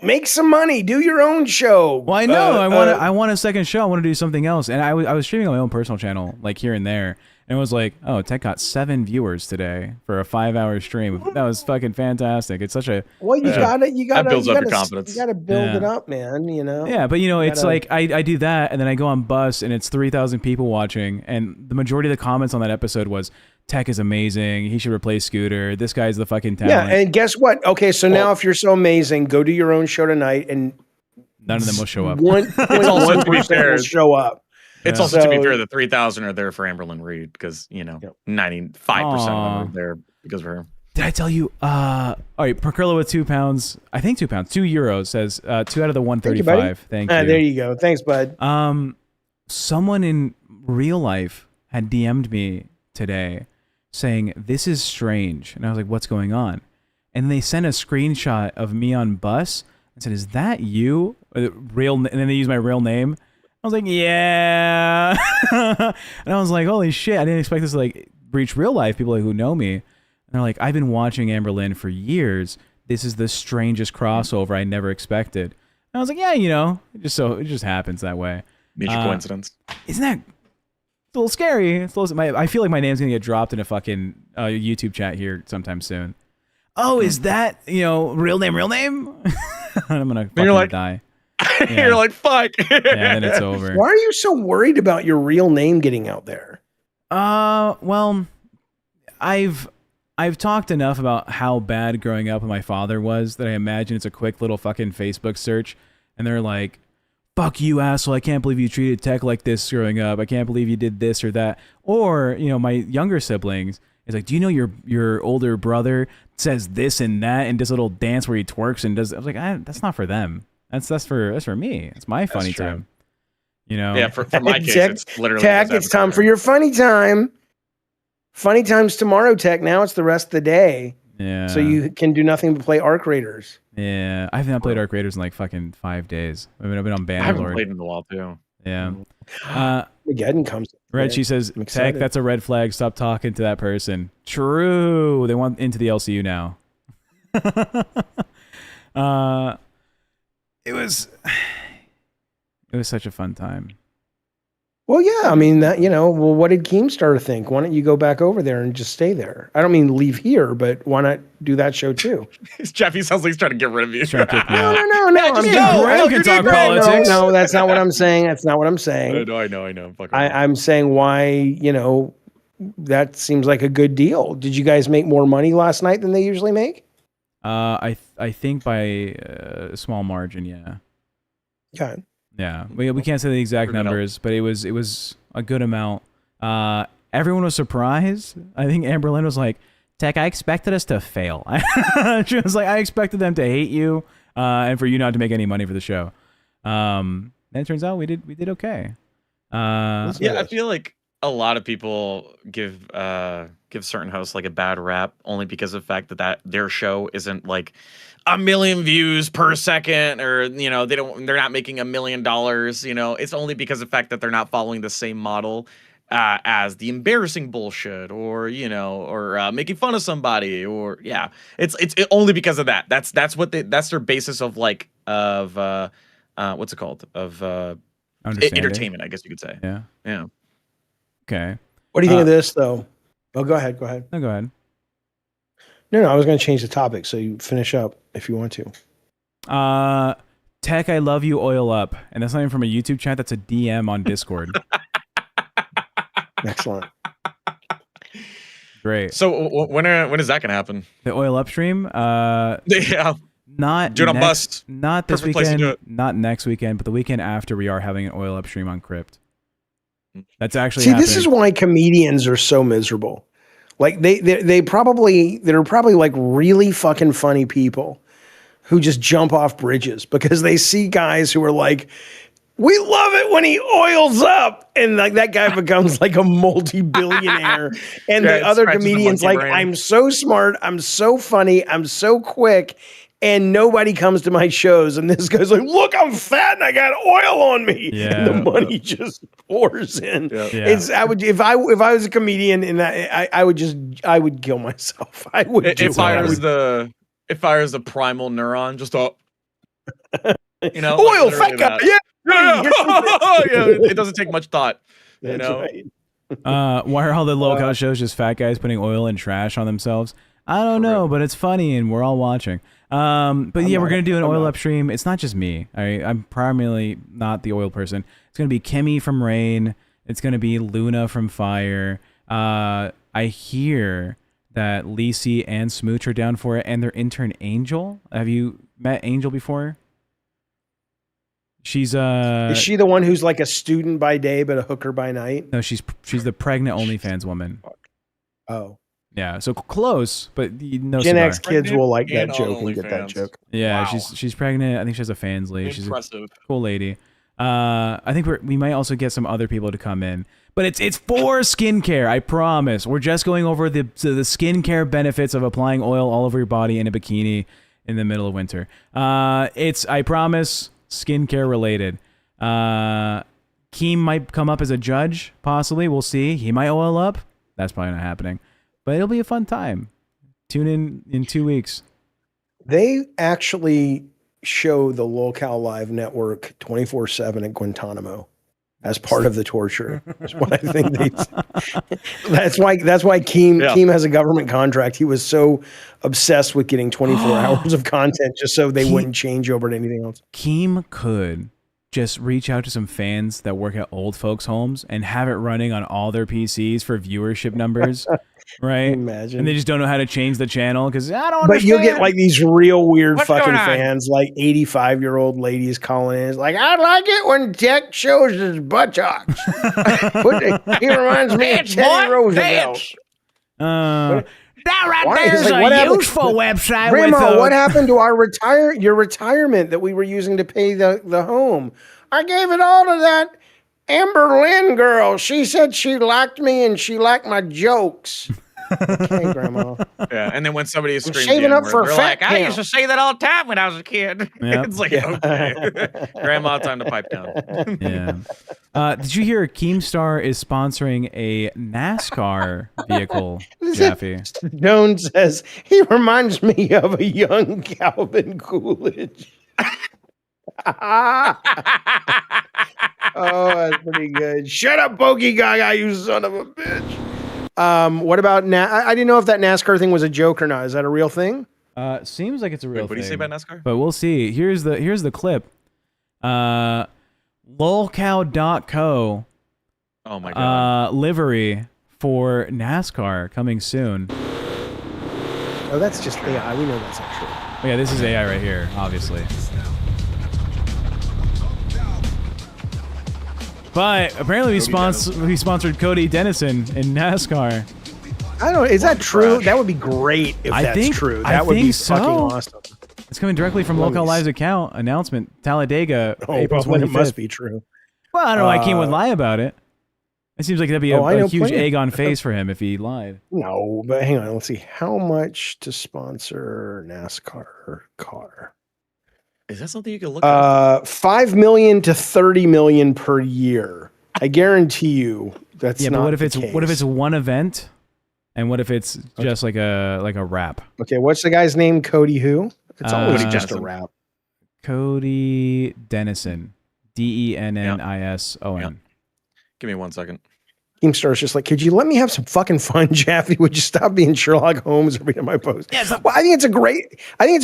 Make some money. Do your own show. Well, I know. I want a second show. I want to do something else. And I was streaming on my own personal channel, like here and there. And it was like, oh, Tech got 7 viewers today for a 5-hour stream. That was fucking fantastic. It's such a you gotta that builds up your confidence. You gotta build it up, man. Yeah, but it's like I do that, and then I go on Bus, and it's 3,000 people watching, and the majority of the comments on that episode was, Tech is amazing. He should replace Scooter. This guy's the fucking talent. Yeah, and guess what? Okay, so now if you're so amazing, go do your own show tonight, and none of them will show up. 1% will show up. It's also, to be fair, the 3,000 are there for Amberlyn Reed because 95% of them are there because of her. Did I tell you? All right, Perkilla with £2. I think €2. €2 says 2 out of the 135. Thank you. There you go. Thanks, bud. Someone in real life had DM'd me today saying this is strange, and I was like, "What's going on?" And they sent a screenshot of me on Bus and said, "Is that you?" And then they used my real name. I was like, yeah. And I was like, holy shit, I didn't expect this to like reach real life, people who know me. And they're like, I've been watching Amberlyn for years. This is the strangest crossover I never expected. And I was like, yeah, it just happens that way. Major coincidence. Isn't that a little scary? I feel like my name's gonna get dropped in a fucking YouTube chat here sometime soon. Oh, is that real name? I'm gonna fucking die. You're like, fuck. Yeah, then it's over. Why are you so worried about your real name getting out there? Well, I've talked enough about how bad growing up with my father was that I imagine it's a quick little fucking Facebook search, and they're like, fuck you, asshole, I can't believe you treated Tech like this growing up. I can't believe you did this or that. Or, you know, my younger siblings is like, do you know your older brother says this and that and does a little dance where he twerks and does. I was like, that's not for them. That's for me. It's my funny time. You know? Yeah, for my case, Tech, it's literally Tech, it's time for your funny time. Funny time's tomorrow, Tech. Now it's the rest of the day. Yeah. So you can do nothing but play Arc Raiders. Yeah. I have not played Arc Raiders in like fucking 5 days. I've been on Bannerlord. I haven't played in a while, too. Yeah. Armageddon comes. Red, she says, Tech, that's a red flag. Stop talking to that person. True. They want into the LCU now. It was such a fun time. Well, yeah, I mean that, you know, well, what did Keemstar think? Why don't you go back over there and just stay there? I don't mean leave here, but why not do that show too? Jaffy sounds like he's trying to get rid of you. No. I can talk politics. No, that's not what I'm saying. That's not what I'm saying. I know. I'm saying why, you know, that seems like a good deal. Did you guys make more money last night than they usually make? I think by a small margin, yeah. Okay. Yeah, we can't say the exact numbers, but it was a good amount. Everyone was surprised. I think Amberlynn was like, Tech, I expected us to fail. She was like, I expected them to hate you and for you not to make any money for the show. And it turns out we did okay. Yeah, I feel like a lot of people give certain hosts like a bad rap only because of the fact that their show isn't like 1 million views per second, or you know, they're not making $1 million. You know, it's only because of the fact that they're not following the same model as the embarrassing bullshit, or you know, or making fun of somebody, or yeah, it's only because of that. That's their basis of like what's it called, of entertainment, I guess you could say. Yeah. Okay. What do you think of this though? Oh, go ahead. No, go ahead. No, I was going to change the topic, so you finish up if you want to. Tech, I love you, oil up. And that's not even from a YouTube chat, that's a DM on Discord. Excellent. Great. So when is that going to happen? The oil up stream? Yeah. Not do it on Bust. Not this weekend, not next weekend, but the weekend after we are having an oil up stream on Crypt. That's actually happening. This is why comedians are so miserable. Like they're probably like really fucking funny people who just jump off bridges because they see guys who are like, we love it when he oils up, and like that guy becomes like a multi-billionaire, and the other comedians like, I'm so smart, I'm so funny, I'm so quick, and nobody comes to my shows, and this guy's like, look, I'm fat and I got oil on me, and the money just pours in. It's I would if I was a comedian and I would kill myself. I would. It fires the primal neuron just up. You know, oil, fat guy. Yeah. It doesn't take much thought. You know. Right. Why are all the LolCow shows just fat guys putting oil and trash on themselves? I don't know, but it's funny and we're all watching. But yeah, we're gonna do an oil up stream. It's not just me. I'm primarily not the oil person. It's gonna be Kimmy from Rain. It's gonna be Luna from Fire. I hear that Lisi and Smooch are down for it, and their intern Angel. Have you met Angel before? She's Is she the one who's like a student by day but a hooker by night? No, she's the pregnant OnlyFans woman. Oh. Yeah, so close, but no. Gen X kids will like that joke and get that joke. Yeah, wow. She's pregnant. I think she has a Fansly. She's impressive. A cool lady. I think we might also get some other people to come in, but it's for skincare. I promise. We're just going over the skincare benefits of applying oil all over your body in a bikini in the middle of winter. I promise, skincare related. Keem might come up as a judge, possibly. We'll see. He might oil up. That's probably not happening. But it'll be a fun time. Tune in 2 weeks. They actually show the LolCow Live network 24/7 at Guantanamo as part of the torture. That's what I think they. That's why Keem has a government contract. He was so obsessed with getting 24 hours of content just so they wouldn't change over to anything else. Keem could just reach out to some fans that work at old folks' homes and have it running on all their PCs for viewership numbers, right? Imagine. And they just don't know how to change the channel because I don't. But you'll get like these real weird What's fucking going on? fans, like 85-year-old ladies calling in. It's like, I like it when Tech shows his buttocks. He reminds me of Teddy Roosevelt. That right Why? there's He's like, what a happened- useful website. Grandma, with what happened to your retirement that we were using to pay the home? I gave it all to that Amber Lynn girl. She said she liked me and she liked my jokes. Okay, Grandma. Yeah, and then when somebody is I'm screaming, saving up for a they're fat like, I camp. used to say that all the time when I was a kid. Yep. It's like, okay, Grandma, time to pipe down. Yeah. Did you hear Keemstar is sponsoring a NASCAR vehicle, Jaffy? Jones says he reminds me of a young Calvin Coolidge. Oh, that's pretty good. Shut up, Pokey Gaga, you son of a bitch. What about I didn't know if that NASCAR thing was a joke or not. Is that a real thing? Seems like it's a real What do thing. you say about NASCAR? But we'll see. Here's the clip. LolCow.co. Oh my god. Livery for NASCAR coming soon. Oh, that's just AI. We know that's not true. Oh, yeah, this is AI right here, obviously. But apparently we sponsored Cody Dennison in NASCAR. I don't. Is that true? Fresh. That would be great if that's true. I That would be think so. fucking awesome. It's coming directly from LolCow Live's account announcement. Talladega, Oh, April well, then 25th. it must be true. Well, I don't know why Keem would lie about it. It seems like that'd be Oh, I a know huge plenty. egg on face for him if he lied. No, but hang on. Let's see. How much to sponsor NASCAR car? Is that something you can look up? $5 million to $30 million per year. I guarantee you that's Yeah, not but what if the it's case. one event, and what if it's just like a wrap? Okay, what's the guy's name? Cody who? It's always Cody just a Dennison. rap. Cody Dennison, Dennison. Yeah. Give me 1 second. Keemstar's just like, could you let me have some fucking fun, Jaffy? Would you stop being Sherlock Holmes every time I post? Well, I think it's a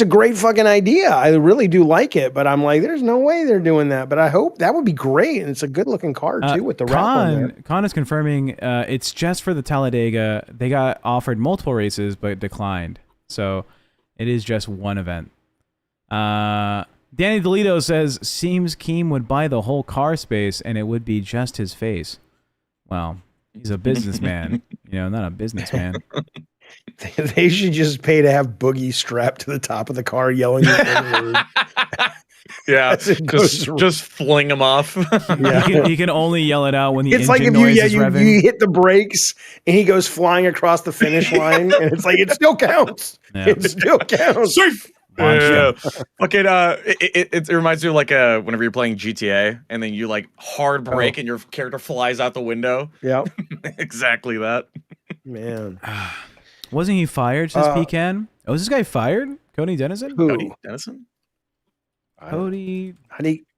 great fucking idea. I really do like it, but I'm like, there's no way they're doing that. But I hope that would be great, and it's a good looking car too with the wrap on there. Con is confirming it's just for the Talladega. They got offered multiple races but declined, so it is just one event. Danny DeLito says seems Keem would buy the whole car space and it would be just his face. Well, he's a businessman, not a businessman. They should just pay to have Boogie strapped to the top of the car yelling at word. Yeah, As it goes just fling him off. Yeah. He can only yell it out when the It's like if engine noise is you revving. hit the brakes and he goes flying across the finish line, and it's like it still counts. Yeah. It still counts. Safe. Yeah. Fucking it reminds me of like whenever you're playing GTA and then you like hard brake and your character flies out the window. Yeah. Exactly that. Man. Wasn't he fired since Pecan? Oh, is this guy fired? Cody Dennison? Who? Cody Dennison? Cody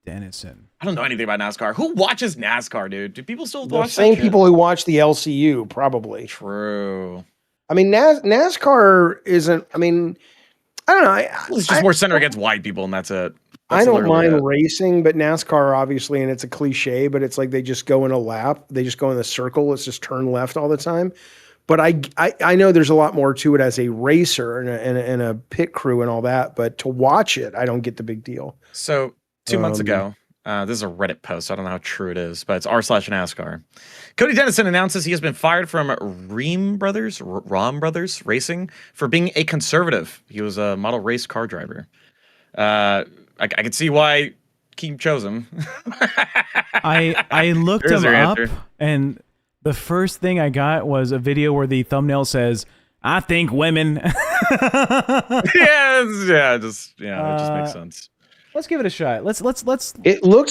Dennison. I don't know anything about NASCAR. Who watches NASCAR, dude? Do people still The watch same that shit? people who watch the LCU, probably. True. I mean, NASCAR isn't. I mean, I don't know. It's just more centered against white people, and that's it. I don't literally mind it. racing, but NASCAR, obviously, and it's a cliche, but it's like they just go in a lap. They just go in the circle. It's just turn left all the time. But I know there's a lot more to it as a racer and a pit crew and all that. But to watch it, I don't get the big deal. So 2 months ago, this is a Reddit post. I don't know how true it is, but it's r/NASCAR. Cody Dennison announces he has been fired from Rom Brothers Racing for being a conservative. He was a model race car driver. I can see why Keem chose him. I looked There's him your up, answer. and the first thing I got was a video where the thumbnail says, "I think women." it just makes sense. Let's give it a shot. Let's. It looks Let's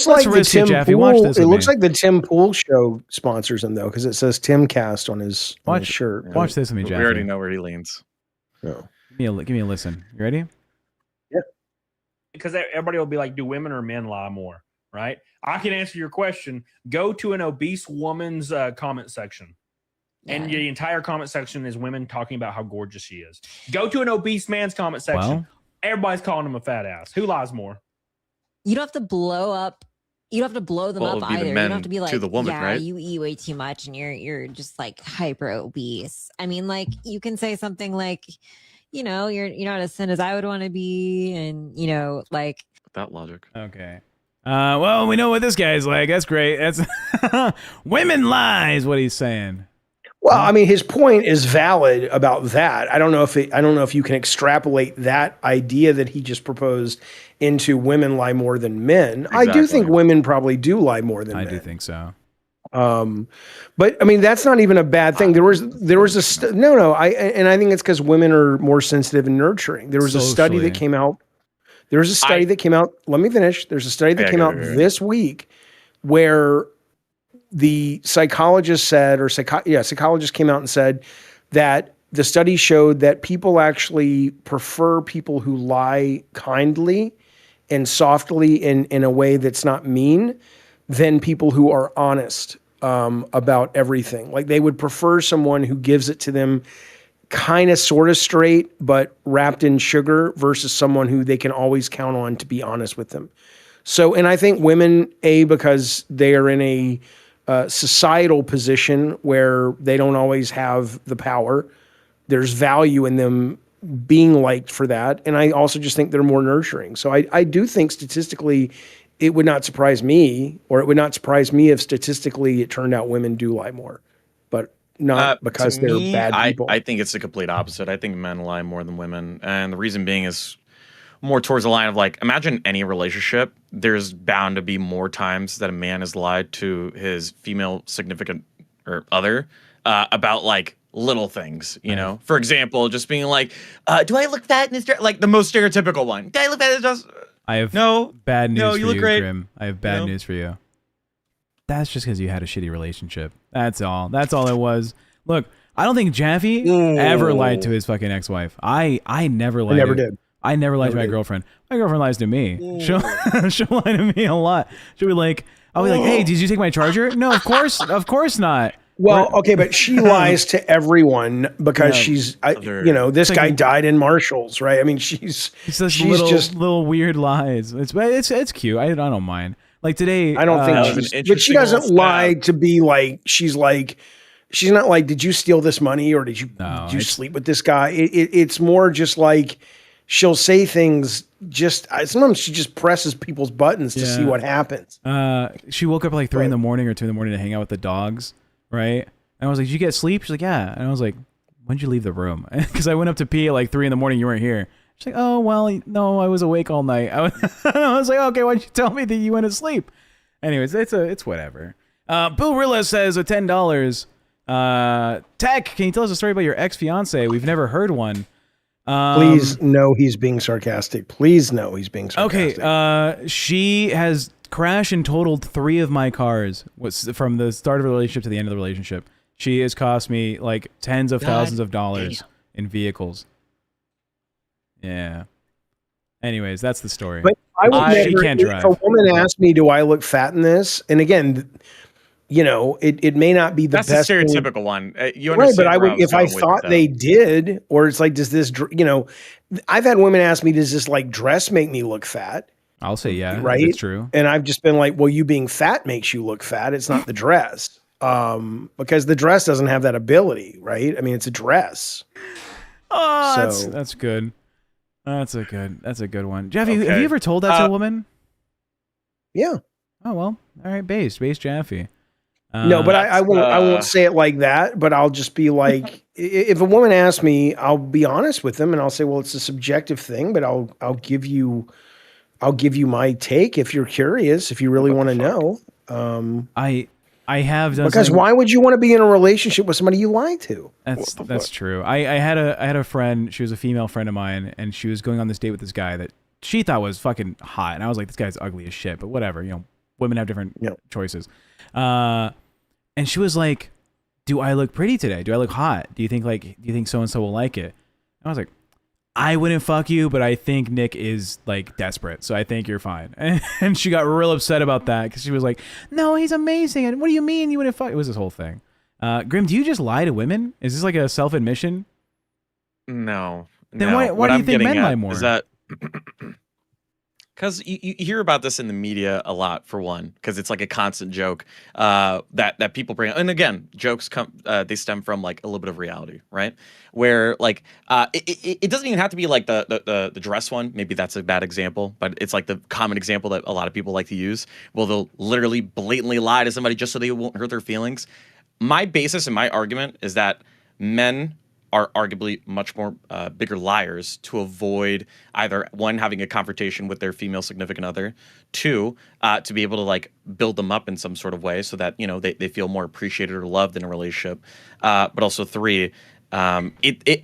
like the risk it, Tim Jaffy. Watch Pool. this It with looks me. like the Tim Pool show sponsors him though, because it says Timcast on his shirt. Watch this with me, We Jaffy. already know where he leans. No. Give me a listen. You ready? Because everybody will be like, do women or men lie more, right? I can answer your question. Go to an obese woman's comment section. And the entire comment section is women talking about how gorgeous she is. Go to an obese man's comment section. Well, everybody's calling him a fat ass. Who lies more? You don't have to blow up. You don't have to blow them up either. You don't have to be like, to the woman, right? You eat way too much and you're just like hyper obese. I mean, like you can say something like, you're not as thin as I would want to be, and like that logic. Okay. Well, we know what this guy's like. That's great. That's women lies. What he's saying. Well, I mean, his point is valid about that. I don't know if you can extrapolate that idea that he just proposed into women lie more than men. Exactly. I do think women probably do lie more than men. I do think so. But I mean, that's not even a bad thing. I think it's because women are more sensitive and nurturing. There was a study that came out. Let me finish. There's a study that came out this week where the psychologist said, psychologist came out and said that the study showed that people actually prefer people who lie kindly and softly in a way that's not mean than people who are honest about everything. Like they would prefer someone who gives it to them kind of sort of straight, but wrapped in sugar versus someone who they can always count on to be honest with them. So, and I think women, because they are in a societal position where they don't always have the power, there's value in them being liked for that. And I also just think they're more nurturing. So I do think statistically it would not surprise me, or it would not surprise me if statistically it turned out women do lie more, but not because they're bad people. I think it's the complete opposite. I think men lie more than women. And the reason being is more towards the line of like, imagine any relationship, there's bound to be more times that a man has lied to his female significant or other about like little things, For example, just being like, do I look fat in this dress? Like the most stereotypical one. Do I look fat in this dress? I have bad news for you, Grim. I have bad news for you. That's just because you had a shitty relationship. That's all. That's all it was. Look, I don't think Jaffy ever lied to his fucking ex-wife. I never lied. I never did. I never lied to my girlfriend. My girlfriend lies to me. She'll lie to me a lot. She'll be like, I'll be like, hey, did you take my charger? No, of course not. Well, okay, but she lies to everyone because she's, this guy died in Marshalls, right? I mean, she's just little weird lies. It's cute. I don't mind. Like today, I don't think, but she doesn't lie to be like, she's not like, did you steal this money or did you sleep with this guy? It's more just like she'll say things. Sometimes she just presses people's buttons to see what happens. She woke up at like 3 a.m. or 2 a.m. to hang out with the dogs. Right. And I was like, did you get sleep? She's like, yeah. And I was like, when did you leave the room? Because I went up to pee at like 3 a.m. You weren't here. She's like, oh, well, no, I was awake all night. I was like, okay, why'd you tell me that you went to sleep? Anyways, it's whatever. Bill Rilla says with $10, Tech, can you tell us a story about your ex-fiance? We've never heard one. Please know he's being sarcastic. Please know he's being sarcastic. Okay. She has crashed and totaled 3 of my cars from the start of the relationship to the end of the relationship. She has cost me like tens of thousands of dollars in vehicles. Yeah. Anyways, that's the story. But I would never, she can't drive. If a woman asked me, do I look fat in this? And again, it may not be the best. That's the stereotypical one. You understand, right? But I would, if I thought they did, or it's like, does this, I've had women ask me, does this like dress make me look fat? I'll say yeah, right. It's true. And I've just been like, well, you being fat makes you look fat. It's not the dress, because the dress doesn't have that ability, right? I mean, it's a dress. Oh, that's good. That's a good one. Jaffy, have you ever told that to a woman? Yeah. Oh well. All right, base Jaffy. No, but I won't say it like that. But I'll just be like, if a woman asks me, I'll be honest with them, and I'll say, well, it's a subjective thing, but I'll give you my take if you're curious, if you really want to know. I have done because why would you want to be in a relationship with somebody you lied to? That's true. I had a friend. She was a female friend of mine, and she was going on this date with this guy that she thought was fucking hot, and I was like, this guy's ugly as shit. But whatever, women have different choices. And she was like, do I look pretty today? Do I look hot? Do you think so and so will like it? And I was like, I wouldn't fuck you, but I think Nick is like desperate, so I think you're fine. And she got real upset about that because she was like, "No, he's amazing." And what do you mean you wouldn't fuck? It was this whole thing. Grim, do you just lie to women? Is this like a self admission? No. Then why do you think men lie more? Is that because you hear about this in the media a lot, for one, because it's like a constant joke that people bring. And again, jokes they stem from like a little bit of reality, right? Where like it doesn't even have to be like the dress one. Maybe that's a bad example, but it's like the common example that a lot of people like to use. Well, they'll literally blatantly lie to somebody just so they won't hurt their feelings. My basis and my argument is that men are arguably much more bigger liars to avoid either one, having a confrontation with their female significant other, two, to be able to like build them up in some sort of way so that, you know, they feel more appreciated or loved in a relationship. But also three, I'm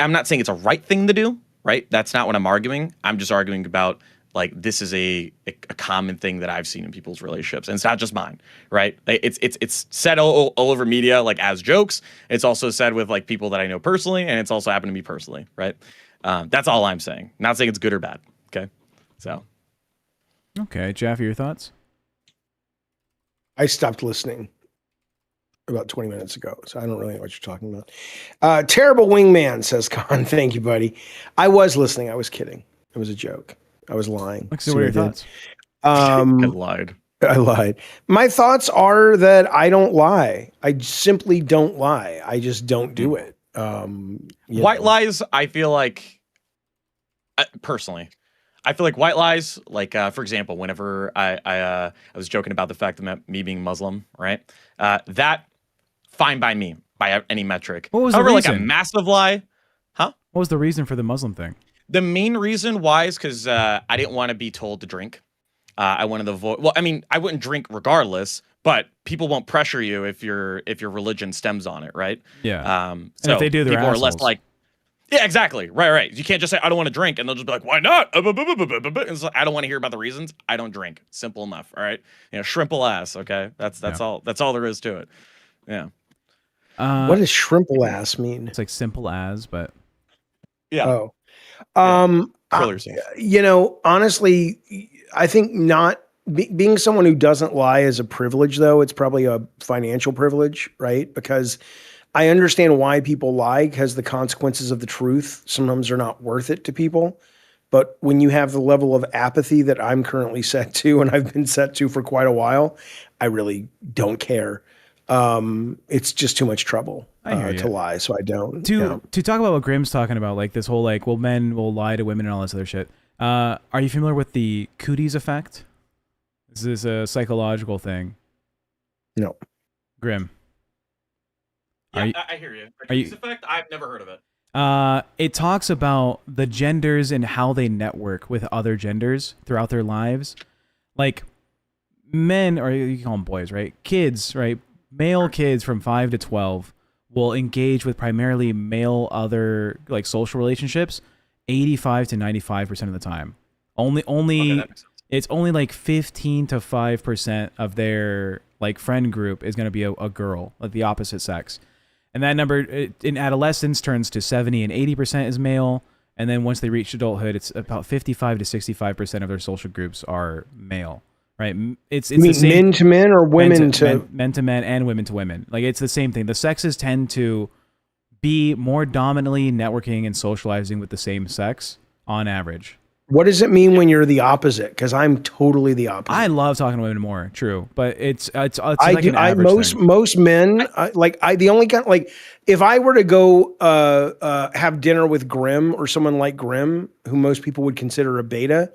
not saying it's a right thing to do, right? That's not what I'm arguing. I'm just arguing about like this is a common thing that I've seen in people's relationships, and it's not just mine, right? It's said all over media like as jokes. It's also said with like people that I know personally, and it's also happened to me personally, right? That's all I'm saying. Not saying it's good or bad. Okay, so okay, Jaffy, your thoughts? I stopped listening about 20 minutes ago, so I don't really know what you're talking about. Terrible Wingman says, Con, thank you, buddy. I was listening. I was kidding. It was a joke. I was lying. So what are your thoughts? I lied. I lied. My thoughts are that I don't lie. I simply don't lie. I just don't do it. White lies, I feel like, personally, I feel like white lies, like, for example, whenever I was joking about the fact that me being Muslim, right? That, fine by me, by any metric. What was However, the like reason? a massive lie, huh? What was the reason for the Muslim thing? The main reason why is because I didn't want to be told to drink. I wanted to avoid. Well, I mean, I wouldn't drink regardless, but people won't pressure you if your religion stems on it, right? Yeah. So and if they do, they're people assholes. are less like, yeah, exactly, right. You can't just say I don't want to drink, and they'll just be like, why not? And it's like, I don't want to hear about the reasons. I don't drink. Simple enough. All right. You know, shrimple ass. Okay, that's all. That's all there is to it. Yeah. What does shrimple ass mean? It's like simple as, but yeah. Oh. You know, honestly, I think not being someone who doesn't lie is a privilege, though. It's probably a financial privilege, right? Because I understand why people lie, because the consequences of the truth sometimes are not worth it to people. But when you have the level of apathy that I'm currently set to, and I've been set to for quite a while, I really don't care. It's just too much trouble to lie, so I don't. To talk about what Grim's talking about, like this whole like, well, men will lie to women and all this other shit. Are you familiar with the cooties effect? This is a psychological thing. No. Grim. Yeah, I hear you. The cooties effect? I've never heard of it. It talks about the genders and how they network with other genders throughout their lives. Like men, or you can call them boys, right? Kids, right? Male kids from 5 to 12 will engage with primarily male other like social relationships 85 to 95% of the time. It's only like 15 to 5% of their like friend group is going to be a girl, like the opposite sex. And that number in adolescence turns to 70 and 80% is male. And then once they reach adulthood, it's about 55 to 65% of their social groups are male. Right, it's you the mean same. Men to men or women to men to men and women to women. Like it's the same thing. The sexes tend to be more dominantly networking and socializing with the same sex on average. What does it mean when you're the opposite? Because I'm totally the opposite. I love talking to women more. True, but it's like I do. An average thing. Most men the only kind like if I were to go have dinner with Grim or someone like Grim, who most people would consider a beta,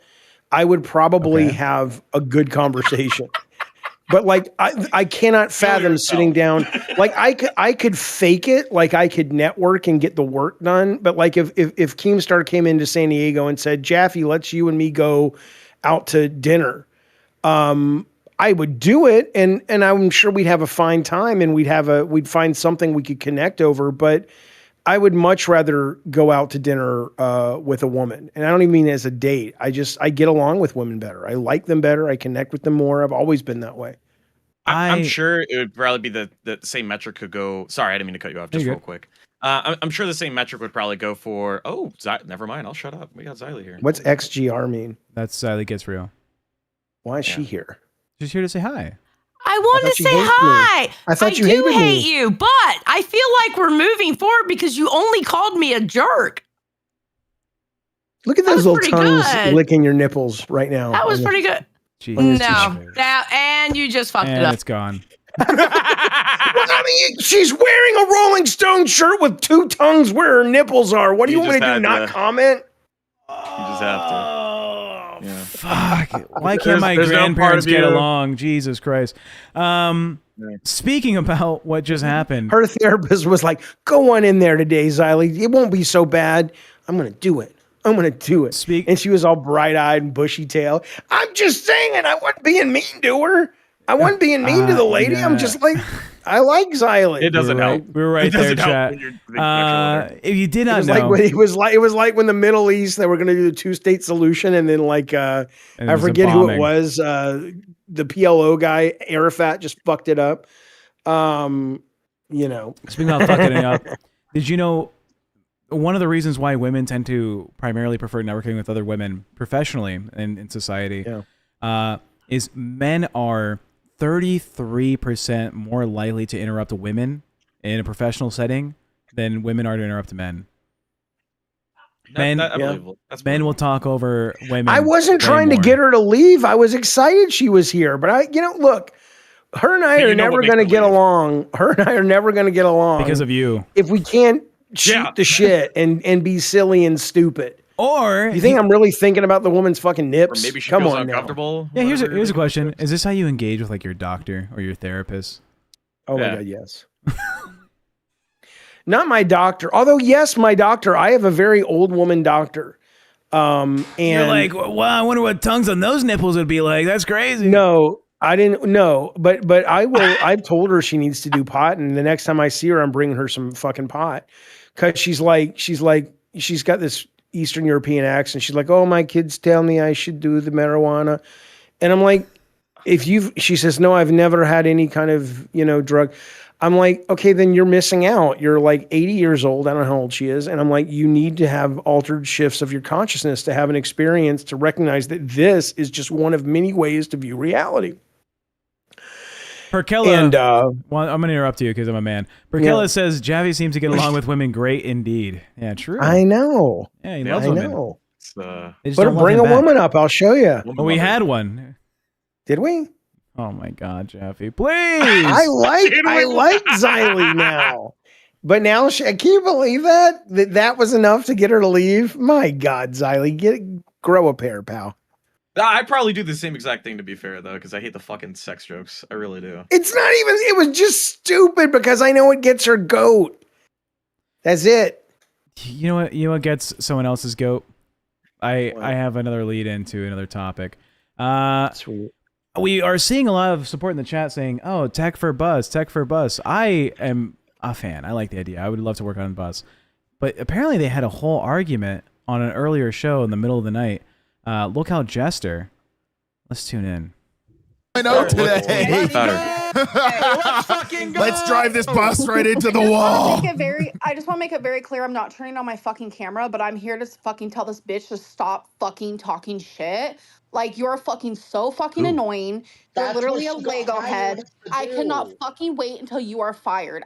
I would probably have a good conversation. But like I cannot fathom sitting down. Like I could fake it, like I could network and get the work done. But like if Keemstar came into San Diego and said, Jaffy, let's you and me go out to dinner, I would do it, and I'm sure we'd have a fine time, and we'd find something we could connect over. But I would much rather go out to dinner with a woman. And I don't even mean as a date. I get along with women better. I like them better. I connect with them more. I've always been that way. I'm sure it would probably be the same metric could go. Sorry, I didn't mean to cut you off just real quick. I'm sure the same metric would probably go for. Oh, never mind. I'll shut up. We got Xylee here. What's XGR mean? That's Xylee Gets Real. Why is she here? She's here to say hi. I wanted to say hi. I thought you do hated hate me. you, but I feel like we're moving forward because you only called me a jerk. Look at those little tongues licking your nipples right now. That was pretty good. Jesus. No, and you just fucked it And up. it's gone. Well, I mean, she's wearing a Rolling Stone shirt with 2 tongues where her nipples are. What do you want me to do? Not comment? You just have to. Yeah. Fuck. Why can't my grandparents get along? Jesus Christ. Speaking about what just happened. Her therapist was like, go on in there today, Xylee. It won't be so bad. I'm going to do it. I'm going to do it. And she was all bright-eyed and bushy-tailed. I'm just saying, I wasn't being mean to her. I wasn't being mean to the lady. Yeah. I'm just like, I like Xylee. It doesn't help. We were right there, chat. If you did not know, it was like when the Middle East they were going to do the 2-state solution, and then I forget who it was. The PLO guy Arafat just fucked it up. Speaking of fucking it up, did you know one of the reasons why women tend to primarily prefer networking with other women professionally in society is men are 33% more likely to interrupt women in a professional setting than women are to interrupt men. Men will talk over women. I wasn't trying to get her to leave. I was excited she was here, but look, her and I are never going to get along. Her and I are never going to get along because of you. If we can't shoot the shit and be silly and stupid. Or you think I'm really thinking about the woman's fucking nips? Or maybe she Come feels on uncomfortable. Yeah, here's a question: is this how you engage with your doctor or your therapist? Oh my god, yes. Not my doctor. Although yes, my doctor. I have a very old woman doctor. And you're like, wow, I wonder what tongues on those nipples would be like. That's crazy. No, I didn't know, but I will. I've told her she needs to do pot, and the next time I see her, I'm bringing her some fucking pot, because she's got this Eastern European accent. She's like, oh, my kids tell me I should do the marijuana. And I'm like, she says, no, I've never had any kind of, drug. I'm like, okay, then you're missing out. You're like 80 years old. I don't know how old she is. And I'm like, you need to have altered shifts of your consciousness to have an experience to recognize that this is just one of many ways to view reality. Perkella, and well, I'm going to interrupt you because I'm a man. Perkella says Jaffy seems to get along with women great indeed. Yeah, true. I know. Yeah, he loves women. Know. But bring a woman up. I'll show you. Well, we had one. Did we? Oh my God, Jaffy, please! I like Xylee now, but now can you believe that was enough to get her to leave? My God, Xylee, grow a pair, pal. I'd probably do the same exact thing, to be fair, though, because I hate the fucking sex jokes. I really do. It's not even, it was just stupid because I know it gets her goat. That's it. You know what gets someone else's goat? I have another lead into another topic. Sweet. We are seeing a lot of support in the chat saying, oh, tech for bus. I am a fan. I like the idea. I would love to work on bus. But apparently they had a whole argument on an earlier show in the middle of the night. LolCow Jester. Let's tune in. I know today. Let's drive this bus right into the wall. I just want to make it very clear. I'm not turning on my fucking camera, but I'm here to fucking tell this bitch to stop fucking talking shit. Like, you're fucking so fucking annoying. You're literally a Lego head. I cannot fucking wait until you are fired.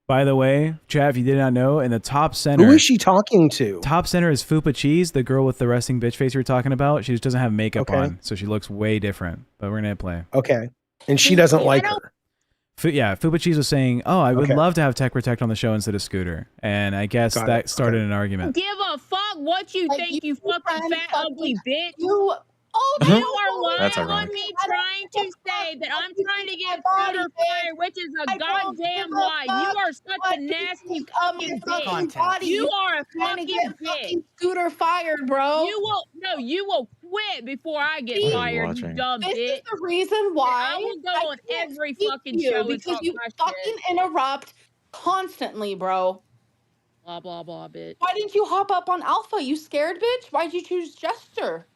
By the way, chat, if you did not know, in the top center... Who is she talking to? Top center is Fupa Cheese, the girl with the resting bitch face you were talking about. She just doesn't have makeup on, so she looks way different. But we're going to hit play. Okay. And she doesn't like her. Fupa Cheese was saying, oh, I would love to have TechProtect on the show instead of Scooter. And I guess that started an argument. Give a fuck what you think, you fucking fat, ugly bitch. You are lying on me trying to say that I'm trying to get Scooter fired, which is a goddamn lie. You are such a nasty fucking bitch. You are a fucking bitch. Scooter fired, bro. You will quit before I get fired, you dumb bitch. This is the reason why I will go on every fucking show because you fucking interrupt constantly, bro. Blah blah blah, bitch. Why didn't you hop up on Alpha? You scared, bitch? Why'd you choose Jester,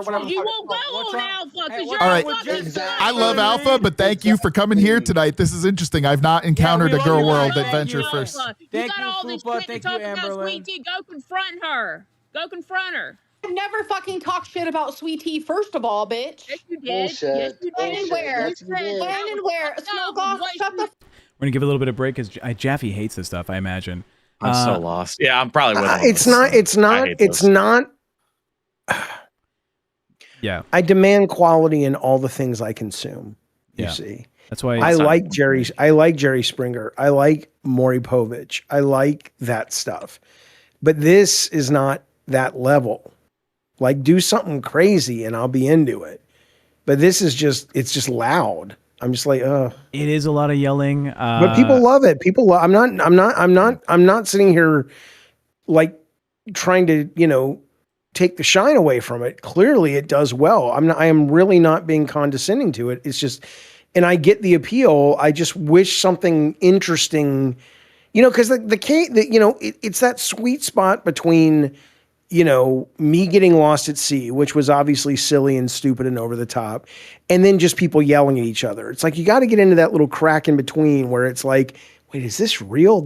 whatever? You won't go on Alpha because you're All a right. fucking I love Alpha, but thank you for coming here tonight. This is interesting. I've not encountered a girl world adventure first. You got all this shit to talk about, Sweet Tea. Go confront her. Go confront her. I never fucking talk shit about Sweet Tea, first of all, bitch. Yes, you did. Bullshit. Yes, you When did. and where? Yes, you did. When and where? Smoke off, shut the We're gonna give a little bit of break because Jaffy hates this stuff. I imagine. I'm so lost. Yeah, I'm probably with him. It's not. Yeah. I demand quality in all the things I consume. You see. That's why I like Jerry Springer. I like Maury Povich. I like that stuff. But this is not that level. Like, do something crazy and I'll be into it. But this is it's just loud. I'm just like, ugh. It is a lot of yelling. But people love it. I'm not sitting here like trying to, take the shine away from it. Clearly it does well. I am really not being condescending to it. It's just, and I get the appeal. I just wish something interesting, because it's that sweet spot between, me getting lost at sea, which was obviously silly and stupid and over the top, and then just people yelling at each other. It's like, you got to get into that little crack in between where it's like, wait, is this real?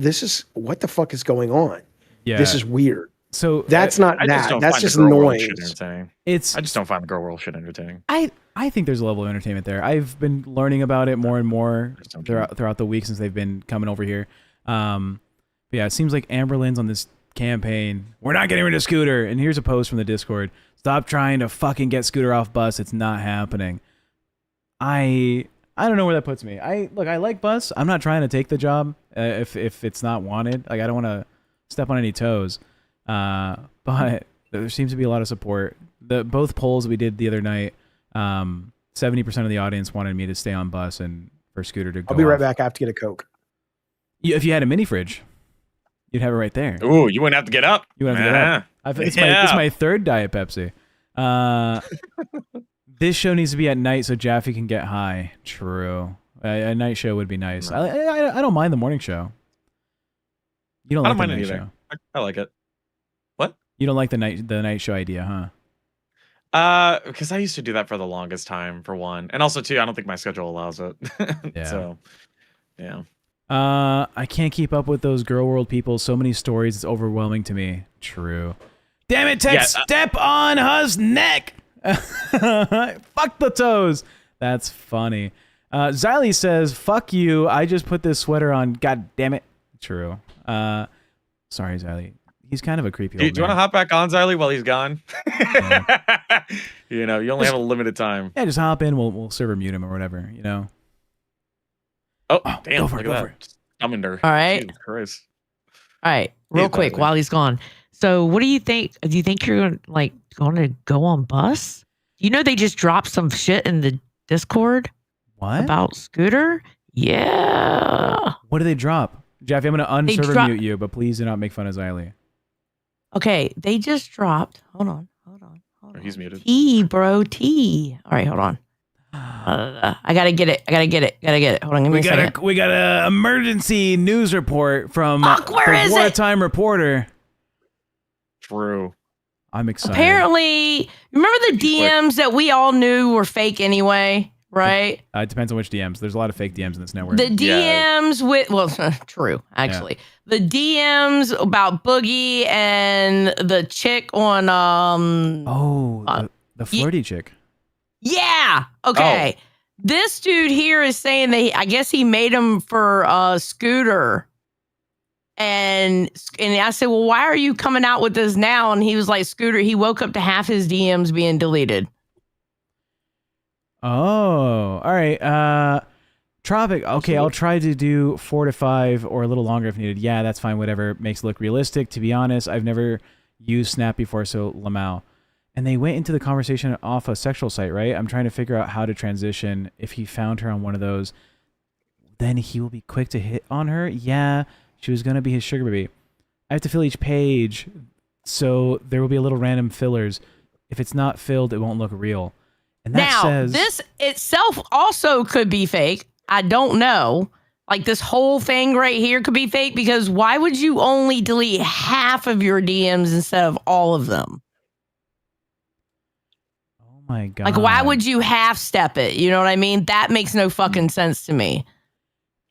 What the fuck is going on? Yeah. This is weird. So that's not I that. Just That's just noise. noise. I just don't find the girl world shit entertaining. I think there's a level of entertainment there. I've been learning about it more and more throughout the week since they've been coming over here. But yeah, it seems like Amberlynn's on this campaign. We're not getting rid of Scooter. And here's a post from the Discord. Stop trying to fucking get Scooter off Bus. It's not happening. I don't know where that puts me. I like Bus. I'm not trying to take the job if it's not wanted. Like, I don't want to step on any toes. But there seems to be a lot of support. Both polls we did the other night, 70% of the audience wanted me to stay on Bus and for Scooter to go. I'll be right off. back. I have to get a Coke. If you had a mini fridge, you'd have it right there. Ooh, you wouldn't have to get up. You wouldn't have to get up. It's my third Diet Pepsi. This show needs to be at night so Jaffy can get high. True. A night show would be nice. I don't mind the morning show. You don't like the night show. I like it. You don't like the night show idea, huh? Because I used to do that for the longest time, for one, and also too, I don't think my schedule allows it. Yeah. So, yeah. I can't keep up with those girl world people. So many stories, it's overwhelming to me. True. Damn it, Tech! Step on his neck. Fuck the toes. That's funny. Xylee says, "Fuck you. I just put this sweater on. God damn it." True. Sorry, Xylee. He's kind of a creepy old man. Do you want to hop back on, Xylee, while he's gone? Yeah. You only have a limited time. Yeah, just hop in. We'll server mute him or whatever. Oh, damn! Go for look it, at go that. Summoned her. All right. Jesus Christ. All right, real quick while he's gone. So, what do you think? Do you think you're going to go on Bus? They just dropped some shit in the Discord. What about Scooter? Yeah. What did they drop, Jaffy? I'm going to unserver mute you, but please do not make fun of Xylee. Okay, they just dropped. Hold on. He's muted. Bro. All right, hold on. I gotta get it. Hold on, give me a second. We got a emergency news report from where is it? Wartime Reporter. True. I'm excited. Apparently, remember the DMs that we all knew were fake anyway, right? It depends on which DMs. There's a lot of fake DMs in this network. The DMs true, actually. Yeah. The DMs about Boogie and the chick on the flirty chick. Yeah. Okay. Oh. This dude here is saying that I guess he made him for Scooter. And I said, well, why are you coming out with this now? And he was like, Scooter, he woke up to half his DMs being deleted. Oh, all right. Tropic. Okay, I'll try to do 4 to 5 or a little longer if needed. Yeah, that's fine. Whatever makes it look realistic. To be honest, I've never used Snap before, so Lamau. And they went into the conversation off a sexual site, right? I'm trying to figure out how to transition. If he found her on one of those, then he will be quick to hit on her. Yeah, she was going to be his sugar baby. I have to fill each page, so there will be a little random fillers. If it's not filled, it won't look real. And that says... this itself also could be fake. I don't know. Like this whole thing right here could be fake because why would you only delete half of your DMs instead of all of them? Oh my God. Like, why would you half step it? You know what I mean? That makes no fucking sense to me.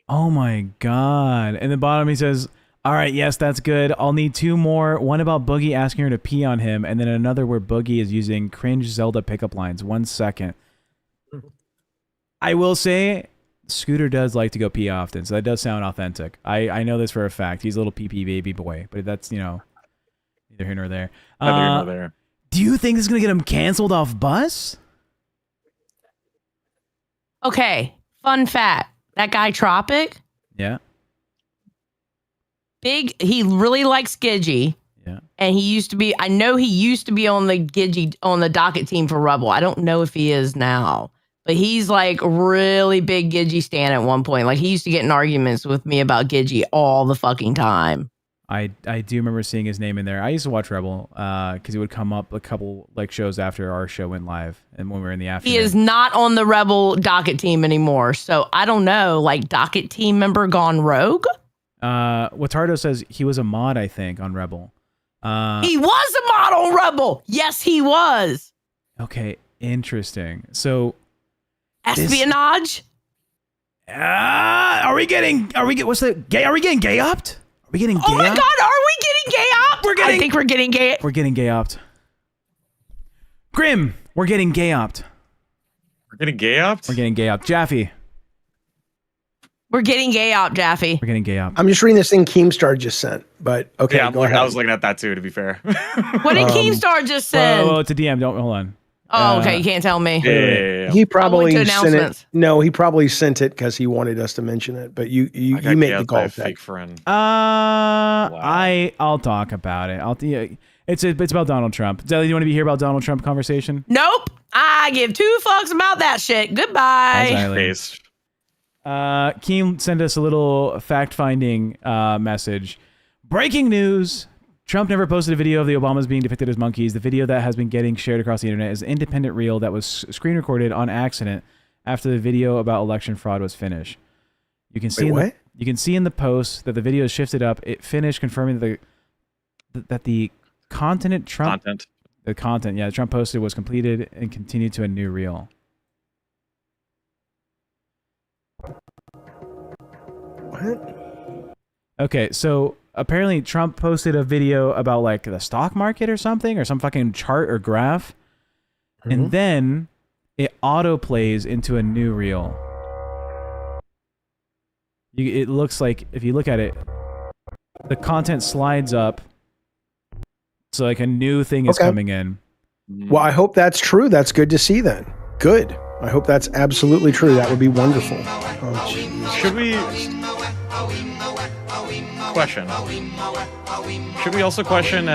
Oh my God. And the bottom he says, all right, yes, that's good. I'll need 2 more. One about Boogie asking her to pee on him, and then another where Boogie is using cringe Zelda pickup lines. 1 second. I will say, Scooter does like to go pee often, so that does sound authentic. I know this for a fact. He's a little pee-pee baby boy, but that's, you know, neither here nor there. Neither here nor there. Do you think this is going to get him canceled off Bus? Okay, fun fact. That guy Tropic, Yeah. he really likes Gidgy. Yeah. And he used to be, I know he used to be on the Gidgy, on the docket team for Rebel. I don't know if he is now. But he's like really big Gidgy stan at one point. Like he used to get in arguments with me about Gidgy all the fucking time. I do remember seeing his name in there. I used to watch Rebel because he would come up a couple like shows after our show went live and when we were in the afternoon. He is not on the Rebel docket team anymore. So I don't know, like docket team member gone rogue? Watardo says he was a mod, I think, on Rebel. He was a mod on Rebel. Yes, he was. Okay, interesting. So Espionage? Are we getting Gayopped? Are we getting gay? Oh my God, are we getting Gayopped? I think we're getting gay. We're getting Gayopped. Grim, we're getting Gayopped. We're getting Gayopped? We're getting Gayopped. Jaffy. We're getting Gayopped, Jaffy. We're getting Gayopped. I'm just reading this thing Keemstar just sent, but okay, yeah, go ahead. I was looking at that too, to be fair. What did Keemstar just send? Well, it's a DM. Don't hold on. Oh, okay. You can't tell me. Yeah. He probably sent it. announcements. No, he probably sent it because he wanted us to mention it. But you make the call. Fake friend. I'll talk about it. It's about Donald Trump. Zelly, do you want to be here about Donald Trump conversation? Nope. I give 2 fucks about that shit. Goodbye. Keem sent us a little fact-finding message. Breaking news. Trump never posted a video of the Obamas being depicted as monkeys. The video that has been getting shared across the internet is an independent reel that was screen recorded on accident after the video about election fraud was finished. You can see you can see in the post that the video is shifted up. It finished confirming that the content Trump posted was completed and continued to a new reel. What? Okay, so apparently Trump posted a video about like the stock market or something, or some fucking chart or graph, and then it auto plays into a new reel. It looks like, if you look at it, the content slides up, so like a new thing is coming in. Well, I hope that's true. That's good to see then. Good. I hope that's absolutely true. That would be wonderful. Oh, geez. Should we... Question. Should we also question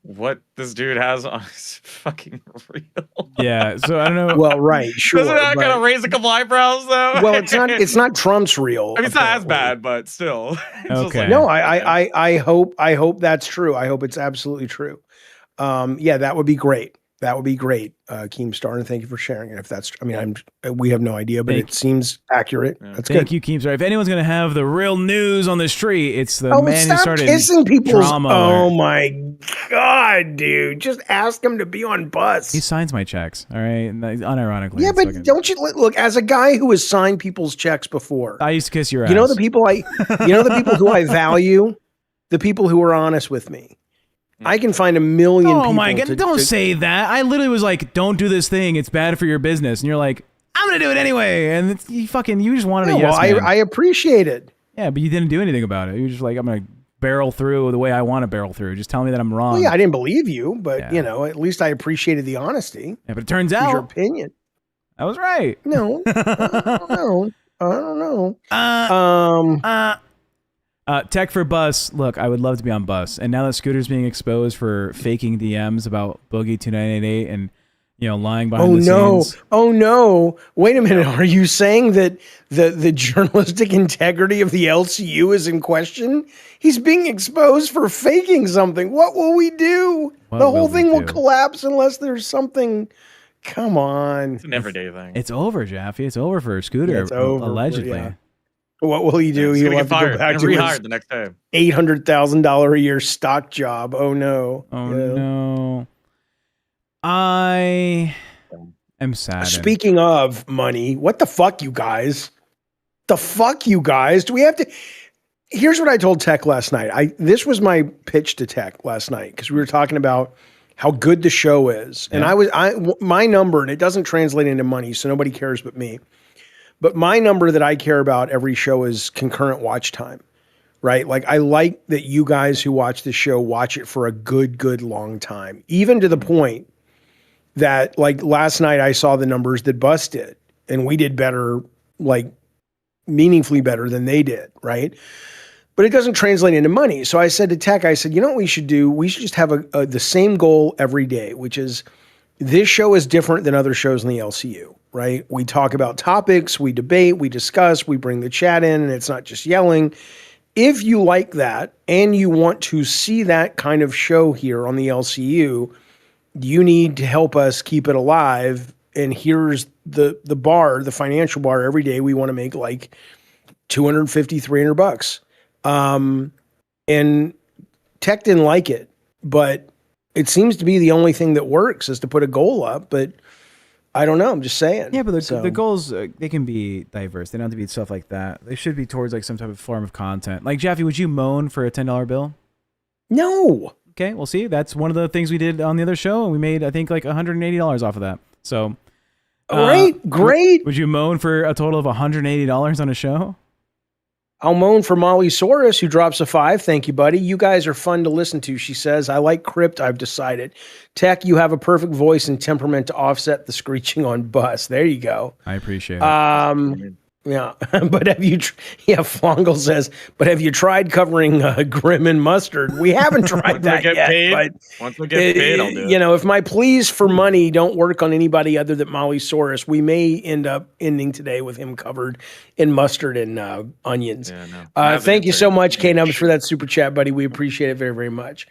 what this dude has on his fucking reel? Yeah, so I don't know. Well, right, sure. Doesn't that kind of raise a couple eyebrows, though? Well, it's not Trump's reel. I mean, it's not as bad, but still. Okay. No, I hope that's true. I hope it's absolutely true. Yeah, that would be great. That would be great, Keemstar, and thank you for sharing it. If that's, I mean, we have no idea, but it seems accurate. Yeah. That's thank good. you, Keemstar. If anyone's gonna have the real news on the street, it's the man who stop started kissing people's drama. Oh my God, dude! Just ask him to be on Bus. He signs my checks. All right, unironically. Yeah, but don't you look? As a guy who has signed people's checks before, I used to kiss your ass. You know the people who I value, the people who are honest with me. I can find a million people. Oh my God, don't say that. I literally was like, don't do this thing. It's bad for your business. And you're like, I'm going to do it anyway. And you just wanted a yes man. I appreciate it. Yeah, but you didn't do anything about it. You were just like, I'm going to barrel through the way I want to barrel through. Just tell me that I'm wrong. Well, yeah, I didn't believe you, but at least I appreciated the honesty. Yeah, but it turns out your opinion. I was right. No, I don't know. Tech for Bus. Look, I would love to be on Bus. And now that Scooter's being exposed for faking DMs about Boogie 2988 and lying behind the scenes. Oh no! Wait a minute. Are you saying that the journalistic integrity of the LCU is in question? He's being exposed for faking something. What will we do? The whole thing will collapse unless there's something. Come on. It's an everyday thing. It's over, Jaffy. It's over for Scooter. Yeah, it's over, allegedly. yeah. What will he do? He's He'll gonna have get to go fired back and to his rehired the next day. $800,000 a year stock job. Oh no. Oh Yeah. no. I am sad. Speaking of money, what the fuck, you guys? The fuck, you guys? Do we have to? Here's what I told Tech last night. This was my pitch to Tech last night because we were talking about how good the show is, and my number, and it doesn't translate into money, so nobody cares but me. But my number that I care about every show is concurrent watch time, right? Like I like that you guys who watch the show watch it for a good long time, even to the point that like last night I saw the numbers that Bus did, and we did better, like meaningfully better than they did, right? But it doesn't translate into money. So I said to Tech, I said, you know what we should do? We should just have the same goal every day, which is this show is different than other shows in the LCU, right? We talk about topics, we debate, we discuss, we bring the chat in, and it's not just yelling. If you like that and you want to see that kind of show here on the LCU, you need to help us keep it alive. And here's the bar, the financial bar. Every day we want to make like $250, $300. And Tech didn't like it, but it seems to be the only thing that works is to put a goal up. But I don't know. I'm just saying. Yeah, but the goals, they can be diverse. They don't have to be stuff like that. They should be towards like some type of form of content. Like, Jaffy, would you moan for a $10 bill? No. Okay, we'll see. That's one of the things we did on the other show, and we made, I think, like $180 off of that. So, great. Would you moan for a total of $180 on a show? I'll moan for Molly Soros, who drops a 5. Thank you, buddy. You guys are fun to listen to. She says, I like Crypt, I've decided. Tech, you have a perfect voice and temperament to offset the screeching on Bus. There you go. I appreciate it. Yeah, but have you? Flongle says, but have you tried covering Grim and Mustard? We haven't tried that yet. But once we get paid, I'll do it. You know, if my pleas for money don't work on anybody other than Molly Soros, we may end up ending today with him covered in mustard and onions. Yeah, no. Thank you so much, K-Nubs, for that super chat, buddy. We appreciate it very, very much.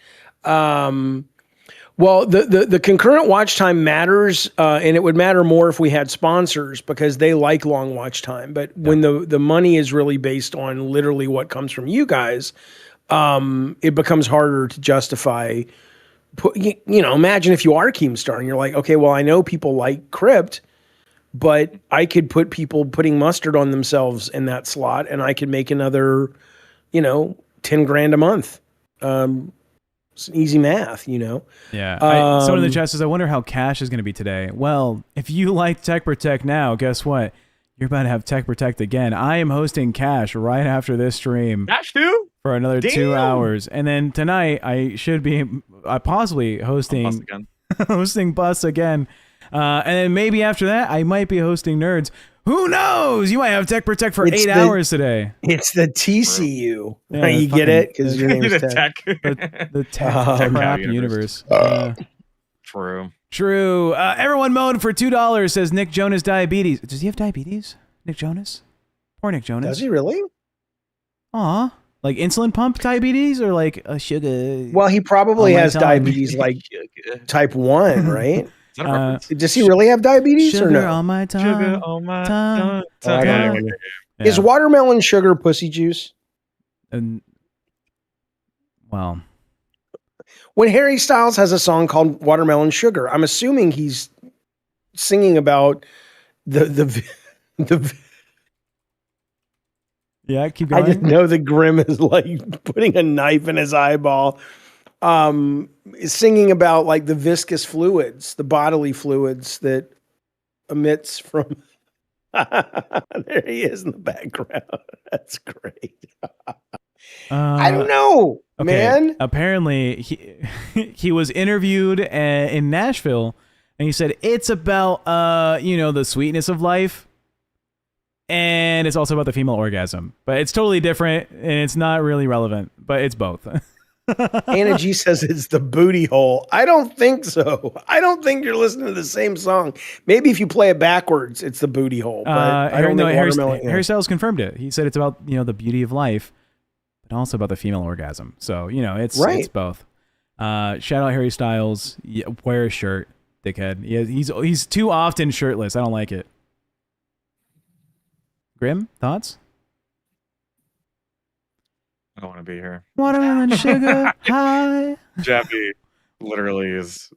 Well, the concurrent watch time matters, and it would matter more if we had sponsors because they like long watch time. But when the money is really based on literally what comes from you guys, it becomes harder to justify. Imagine if you are Keemstar and you're like, okay, well, I know people like Crypt, but I could put people putting mustard on themselves in that slot, and I could make another, $10,000 a month. It's easy math, Yeah. Someone in the chat says, I wonder how Cash is going to be today. Well, if you like TechProtect now, guess what? You're about to have TechProtect again. I am hosting Cash right after this stream. Cash too? For another 2 hours. And then tonight, I should be possibly hosting Bus again. And then maybe after that, I might be hosting Nerds. Who knows? You might have TechProtect for 8 hours today. It's the TCU. Yeah, you get it? Because your name is Tech. The TechProtect Universe. True. Everyone moaned for $2, says Nick Jonas diabetes. Does he have diabetes? Nick Jonas? Poor Nick Jonas. Does he really? Aw. Like insulin pump diabetes or like a sugar? Well, he probably has diabetes like type 1, right? Does he really have diabetes or no? Sugar on my tongue. Sugar on my tongue. Yeah. Is watermelon sugar pussy juice? Well, when Harry Styles has a song called Watermelon Sugar, I'm assuming he's singing about the yeah, keep going. I just know that Grim is like putting a knife in his eyeball. Singing about like the viscous fluids, the bodily fluids that emits from. There he is in the background. That's great. I don't know, man. Apparently, he was interviewed in Nashville, and he said it's about the sweetness of life, and it's also about the female orgasm, but it's totally different, and it's not really relevant, but it's both. Anna G says it's the booty hole. I don't think so. I don't think you're listening to the same song. Maybe if you play it backwards, it's the booty hole. But I don't know. Harry Styles confirmed it. He said it's about the beauty of life, but also about the female orgasm. So it's both. Shout out Harry Styles. Wear a shirt, dickhead. He's too often shirtless. I don't like it. Grim, thoughts? I don't want to be here. Watermelon sugar high. Jaffy literally is.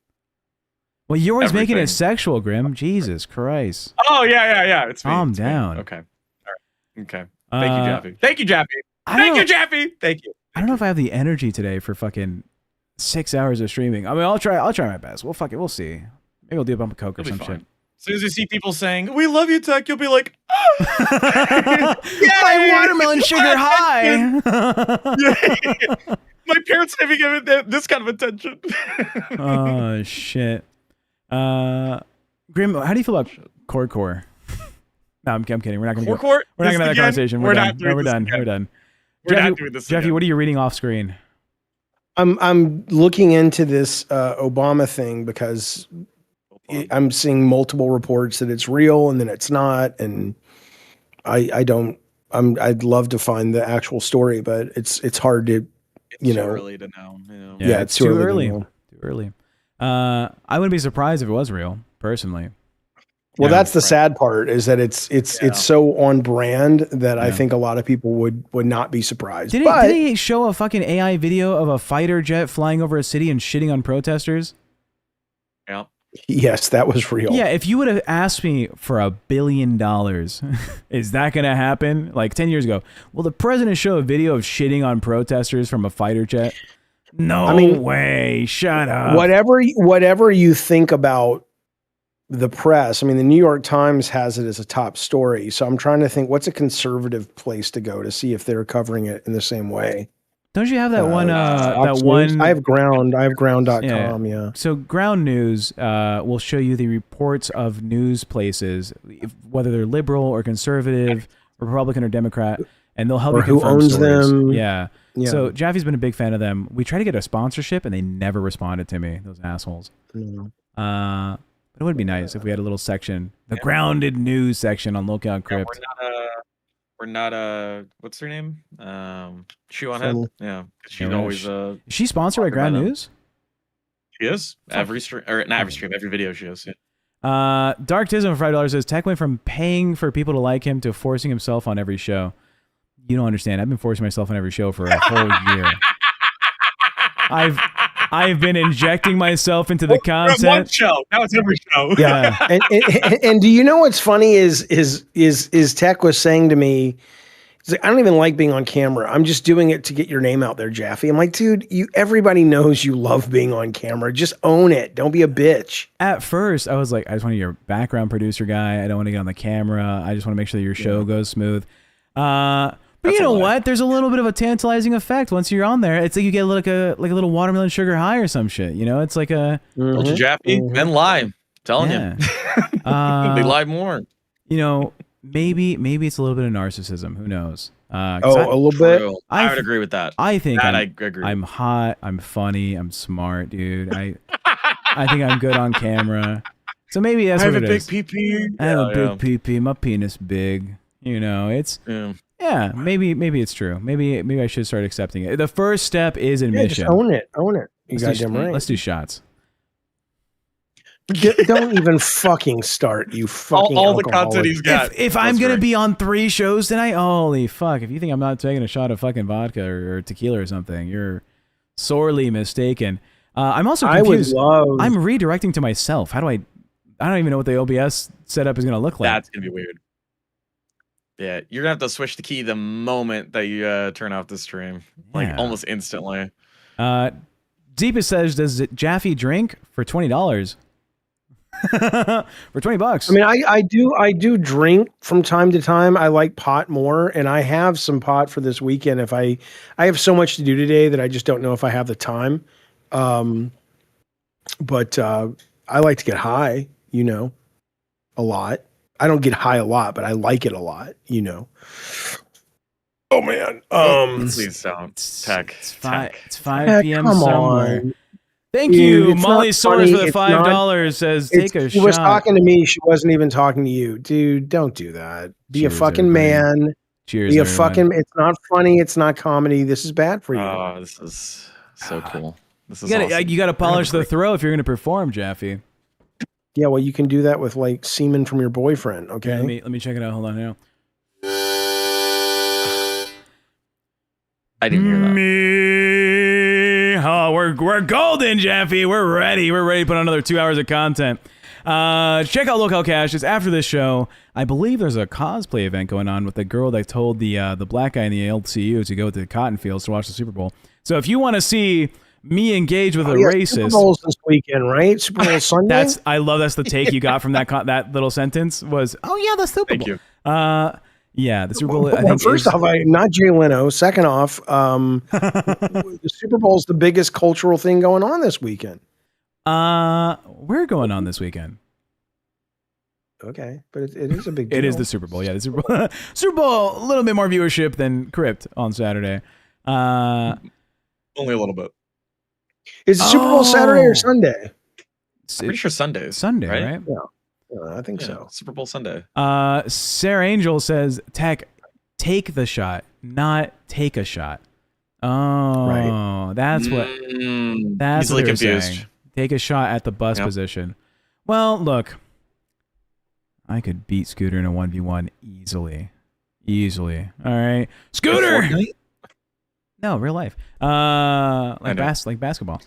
Well, you're always making it everything. sexual, Grim. Jesus Christ. Oh yeah. It's me. Calm It's me. down. Okay. All right. Okay. Thank you, Jaffy. Thank you, Jaffy. I Thank don't- you, Jaffy. Thank you. I don't know if I have the energy today for fucking 6 hours of streaming. I mean, I'll try my best. We'll see. Maybe I'll do a bump of coke or You'll be some fine. shit. As soon as you see people saying, "We love you, Tech," you'll be like, My watermelon sugar high. My parents haven't given this kind of attention. Oh shit. Grim, how do you feel about core? No, I'm kidding. We're not going to Core? We're not going to have that Again? conversation. We're not doing We're this done. again. We're done. We're Jaffy, not doing this Jaffy, again. what are you reading off screen? I'm looking into this Obama thing because I'm seeing multiple reports that it's real and then it's not, and I'd love to find the actual story, but it's hard to, Too early to know. Yeah, it's too early. to know. Too early. I wouldn't be surprised if it was real, personally. Well, Yeah. that's the sad part, is that it's so on brand that I think a lot of people would not be surprised. Did he show a fucking AI video of a fighter jet flying over a city and shitting on protesters? Yeah. Yes, that was real. Yeah, if you would have asked me for $1 billion, is that going to happen? Like 10 years ago, will the president show a video of shitting on protesters from a fighter jet? No way. Shut up. Whatever you think about the press, I mean, the New York Times has it as a top story. So I'm trying to think, what's a conservative place to go to see if they're covering it in the same way? Don't you have that one? Fox That News? one. I have Ground. I have Ground.com. Yeah. So Ground News will show you the reports of news places, whether they're liberal or conservative, Republican or Democrat, and they'll help Or you who confirm owns stories. them. Yeah. Yeah. So Jaffy's been a big fan of them. We tried to get a sponsorship, and they never responded to me. Those assholes. But it would be nice if we had a little section, the grounded news section on LolCow and Crypt. We're not what's her name? Shoe on Head. Yeah. She's Yeah, always is she sponsored by talking Ground about them. News? She is. Every stream, or not every stream, every video she is. Yeah. Dark Tism for $5 says Tech went from paying for people to like him to forcing himself on every show. You don't understand. I've been forcing myself on every show for a whole year. I've been injecting myself into the content. One show. Now it's every show. Yeah. and do you know what's funny is Tech was saying to me, he's like, I don't even like being on camera. I'm just doing it to get your name out there, Jaffy. I'm like, dude, everybody knows you love being on camera. Just own it. Don't be a bitch. At first, I was like, I just want to be your background producer guy. I don't want to get on the camera. I just want to make sure that your show goes smooth. But you know what? There's a little bit of a tantalizing effect once you're on there. It's like you get like a little watermelon sugar high or some shit. You know, it's like a. Told you, Jaffy. Men lie. Telling you. They lie more. You know, maybe it's a little bit of narcissism. Who knows? A little bit. I would agree with that. I think That I agree. I'm hot. I'm funny. I'm smart, dude. I think I'm good on camera. So maybe that's I what have it a big is. pee-pee. I have a Yeah, big pee-pee. My penis big. You know, it's maybe it's true. Maybe I should start accepting it. The first step is admission. Just own it. Own it. You goddamn right. Let's do shots. Don't even fucking start, you fucking all the alcoholic. content he's got. If I'm gonna be on 3 shows tonight, holy fuck! If you think I'm not taking a shot of fucking vodka or tequila or something, you're sorely mistaken. I'm also confused. I'm redirecting to myself. How do I don't even know what the OBS setup is gonna look like. That's gonna be weird. Yeah, you're gonna have to switch the key the moment that you turn off the stream, like almost instantly. Deepest says, does Jaffy drink for $20? For $20. I mean, I do drink from time to time. I like pot more, and I have some pot for this weekend. If I have so much to do today that I just don't know if I have the time. But I like to get high, you know, a lot. I don't get high a lot, but I like it a lot, you know. Oh man. Please don't. Tech. It's 5 p.m. come somewhere. on. Thank Dude, you, it's Molly not Soares funny. for the It's $5. Says take a She shot. was talking to me. She wasn't even talking to you, dude. Don't do that. Be Cheers, a fucking everybody. man. Cheers, Be a everyone. fucking. It's not funny. It's not comedy. This is bad for you. Oh, this is so cool. This is You gotta, awesome. you gotta polish the throw if you're gonna perform, Jaffy. Yeah, well, you can do that with like semen from your boyfriend. Okay. Let me check it out. Hold on now. I didn't hear that. Me. Oh, we're golden, Jaffy. We're ready. We're ready to put on another 2 hours of content. Check out LolCow Caches after this show. I believe there's a cosplay event going on with the girl that told the black guy in the LCU to go to the cotton fields to watch the Super Bowl. So if you want to see me engage with a racist, Super Bowl's this weekend, right? Super Bowl Sunday. That's the take you got from that little sentence was, oh yeah, the Super Bowl. Thank you. Yeah, the Super Bowl. I Well, think first off, not Jay Leno. Second off, the Super Bowl is the biggest cultural thing going on this weekend. We're going on this weekend. Okay, but it is a big deal. It is the Super Bowl. Yeah, the Super Bowl. Super Bowl, a little bit more viewership than Crypt on Saturday. Only a little bit. Is the Super Bowl Saturday or Sunday? I'm pretty sure Sundays. Sunday, right? Yeah, I think so. Super Bowl Sunday. Sarah Angel says, Tech, take the shot, not take a shot. Oh, right. That's what. That's easily what they're confused. saying. Take a shot at the bus position. Well, look, I could beat Scooter in a 1v1 easily. All right, Scooter. No, real life. Like basketball.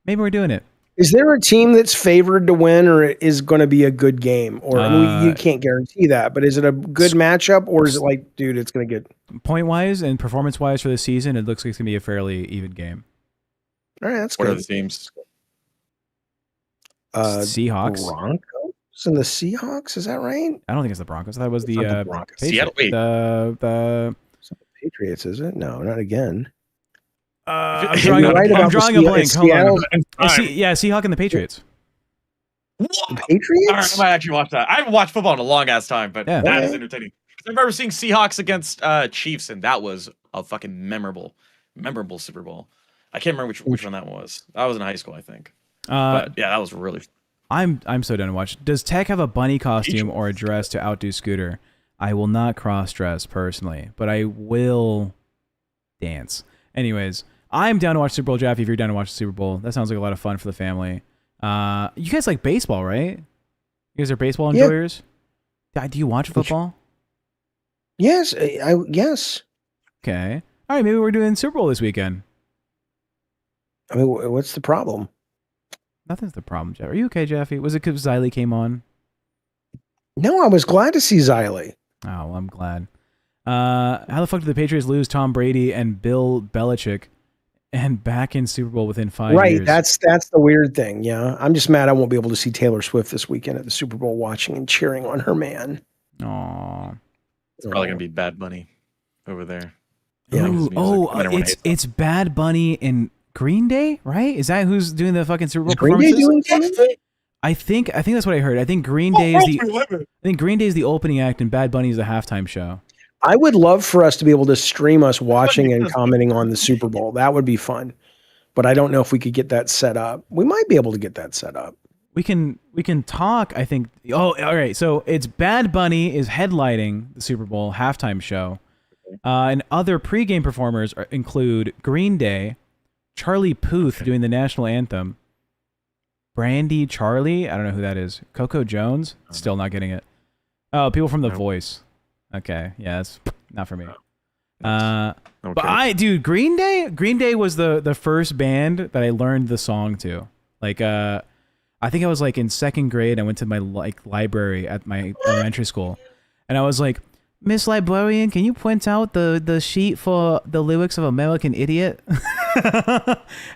Maybe we're doing it. Is there a team that's favored to win, or is going to be a good game? Or I mean, you can't guarantee that, but is it a good matchup, or is it like, dude, it's going to get point wise and performance wise for the season? It looks like it's going to be a fairly even game. All right, that's What good. are the teams? Seahawks. Broncos and the Seahawks. Is that right? I don't think it's the Broncos. That was the Broncos. Patriots. Wait. The Patriots, is it? No, not again. I'm drawing a blank. Hold on. Seahawk and the Patriots. The Patriots? All right, I might actually watch that. I haven't watched football in a long ass time, but that is entertaining. I remember seeing Seahawks against Chiefs, and that was a fucking memorable Super Bowl. I can't remember which one that was. I was in high school, I think. But yeah, that was really. I'm so done to watch. Does Tech have a bunny costume or a dress to outdo Scooter? I will not cross dress personally, but I will dance. Anyways, I'm down to watch Super Bowl, Jaffy. If you're down to watch the Super Bowl, that sounds like a lot of fun for the family. You guys like baseball, right? You guys are baseball enjoyers. Do you watch football? Yes, yes. Okay. All right, maybe we're doing Super Bowl this weekend. I mean, what's the problem? Nothing's the problem, Jeff. Are you okay, Jaffy? Was it because Xylee came on? No, I was glad to see Xylee. Oh, well, I'm glad. How the fuck did the Patriots lose Tom Brady and Bill Belichick and back in Super Bowl within 5 years? Right, that's the weird thing. Yeah, I'm just mad I won't be able to see Taylor Swift this weekend at the Super Bowl, watching and cheering on her man. Aww. It's probably gonna be Bad Bunny over there. Yeah. It's Bad Bunny and Green Day, right? Is that who's doing the fucking Super Bowl Green Day performances? doing something? I think that's what I heard. I think Green Day is the opening act and Bad Bunny is the halftime show. I would love for us to be able to stream us watching and commenting on the Super Bowl. That would be fun. But I don't know if we could get that set up. We might be able to get that set up. We can talk, I think. Oh, all right. So it's Bad Bunny is headlining the Super Bowl halftime show. And other pregame performers include Green Day, Charlie Puth doing the national anthem, Brandy Charlie, I don't know who that is, Coco Jones, still not getting it. Oh, people from The Voice. Okay, yeah, that's not for me. But Green Day was the first band that I learned the song to. Like, I think I was like in second grade. I went to my library at my elementary school, and I was like, Miss Librarian, can you point out the sheet for the lyrics of American Idiot?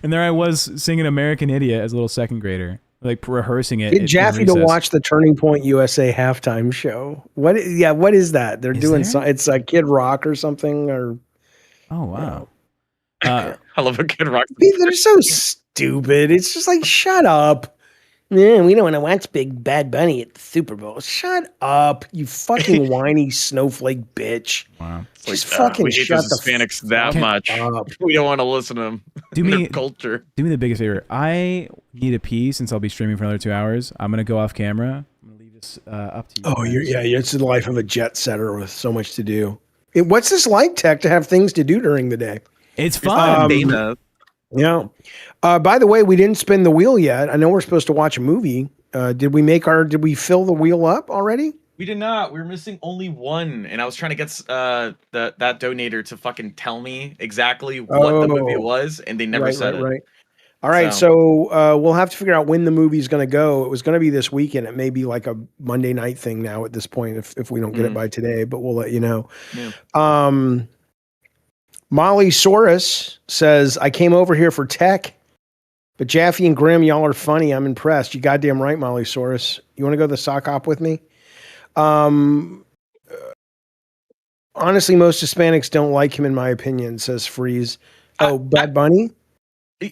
And there I was singing American Idiot as a little second grader, like rehearsing it. Get Jaffy to watch the Turning Point USA halftime show. What is that? They're doing it's a Kid Rock or something, or oh wow. I love a Kid Rock. They're so stupid. It's just like, shut up. Man, we don't want to watch Big Bad Bunny at the Super Bowl. Shut up, you fucking whiny snowflake bitch. Wow. Just fucking we hate shut those the Hispanics that much. up. We don't want to listen to them. Their culture. Do me the biggest favor. I need a pee since I'll be streaming for another 2 hours. I'm gonna go off camera. I'm gonna leave this up to you. Oh, it's the life of a jet setter with so much to do. What's this like, Tech, to have things to do during the day? It's fun. Yeah. By the way, we didn't spin the wheel yet. I know we're supposed to watch a movie. Did we fill the wheel up already? We did not. We were missing only one, and I was trying to get that donator to fucking tell me exactly what the movie was, and they never said it. Right. All right, so we'll have to figure out when the movie's going to go. It was going to be this weekend. It may be like a Monday night thing now at this point if we don't get it by today, but we'll let you know. Yeah. Molly Saurus says, I came over here for tech, but Jaffy and Grim, y'all are funny. I'm impressed. You goddamn right, Molly Saurus. You want to go to the sock op with me? Honestly, most Hispanics don't like him, in my opinion, says Freeze. Bad Bunny?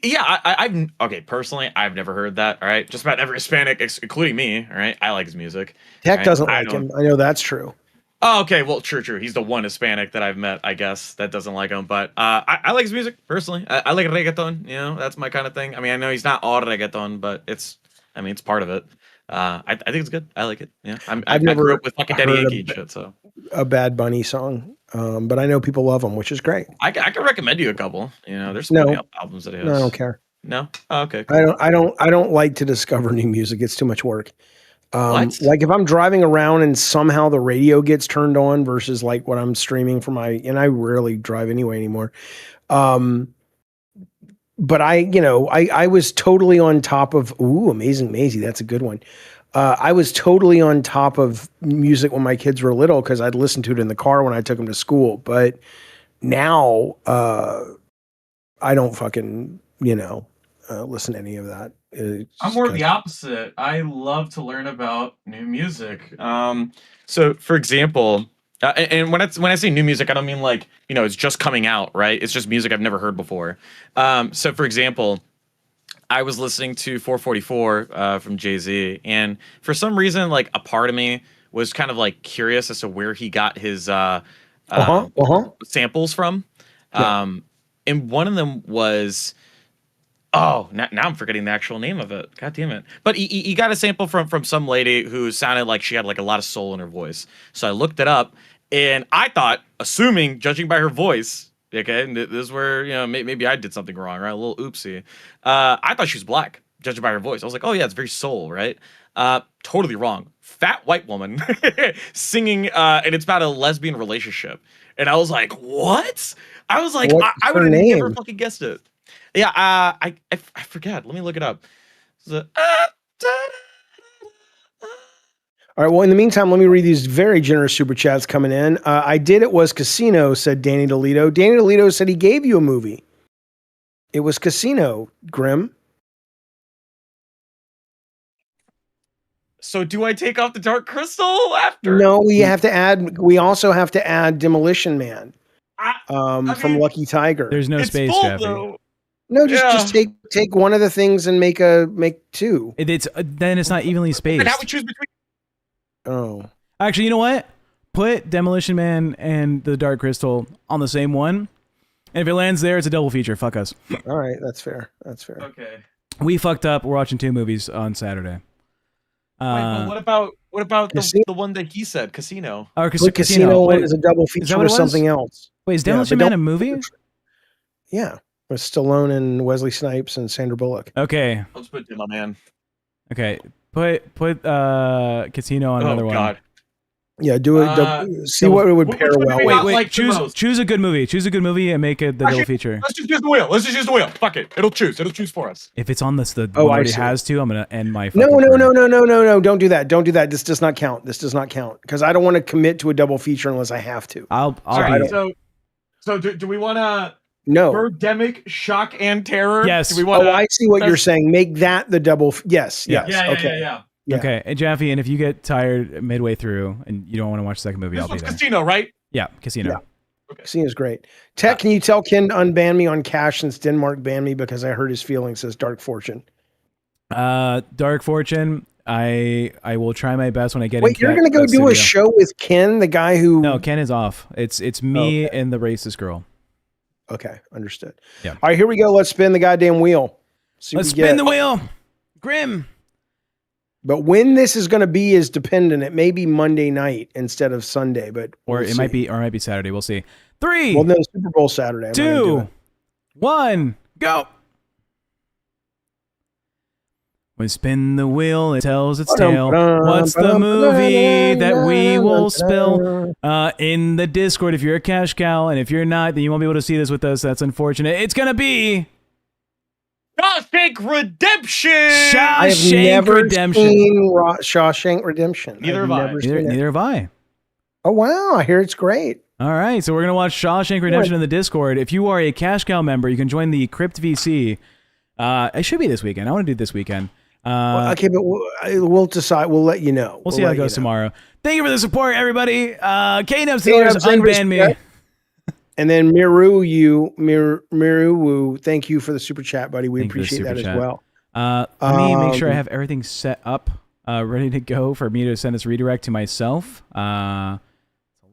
Yeah, I've okay. Personally, I've never heard that. All right, just about every Hispanic, including me. All right, I like his music. Tech doesn't like him. I know that's true. Oh, okay. Well, true. He's the one Hispanic that I've met, I guess, that doesn't like him. But I like his music personally. I like reggaeton. You know, that's my kind of thing. I mean, I know he's not all reggaeton, but it's part of it. I think it's good. I like it. Yeah, I grew up with fucking Daddy Yankee and shit. So a Bad Bunny song, but I know people love him, which is great. I can recommend you a couple. You know, there's some albums that he has. No, I don't care. No, okay. Cool. I don't like to discover new music. It's too much work. Like if I'm driving around and somehow the radio gets turned on versus like what I'm streaming from and I rarely drive anyway anymore. But I was totally on top of, Amazing Maisie. That's a good one. I was totally on top of music when my kids were little because I'd listen to it in the car when I took them to school. But now I don't fucking, listen to any of that. I'm more of the opposite. I love to learn about new music. So for example, and when I say new music, I don't mean like, it's just coming out, right? It's just music I've never heard before. So for example, I was listening to 444 from Jay-Z, and for some reason, like a part of me was kind of like curious as to where he got his samples from. And one of them was, now I'm forgetting the actual name of it. God damn it. But he got a sample from some lady who sounded like she had like a lot of soul in her voice. So I looked it up, and I thought, judging by her voice, okay, and this is where, maybe I did something wrong, right? A little oopsie. I thought she was black, judging by her voice. I was like, oh yeah, it's very soul, right? Totally wrong. Fat white woman singing, and it's about a lesbian relationship. And I was like, what? I was like, I would have never fucking guessed it. Yeah, I forget. Let me look it up. All right. Well, in the meantime, let me read these very generous super chats coming in. It was Casino, said Danny DeLito. Danny DeLito said he gave you a movie. It was Casino, Grim. So do I take off the Dark Crystal after? No, we also have to add Demolition Man from Lucky Tiger. There's no space, Jaffy. Though. No, just take one of the things and make two. Then it's not evenly spaced. And how we choose between. Oh, actually, you know what? Put Demolition Man and the Dark Crystal on the same one, and if it lands there, it's a double feature. Fuck us. All right, that's fair. Okay. We fucked up. We're watching 2 movies on Saturday. Wait, but what about the one that he said, Casino? Or Casino is a double feature with something else. Wait, is Demolition Man a movie? Yeah, with Stallone and Wesley Snipes and Sandra Bullock. Okay. Let's put it, my man. Okay, put Casino on another one. God. Yeah, do it. See what it would pair well. Wait. Choose a good movie. Choose a good movie and make it the double feature. Let's just use the wheel. Let's just use the wheel. Fuck it. It'll choose for us. If it's on the already has to, I'm gonna end my. No. Don't do that. This does not count. Because I don't want to commit to a double feature unless I have to. So do we want to? No. Birdemic, Shock and Terror. Yes. Do we want I see what you're saying. Make that the double. Yes. Yeah. Okay, and Jaffy, and if you get tired midway through and you don't want to watch the second movie, I'll be there. Casino, right? Yeah, Casino. Yeah. Okay. Casino's great. Tech, can you tell Ken to unban me on Cash since Denmark banned me because I hurt his feelings, says Dark Fortune. Dark Fortune, I will try my best when I get Wait, you're going to go do a show with Ken, the guy who... No, Ken is off. It's me and the racist girl. Okay, understood. Yeah. All right, here we go. Let's spin the goddamn wheel. Let's spin the wheel. Grim. But when this is going to be is dependent. It may be Monday night instead of Sunday, but it might be Saturday. We'll see. 3. Well, no, Super Bowl Saturday. 2, 1, go. When spin the wheel, it tells its tale. What's the movie that we will spill? In the Discord, if you're a cash cow, and if you're not, then you won't be able to see this with us. That's unfortunate. It's gonna be Shawshank Redemption. I have never seen Shawshank Redemption. Neither have I. Neither have I. Oh wow! I hear it's great. All right, so we're gonna watch Shawshank Redemption in the Discord. If you are a cash cow member, you can join the Crypt VC. It should be this weekend. I want to do it this weekend. Okay, but we'll decide. We'll let you know. We'll see how it goes tomorrow. Thank you for the support, everybody. K-Nubs unban me. And then Miru, thank you for the super chat, buddy. We appreciate that as well. Let me make sure I have everything set up, ready to go for me to send this redirect to myself. It's a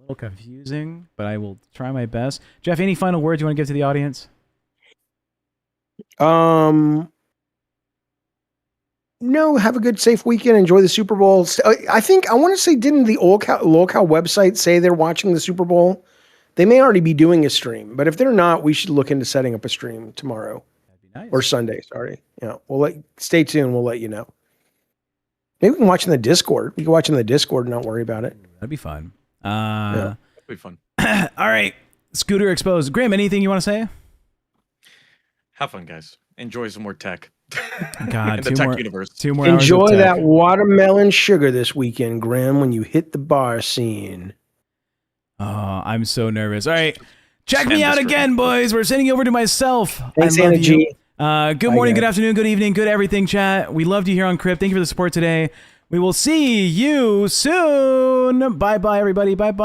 little confusing, but I will try my best. Jeff, any final words you want to give to the audience? No, have a good, safe weekend. Enjoy the Super Bowl. I think, I want to say, didn't the LolCow website say they're watching the Super Bowl? They may already be doing a stream, but if they're not, we should look into setting up a stream tomorrow. That'd be nice. Or Sunday, sorry. Yeah, stay tuned. We'll let you know. Maybe we can watch in the Discord. We can watch in the Discord and not worry about it. That'd be fun. That'd be fun. All right. Scooter Exposed. Graham, anything you want to say? Have fun, guys. Enjoy some more tech. God, in the tech universe. 2 more Enjoy hours of tech. that watermelon sugar this weekend, Graham, when you hit the bar scene. Oh, I'm so nervous. All right. Check me out again, boys. We're sending you over to myself. Thanks, I love Anna you. G. Good morning, good afternoon, good evening, good everything, chat. We loved you here on Crypt. Thank you for the support today. We will see you soon. Bye-bye, everybody. Bye-bye.